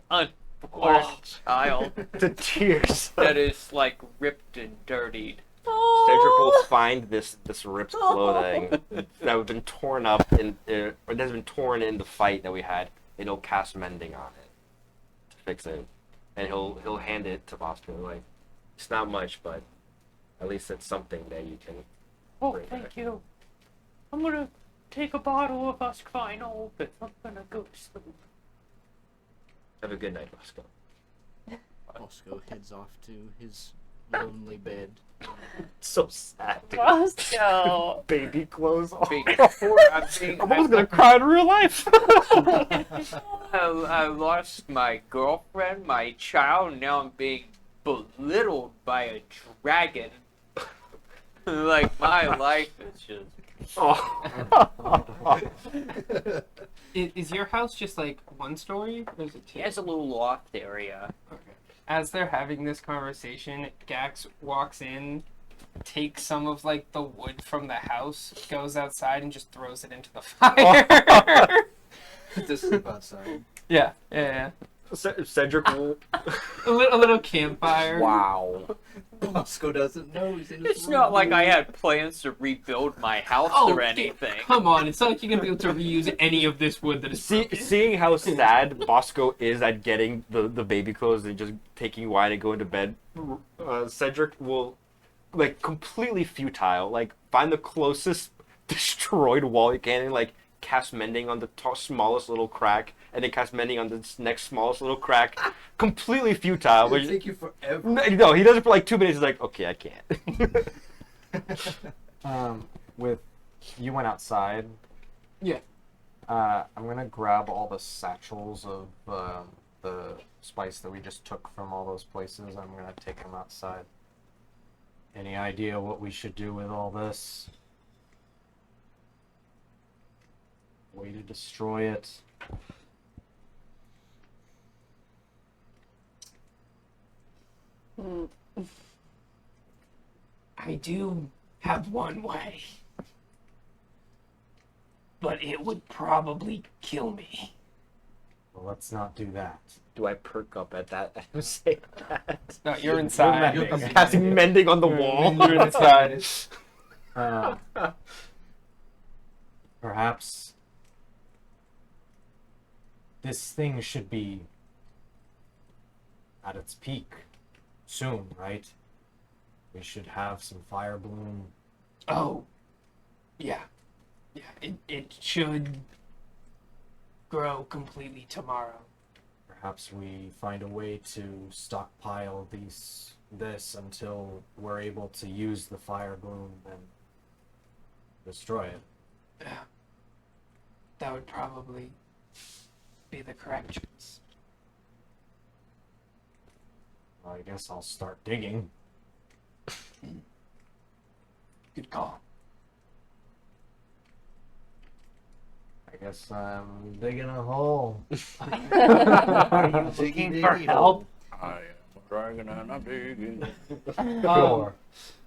Unborn child the tears. that is like ripped and dirtied. Cedric will find this ripped clothing that has been torn up or that has been torn in the fight that we had, and he'll cast mending on it to fix it, and he'll hand it to Bosco. Like, it's not much, but at least it's something that you can. Oh, bring thank back. you. I'm gonna take a bottle of Husk Final, but I'm gonna go to sleep. Have a good night, Bosco. Bosco heads off to his lonely bed. So sad. Dude. Bosco. Baby clothes on. I'm almost gonna cry in real life. I lost my girlfriend, my child, and now I'm being belittled by a dragon. Like, my life is just. Oh. Is your house just like one story, or is it two? He has a little loft area. Okay. As they're having this conversation, Gax walks in, takes some of like the wood from the house, goes outside, and just throws it into the fire. To sleep outside. Yeah. Cedric will. A little campfire. Wow. Bosco doesn't know he's in his It's not like I had plans to rebuild my house or anything. Come on, it's not like you're gonna be able to reuse any of this wood that is broken. Seeing how sad Bosco is at getting the baby clothes and just taking wine and going to bed, Cedric will, like, completely futile, like, find the closest destroyed wall he can and, like, cast mending on the smallest little crack, and then cast mending on the next smallest little crack. Completely futile. It'll take you forever. No, he does it for like 2 minutes. He's like, okay, I can't. With you went outside. Yeah. I'm gonna grab all the satchels of the spice that we just took from all those places. I'm gonna take them outside. Any idea what we should do with all this? Way to destroy it. I do have one way. But it would probably kill me. Well, let's not do that. Do I perk up at that? I say that. No, you're inside. You're I'm casting mending on the wall. You're inside. Perhaps this thing should be at its peak soon, right? We should have some fire bloom. Oh. Yeah. Yeah, it should grow completely tomorrow. Perhaps we find a way to stockpile this until we're able to use the fire bloom and destroy it. Yeah. That would probably be the correct choice. Well, I guess I'll start digging. Good call. I guess I'm digging a hole. Are you looking for help? I am a dragon and I'm digging. Sure,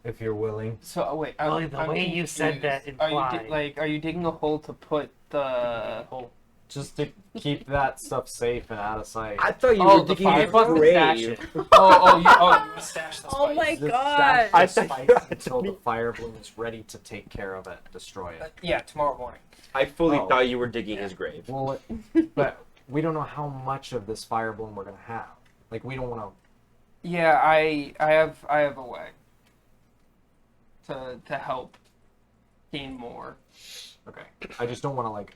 if you're willing. So wait, Well, the way you said that implied. Are you digging a hole to put the hole? Just to keep that stuff safe and out of sight. I thought you Oh, were the digging his fire grave. you stash the Oh my Just god. stash I the thought- spice until the fire bloom is ready to take care of it, destroy it. Yeah, tomorrow morning. I fully Oh. thought you were digging his grave. Well, but we don't know how much of this fire bloom we're gonna have. Like, we don't want to. Yeah, I have a way to help gain more. Okay. I just don't want to like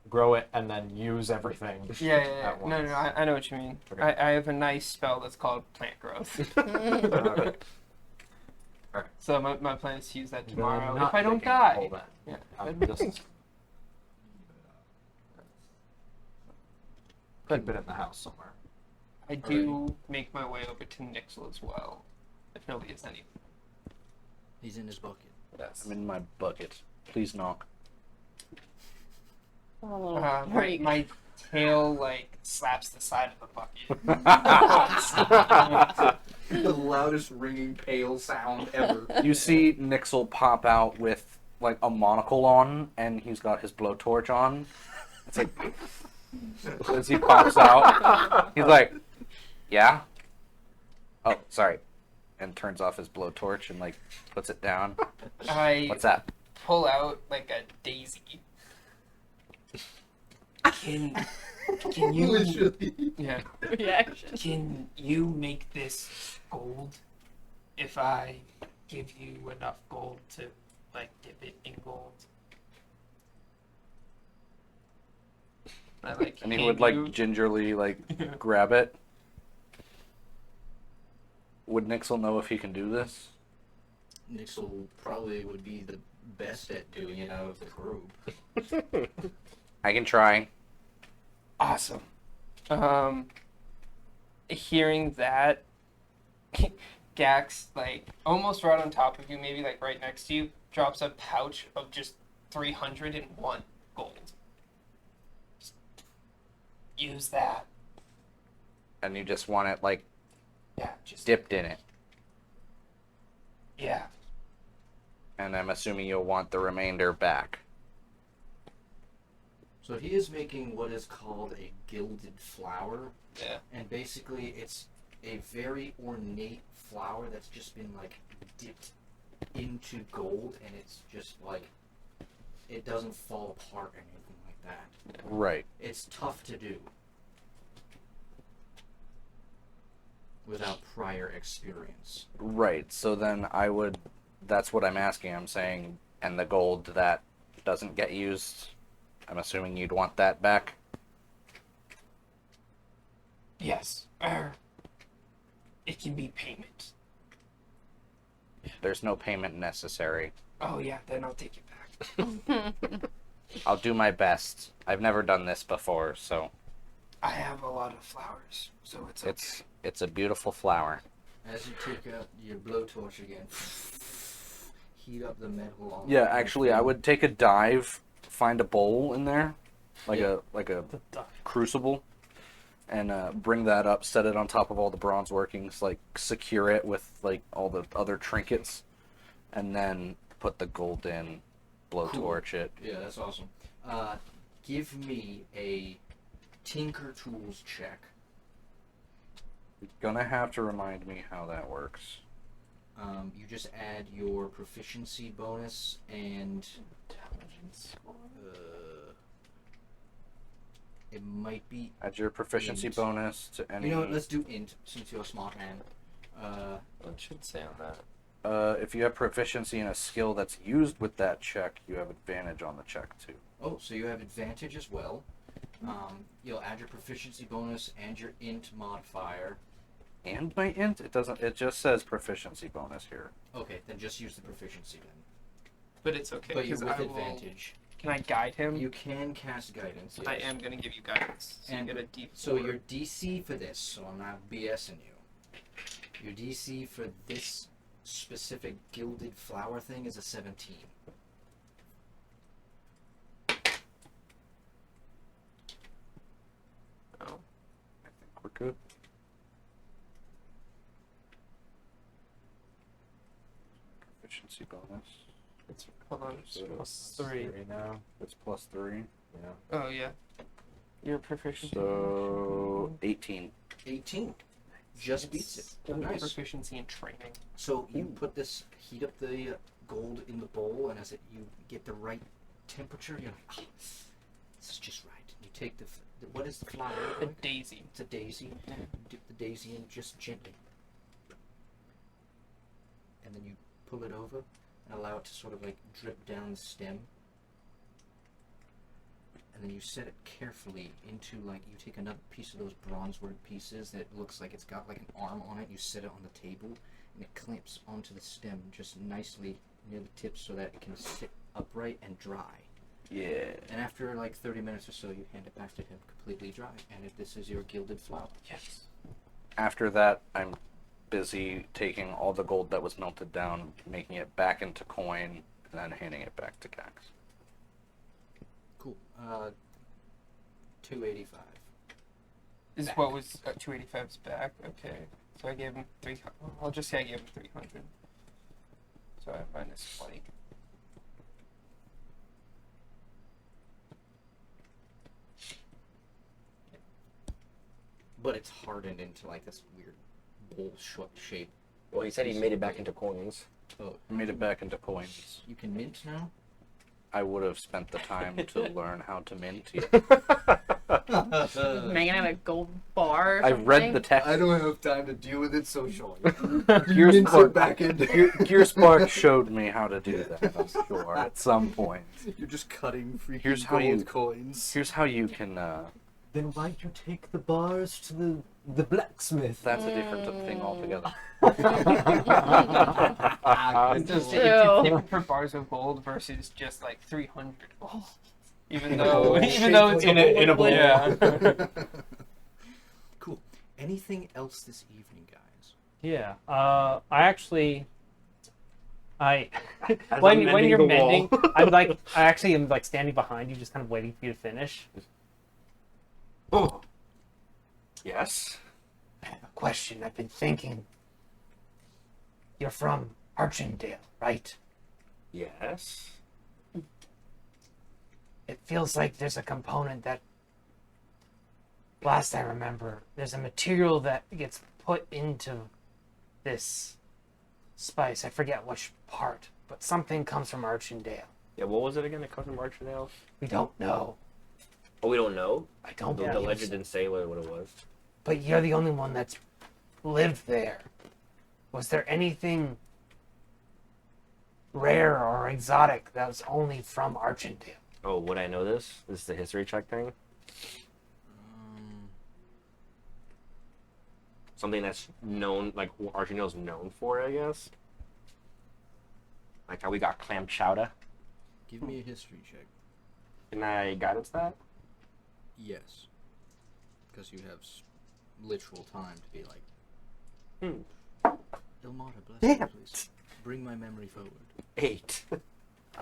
grow it and then use everything. Yeah. at No, once. I know what you mean. Okay. I have a nice spell that's called plant growth. Okay. So my plan is to use that Then tomorrow I'm not if I don't digging a hole die. then. Yeah. I'm just keep it in the house somewhere. I do make my way over to Nixel as well. If nobody has any. He's in his bucket. I'm in my bucket. Please knock. Oh, My tail like slaps the side of the bucket. The loudest ringing pail sound ever. You see Nixel pop out with like a monocle on, and he's got his blowtorch on, It's like as he pops out, he's like, "Yeah." Oh, sorry, and turns off his blowtorch and like puts it down. I What's that? pull out like a daisy. Can you yeah, Reaction. can you make this gold if I give you enough gold to like dip it in gold? I like And he hand would like you- gingerly like grab it. Would Nixel know if he can do this? Nixel probably would be the best at doing it out of the group. I can try. awesome. Hearing that, Gax, like almost right on top of you, maybe like right next to you, drops a pouch of just 301 gold. Just use that. And you just want it like Yeah, just dipped in it. yeah. And I'm assuming you'll want the remainder back. So he is making what is called a gilded flower. Yeah. And basically it's a very ornate flower that's just been like dipped into gold, and it's just like it doesn't fall apart or anything like that. Right. It's tough to do without prior experience. Right. So then I would. That's what I'm asking. I'm saying, and the gold that doesn't get used, I'm assuming you'd want that back. Yes. It can be payment. There's no payment necessary. Oh yeah, then I'll take it back. I'll do my best. I've never done this before, so I have a lot of flowers, so it's okay. it's a beautiful flower. As you take out your blowtorch again, heat up the metal. On Yeah, the actually, I would take a dive, find a bowl in there, like a The duck. crucible, and bring that up, set it on top of all the bronze workings, like secure it with like all the other trinkets, and then put the gold in, blowtorch it. Yeah, that's awesome. Give me a Tinker Tools check. You're gonna have to remind me how that works. You just add your proficiency bonus and it might be. Add your proficiency Int. bonus to any. You know what? Let's do int since you're a smart man. What should say on that? If you have proficiency in a skill that's used with that check, you have advantage on the check too. Oh, so you have advantage as well. You'll add your proficiency bonus and your int modifier. And my int? It doesn't. It just says proficiency bonus here. Okay, then just use the proficiency then. But it's okay But you're because with I will. advantage. Can I guide him? You can cast guidance. I yes. am gonna give you guidance. So And you get a D4. So your DC for this, so I'm not BSing you. Your DC for this specific gilded flower thing is a 17. Oh. I think we're good. Proficiency bonus. Hold on. So Plus it's 3. now. It's plus 3. Yeah. Oh yeah. Your proficiency. So 18. 18. Just beats it. Your Nice. proficiency in training. So you put this, heat up the gold in the bowl, and as you get the right temperature, you're like, oh, this is just right. You take what is the flower? A Like? daisy. It's a daisy. Dip the daisy in just gently. And then you pull it over and allow it to sort of like drip down the stem. And then you set it carefully into like, you take another piece of those bronze work pieces that looks like it's got like an arm on it. You set it on the table and it clamps onto the stem just nicely near the tip so that it can sit upright and dry. Yeah. And after like 30 minutes or so, you hand it back to him completely dry. And if this is your gilded flower. Yes. After that, I'm busy taking all the gold that was melted down, making it back into coin, and then handing it back to Gax. Cool. 285. Is Back. what was 285's back? Okay. So I gave him 300. I'll just say I gave him 300. So I have minus 20. but it's hardened into like this weird bowl shape. Well, he said he made it back into coins. Oh, Made it back into coins. you can mint now. I would have spent the time to learn how to mint. Megan have a gold bar. Or I read the something? text. don't have time to deal with it socially. Gearspark showed me how to do that, I'm sure, at some point. You're just cutting freaking Here's how you- coins. Here's how you can, Then why'd you take the bars to the blacksmith? that's a different thing altogether. It's just True. if you for bars of gold versus just like 300 gold. Even though it's in a bowl. Yeah. Cool. Anything else this evening, guys? Yeah. I actually. As When I'm you're mending the mending, wall. I actually am like standing behind you, just kind of waiting for you to finish. Oh. Yes. I have a question. I've been thinking. You're from Archendale, right? Yes. It feels like there's a component that, last I remember, there's a material that gets put into this spice. I forget which part, but something comes from Archendale. Yeah, what was it again? It comes from Archendale? We don't know. Oh, we don't know? I don't The believe legend so. didn't say what it was. But you're the only one that's lived there. Was there anything rare or exotic that was only from Archendale? Oh, would I know this? This is the history check thing? Something that's known, like what Archendale's known for, I guess? Like how we got clam chowder? Give me a history check. Can I guidance that? Yes. Because you have literal time to be like, Ilmata, bless you, Damn please. Bring my memory forward. 8.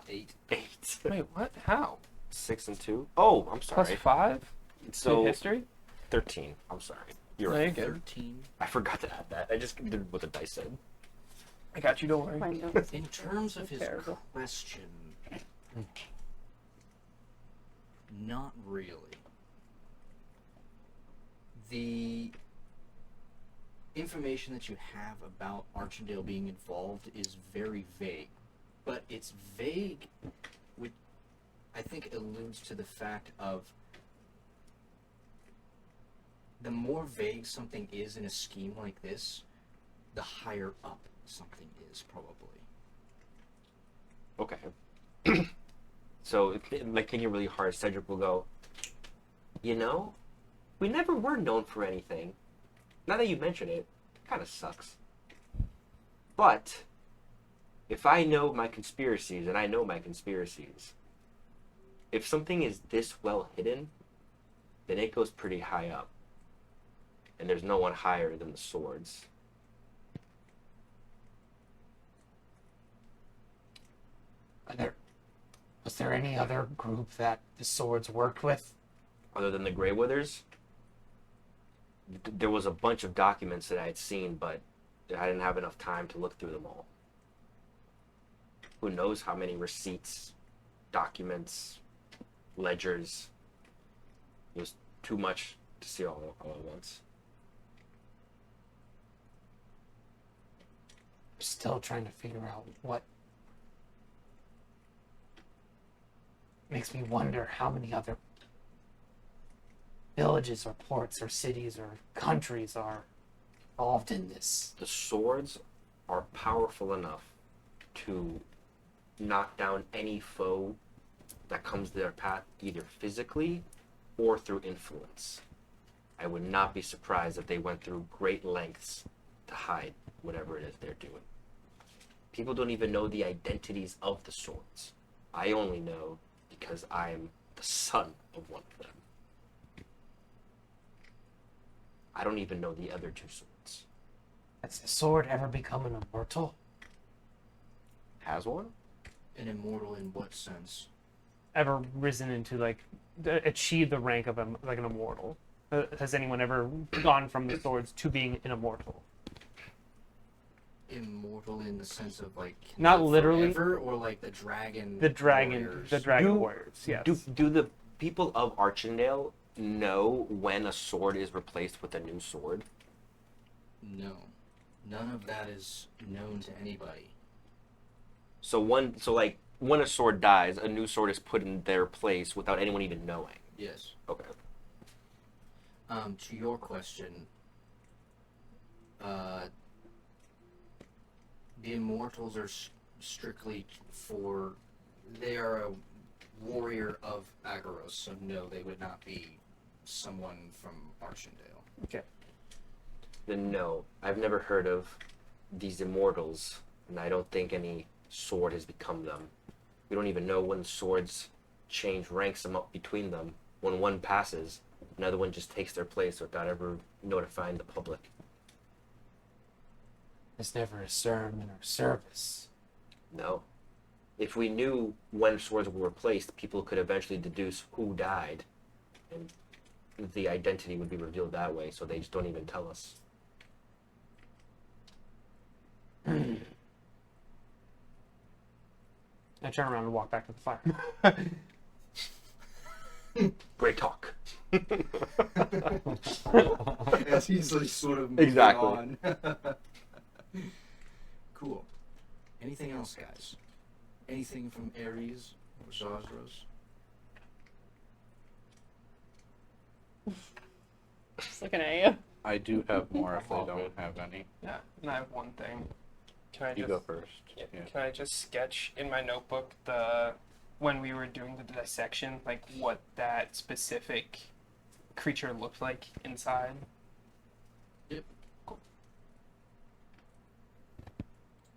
8. 8. Wait, what? How? 6 and 2. Oh, I'm Plus sorry. 5 to So history? 13. I'm sorry. You're There right. you go. 13. I forgot to add that. I just did what the dice said. I got you. Don't worry. My notes. In terms of his Terrible. question, not really. The information that you have about Archendale being involved is very vague, but it's vague, which I think alludes to the fact of the more vague something is in a scheme like this, the higher up something is probably. Okay. So, like thinking really hard, Cedric will go, you know, we never were known for anything. Now that you mention it, kind of sucks. But, if I know my conspiracies, and I know my conspiracies, if something is this well hidden, then it goes pretty high up. And there's no one higher than the swords. Was there any other group that the swords worked with? Other than the Grey Withers, there was a bunch of documents that I had seen, but I didn't have enough time to look through them all. Who knows how many receipts, documents, ledgers. It was too much to see all at once. Still trying to figure out what makes me wonder how many other villages or ports or cities or countries are involved in this. The swords are powerful enough to knock down any foe that comes to their path, either physically or through influence. I would not be surprised if they went through great lengths to hide whatever it is they're doing. People don't even know the identities of the swords. I only know because I'm the son of one of them. I don't even know the other two swords. Has the sword ever become an immortal? Has one? An immortal in what sense? Ever risen into like achieve the rank of like an immortal? Has anyone ever gone from the swords to being an immortal? Immortal in the sense of like Not literally. forever, or like the dragon. The dragon, warriors? the dragon You- warriors. Yes. Do the people of Archendale know when a sword is replaced with a new sword? No. None of that is known to anybody. So like when a sword dies, a new sword is put in their place without anyone even knowing. Yes. Okay. To your question, the immortals are strictly for. They are a warrior of Agaros, so no, they would not be someone from Archendale. Then no, I've never heard of these immortals, and I don't think any sword has become them. We don't even know when swords change ranks them up between them. When one passes, another one just takes their place without ever notifying the public. There's never a sermon or service. No. If we knew when swords were replaced, people could eventually deduce who died, and the identity would be revealed that way, so they just don't even tell us. I turn around and walk back to the fire. Great talk. As he's like sort of moving Exactly. on. Cool. Anything else, guys? Anything from Ares or Zazros? Just looking at you. I do have more if they don't have any. Yeah, and I have one thing. Can I You just go first. Yeah, Yeah. Can I just sketch in my notebook when we were doing the dissection, like what that specific creature looked like inside?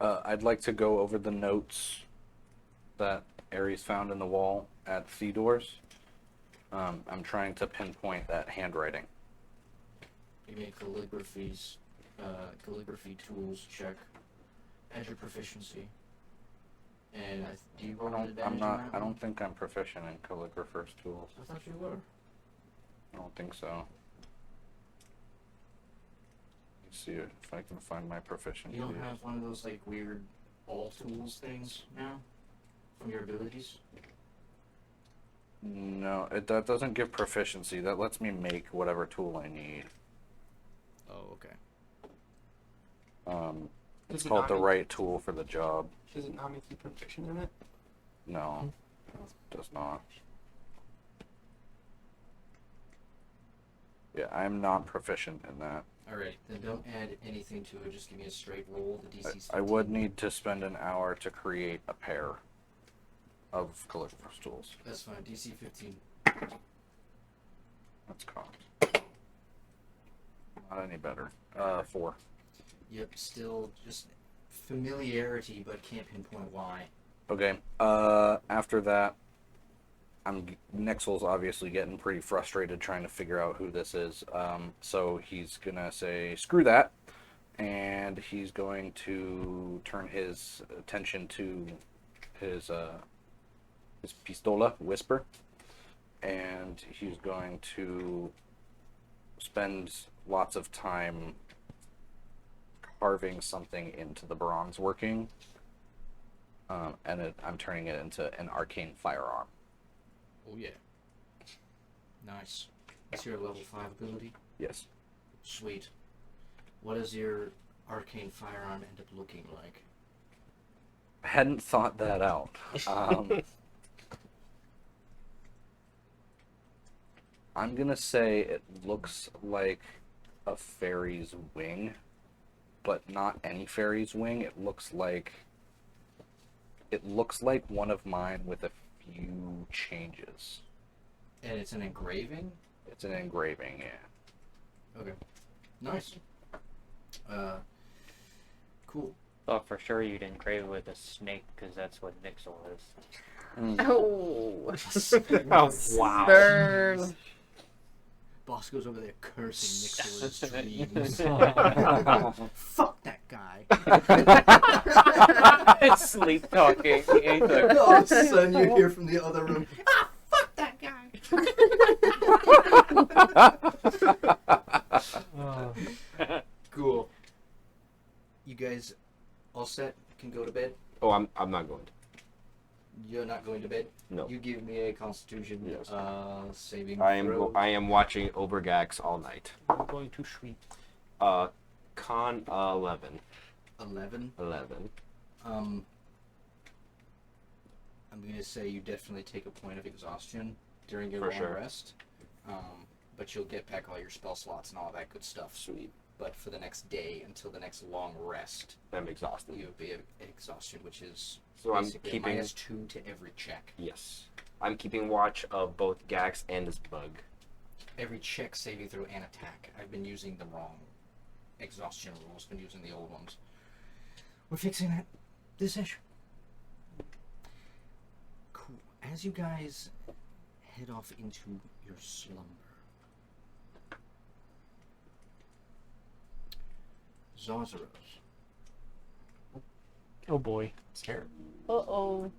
I'd like to go over the notes that Ares found in the wall at Fedor's. I'm trying to pinpoint that handwriting. You make calligraphy tools check. Add your proficiency. And do you roll an advantage on that I one? don't think I'm proficient in calligrapher's tools. I thought you were. I don't think so. Let's see if I can find my proficiency. You don't have one of those like weird all tools things now from your abilities? No, that doesn't give proficiency. That lets me make whatever tool I need. Oh, okay. It's Does it called not the make- right tool for the job. Does it not make you proficient in it? No, it does not. Yeah, I'm not proficient in that. Alright, then don't add anything to it, just give me a straight roll. The DC's 15. I would need to spend an hour to create a pair of calligrapher's tools. That's fine, DC 15. That's cocked. Not any better. 4. Yep, still just familiarity, but can't pinpoint why. Okay. After that, Nixel's obviously getting pretty frustrated trying to figure out who this is. So he's gonna say, "Screw that," and he's going to turn his attention to his pistola, Whisper, and he's going to spend lots of time carving something into the bronze working. And I'm turning it into an arcane firearm. Oh yeah. Nice. That's your level 5 ability? Yes. Sweet. What does your arcane firearm end up looking like? I hadn't thought that out. I'm gonna say it looks like a fairy's wing, but not any fairy's wing. It looks like one of mine with a few changes. And it's an engraving? It's an engraving, yeah. Okay. Nice. Cool. Thought for sure you'd engrave it with a snake, because that's what Nixel is. Oh. Oh, wow. Burn. Boss goes over there cursing Nixel's dreams. Fuck that guy. It's sleep talking. All of a sudden you hear from the other room, ah, fuck that guy. Cool. You guys all set? Can go to bed? Oh, I'm not going to. You're not going to bed? No. You give me a constitution Yes. saving I am throw. I am watching over Gax all night. I'm going to sleep. Con 11. 11. 11. I'm going to say you definitely take a point of exhaustion during your For long sure. rest. But you'll get back all your spell slots and all that good stuff. Sweet. But for the next day, until the next long rest, I'm exhausted. you'll be exhaustion, which is So I'm basically keeping. -2 to every check. Yes. I'm keeping watch of both Gax and this bug. Every check, saving throw, and attack. I've been using the wrong exhaustion rules. Been using the old ones. We're fixing that this issue. Cool. As you guys head off into your slumber, Zarzaros, Oh boy. Scared. Uh-oh.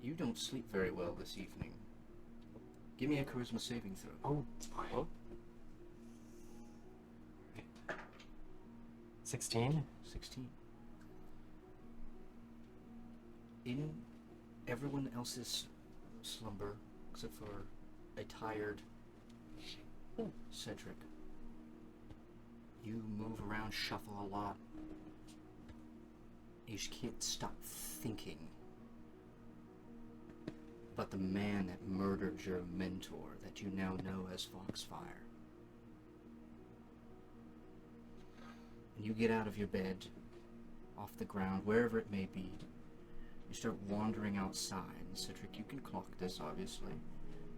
you don't sleep very well this evening. Give me a charisma saving throw. Oh, boy. 16. 16. In everyone else's slumber, except for a tired Cedric, you move around, shuffle a lot. You just can't stop thinking about the man that murdered your mentor that you now know as Foxfire. And you get out of your bed, off the ground, wherever it may be. You start wandering outside. And Cedric, you can clock this, obviously,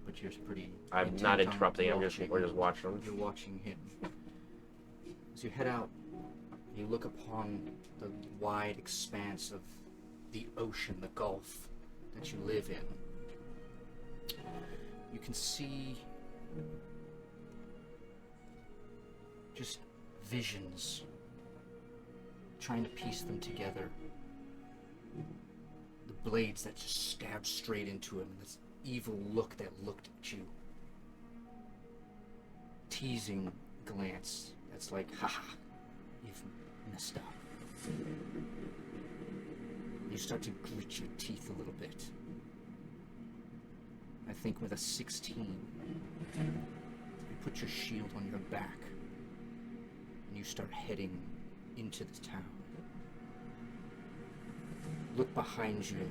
but you're pretty. I'm intent not on interrupting. We're just watching him. You're watching him. As you head out, you look upon the wide expanse of the ocean, the Gulf that you live in. You can see just visions, trying to piece them together. The blades that just stabbed straight into him, and this evil look that looked at you. Teasing glance that's like, haha, you've messed up. You start to grit your teeth a little bit. I think with a 16, you put your shield on your back and you start heading into the town. Look behind you,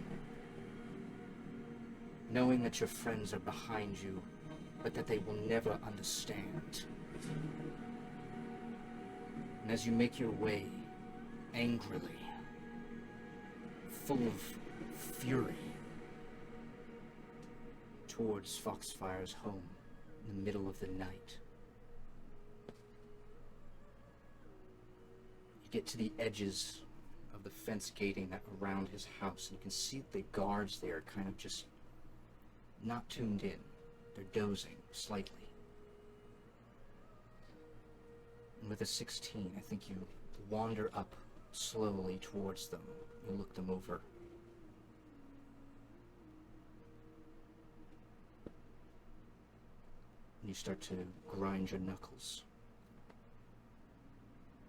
knowing that your friends are behind you, but that they will never understand. And as you make your way, angrily, full of fury, towards Foxfire's home in the middle of the night, you get to the edges of the fence gating that around his house, and you can see the guards there kind of just not tuned in. They're dozing slightly. And with a 16, I think you wander up slowly towards them. You look them over. And you start to grind your knuckles,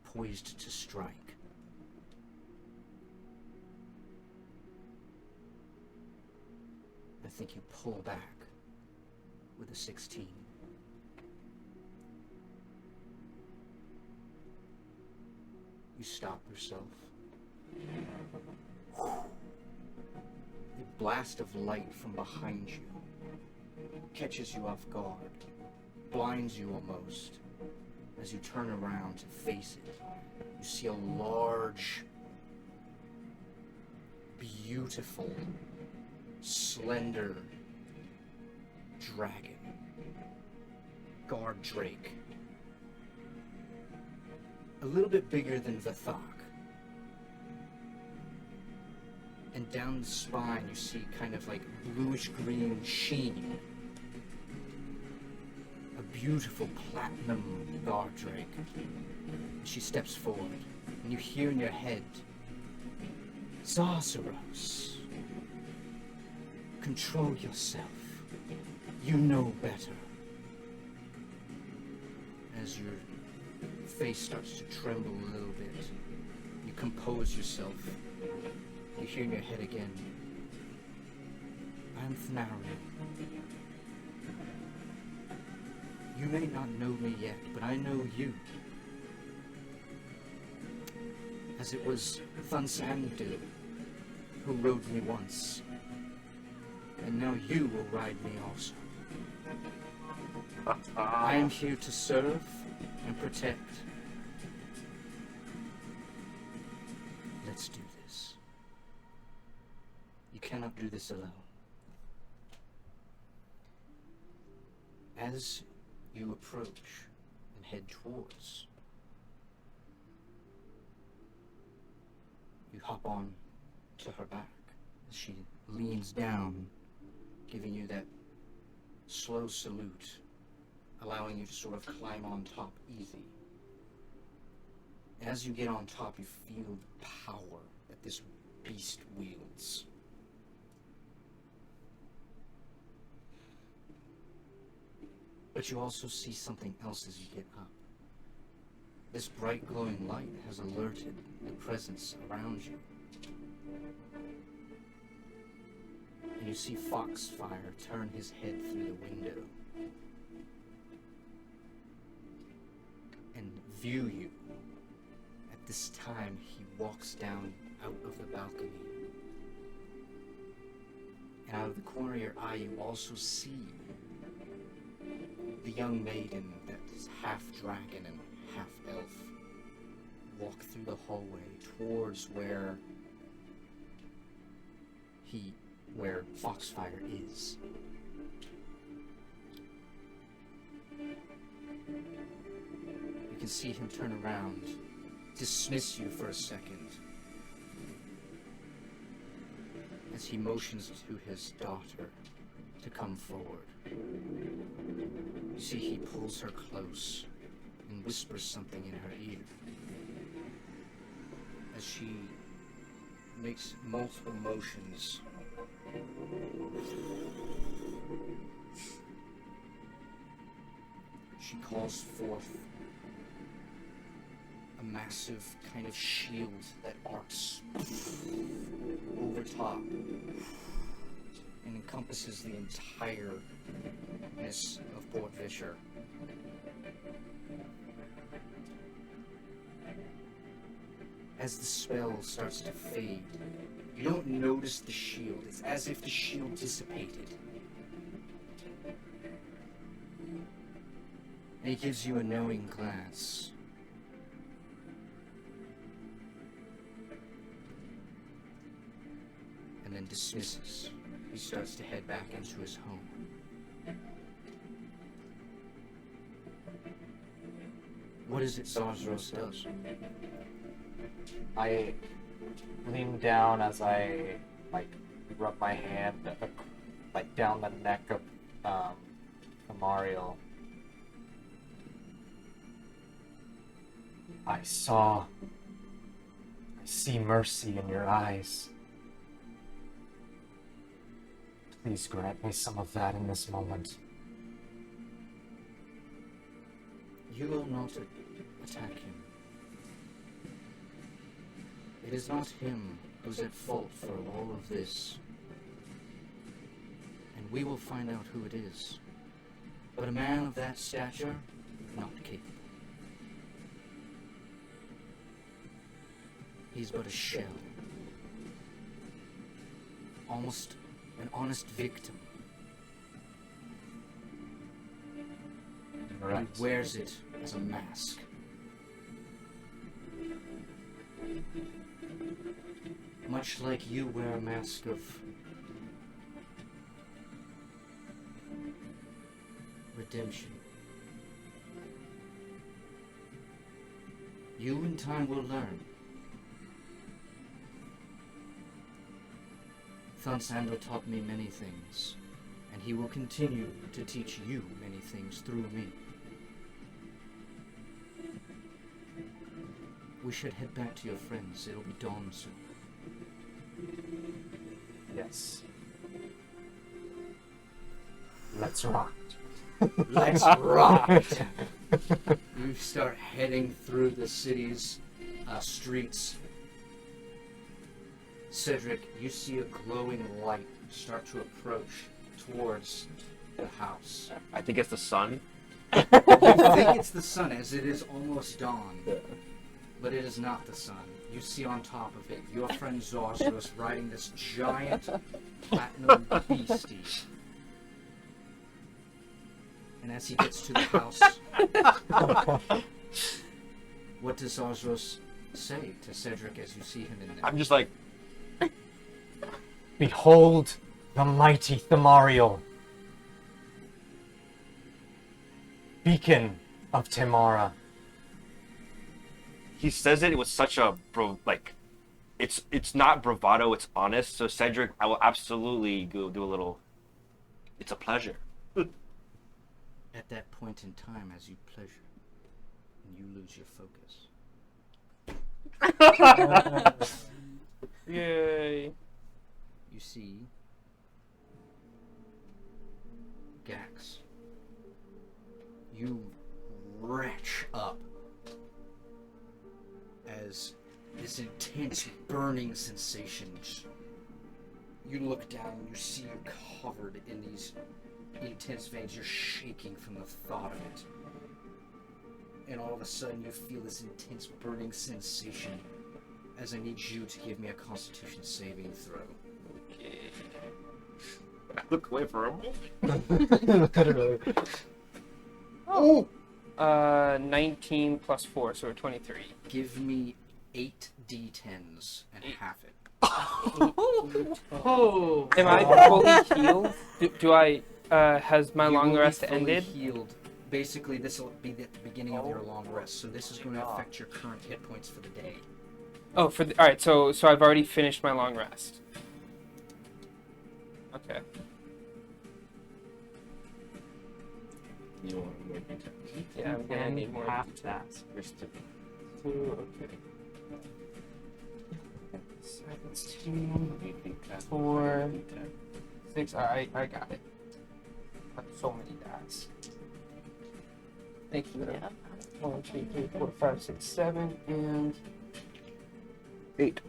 poised to strike. I think you pull back with a 16. You stop yourself. A blast of light from behind you catches you off guard, blinds you almost. As you turn around to face it, you see a large, beautiful, slender dragon, guard drake. A little bit bigger than Vathak. And down the spine you see kind of like bluish green sheen. A beautiful platinum guard drake. And she steps forward, and you hear in your head, Zarzaros, control yourself. You know better. As your face starts to tremble a little bit, you compose yourself. You hear in your head again. I am Thanarian. You may not know me yet, but I know you. As it was Thunsandu who rode me once. And now you will ride me also. I am here to serve and protect. Let's do this. You cannot do this alone. As you approach and head towards, you hop on to her back as she leans down, giving you that slow salute, allowing you to sort of climb on top easy. As you get on top, you feel the power that this beast wields. But you also see something else as you get up. This bright glowing light has alerted the presence around you. And you see Foxfire turn his head through the window and view you. At this time, he walks down out of the balcony. And out of the corner of your eye, you also see the young maiden that is half dragon and half elf walk through the hallway towards where Foxfire is. You can see him turn around, dismiss you for a second, as he motions to his daughter to come forward. You see he pulls her close and whispers something in her ear as she makes multiple motions. She calls forth a massive kind of shield that arcs over top and encompasses the entireness of Port Vischer. As the spell starts to fade, you don't notice the shield. It's as if the shield dissipated. And he gives you a knowing glance. And then dismisses. He starts to head back into his home. What is it Zarzros does? I lean down as I rub my hand down the neck of Amariel. I see mercy in your eyes. Please grant me some of that in this moment. You will not attack him. It is not him who's at fault for all of this. And we will find out who it is. But a man of that stature, not capable. He's but a shell. Almost an honest victim. Right. He wears it as a mask. Much like you wear a mask of redemption. You in time will learn. Thunsander taught me many things, and he will continue to teach you many things through me. We should head back to your friends. It'll be dawn soon. Yes. Let's rock. Let's rock! You start heading through the city's streets. Cedric, you see a glowing light start to approach towards the house. I think it's the sun. You think it's the sun as it is almost dawn, but it is not the sun. You see on top of it your friend Zosros riding this giant platinum beastie. And as he gets to the house, what does Zosros say to Cedric as you see him in there? I'm just like, Behold the mighty Thamariel, beacon of Tamara. he says it with such a it's not bravado, it's honest. So Cedric, I will absolutely go do a little. It's a pleasure. At that point in time, as you pleasure, you lose your focus. Yay. You see Gax. You retch up as this intense burning sensation. You look down and you see you're covered in these intense veins. You're shaking from the thought of it. And all of a sudden you feel this intense burning sensation as I need you to give me a Constitution saving throw. Look away for a moment. Literally. Oh! 19 plus 4, so 23. Give me 8 d10s and half it. Oh! Am I fully healed? Do I, has my You long will be rest fully ended? Healed. Basically, this will be the beginning of your long rest, so this is going to affect your current hit points for the day. Oh, alright, so I've already finished my long rest. Okay. You want more details? Yeah, I'm gonna need more. Half that. There's two. Okay. 17, What do you think that 4, 6. I got it. So many dice. Thank you. Yeah. 1, 2, 3, 4, 5, 6, 7, and 8.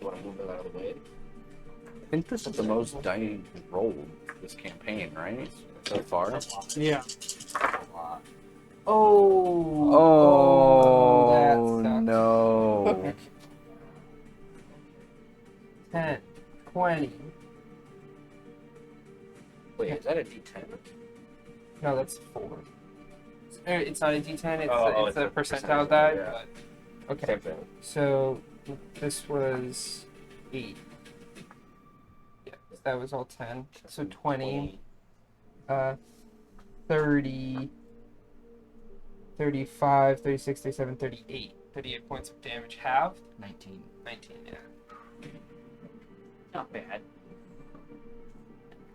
You want to move it out of the way? I think this is the most dice rolled this campaign, right? So far. Yeah. Oh, that sucks. no. 10, 20. Wait, is that a D10? No, that's 4. It's not a D10, it's, Oh, it's it's a a percentile percentage, die, yeah. but okay. Same thing. So this was 8. Yeah, that was all 10. So 20, 30, 35, 36, 37, 38. 38 points of damage halved. 19. 19, yeah. Not bad.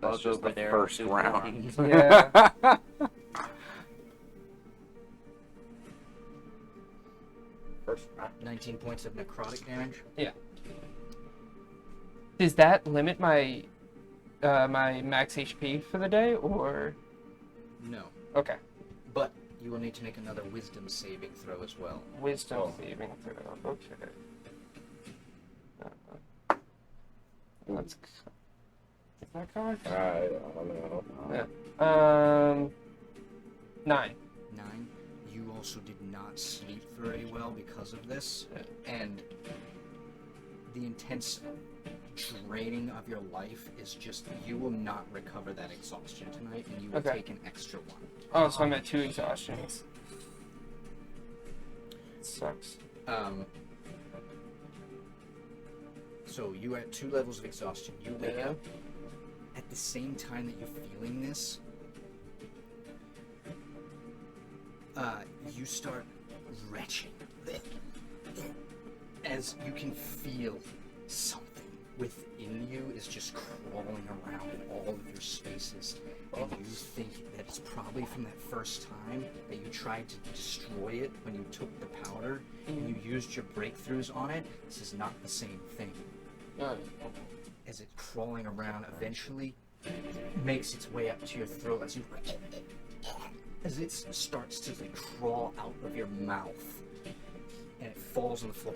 That's Bug just over the there first will do round. Yeah. First round. 19 points of necrotic damage. Does that limit my my max HP for the day, or No. okay? But you will need to make another wisdom saving throw as well. Wisdom saving throw. Okay. That's. Is that correct? I don't know. Yeah. 9. 9. You also did not sleep very well because of this, and the intense draining of your life is just, you will not recover that exhaustion tonight, and you will Okay. take an extra one. Oh, so I'm at 2 exhaustions. Sucks. So you are at 2 levels of exhaustion. You wake up at the same time that you're feeling this. You start retching as you can feel something within you is just crawling around in all of your spaces, and you think that it's probably from that first time that you tried to destroy it when you took the powder and you used your breakthroughs on it. This is not the same thing. As it's crawling around, eventually it makes its way up to your throat as it starts to crawl out of your mouth. and it falls on the floor.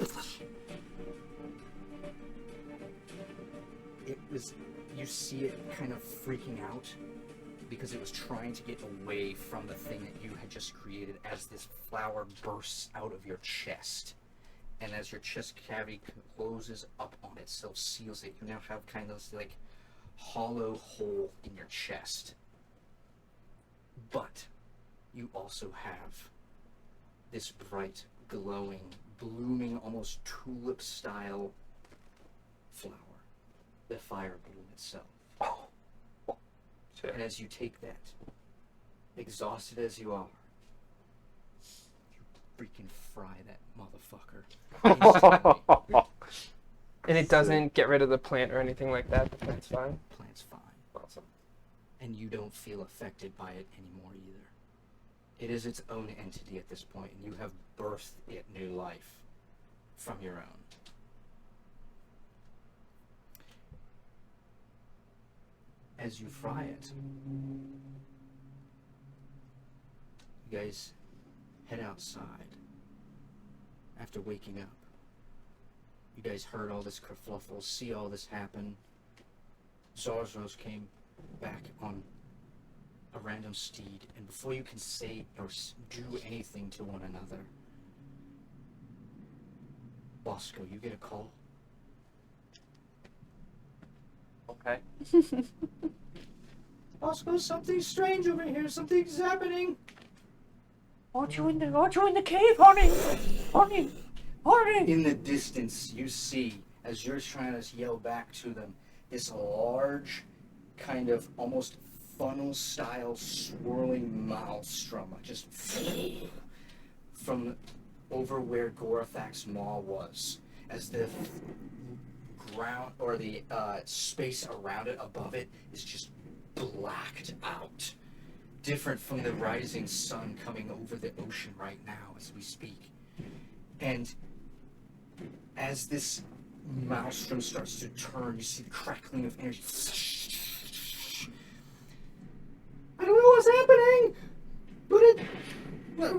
You see it kind of freaking out because it was trying to get away from the thing that you had just created as this flower bursts out of your chest. And as your chest cavity closes up on itself, seals it, you now have kind of this like hollow hole in your chest. But you also have this bright, glowing, blooming, almost tulip-style flower, the fire bloom itself. And as you take that, exhausted as you are, you freaking fry that motherfucker. Instantly. And it doesn't get rid of the plant or anything like that. The plant's fine. Plant's fine. Awesome. And you don't feel affected by it anymore either. It is its own entity at this point, and you have birthed it new life from your own. As you fry it, you guys head outside after waking up. You guys heard all this kerfluffle, see all this happen. Zarzos came back on a random steed, and before you can say or do anything to one another, Bosco, you get a call. Okay. Bosco, something's strange over here. Something's happening. Aren't you in the cave, honey? Honey! Honey! In the distance, you see, as you're trying to yell back to them, this large, kind of almost funnel-style swirling maelstrom just from over where Gorathak's maw was, as the ground or the space around it, above it, is just blacked out. Different from the rising sun coming over the ocean right now as we speak. And as this maelstrom starts to turn, you see the crackling of energy. I don't know what's happening, but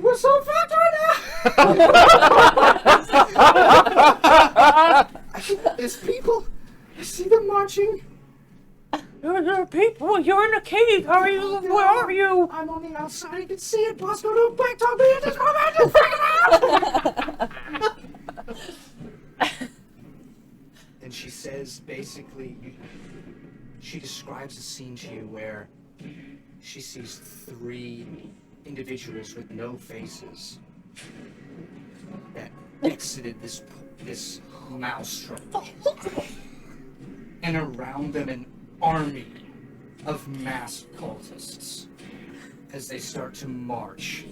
we're so fucked right now. There's people. I see them marching. There are people. You're in a cave. How are you? Where are you? I'm on the outside. I can see it. Bosco, don't back talk me into this moment. Just freak it out. And she says, basically, she describes a scene to you where she sees 3 individuals with no faces that exited this maelstrom. And around them an army of masked cultists as they start to march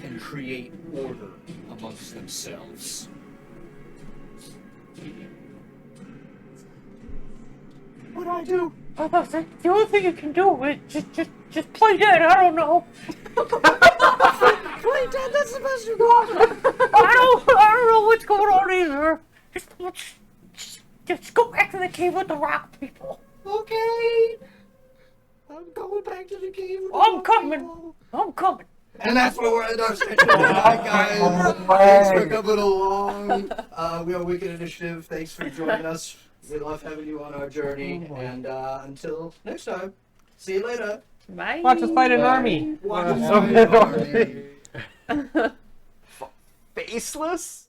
and create order amongst themselves. What do I do? The only thing you can do is just play dead. I don't know. Play dead. That's the best you got. I don't know what's going on either. Just go back to the cave with the rock people. Okay. I'm going back to the cave. I'm coming. I'm coming. And that's where we're at our session. Alright, guys. Thanks for coming along. We are Wicked Initiative. Thanks for joining us. We love having you on our journey. And until next time, see you later. Bye. Watch us fight an army. Watch us fight an army. Faceless?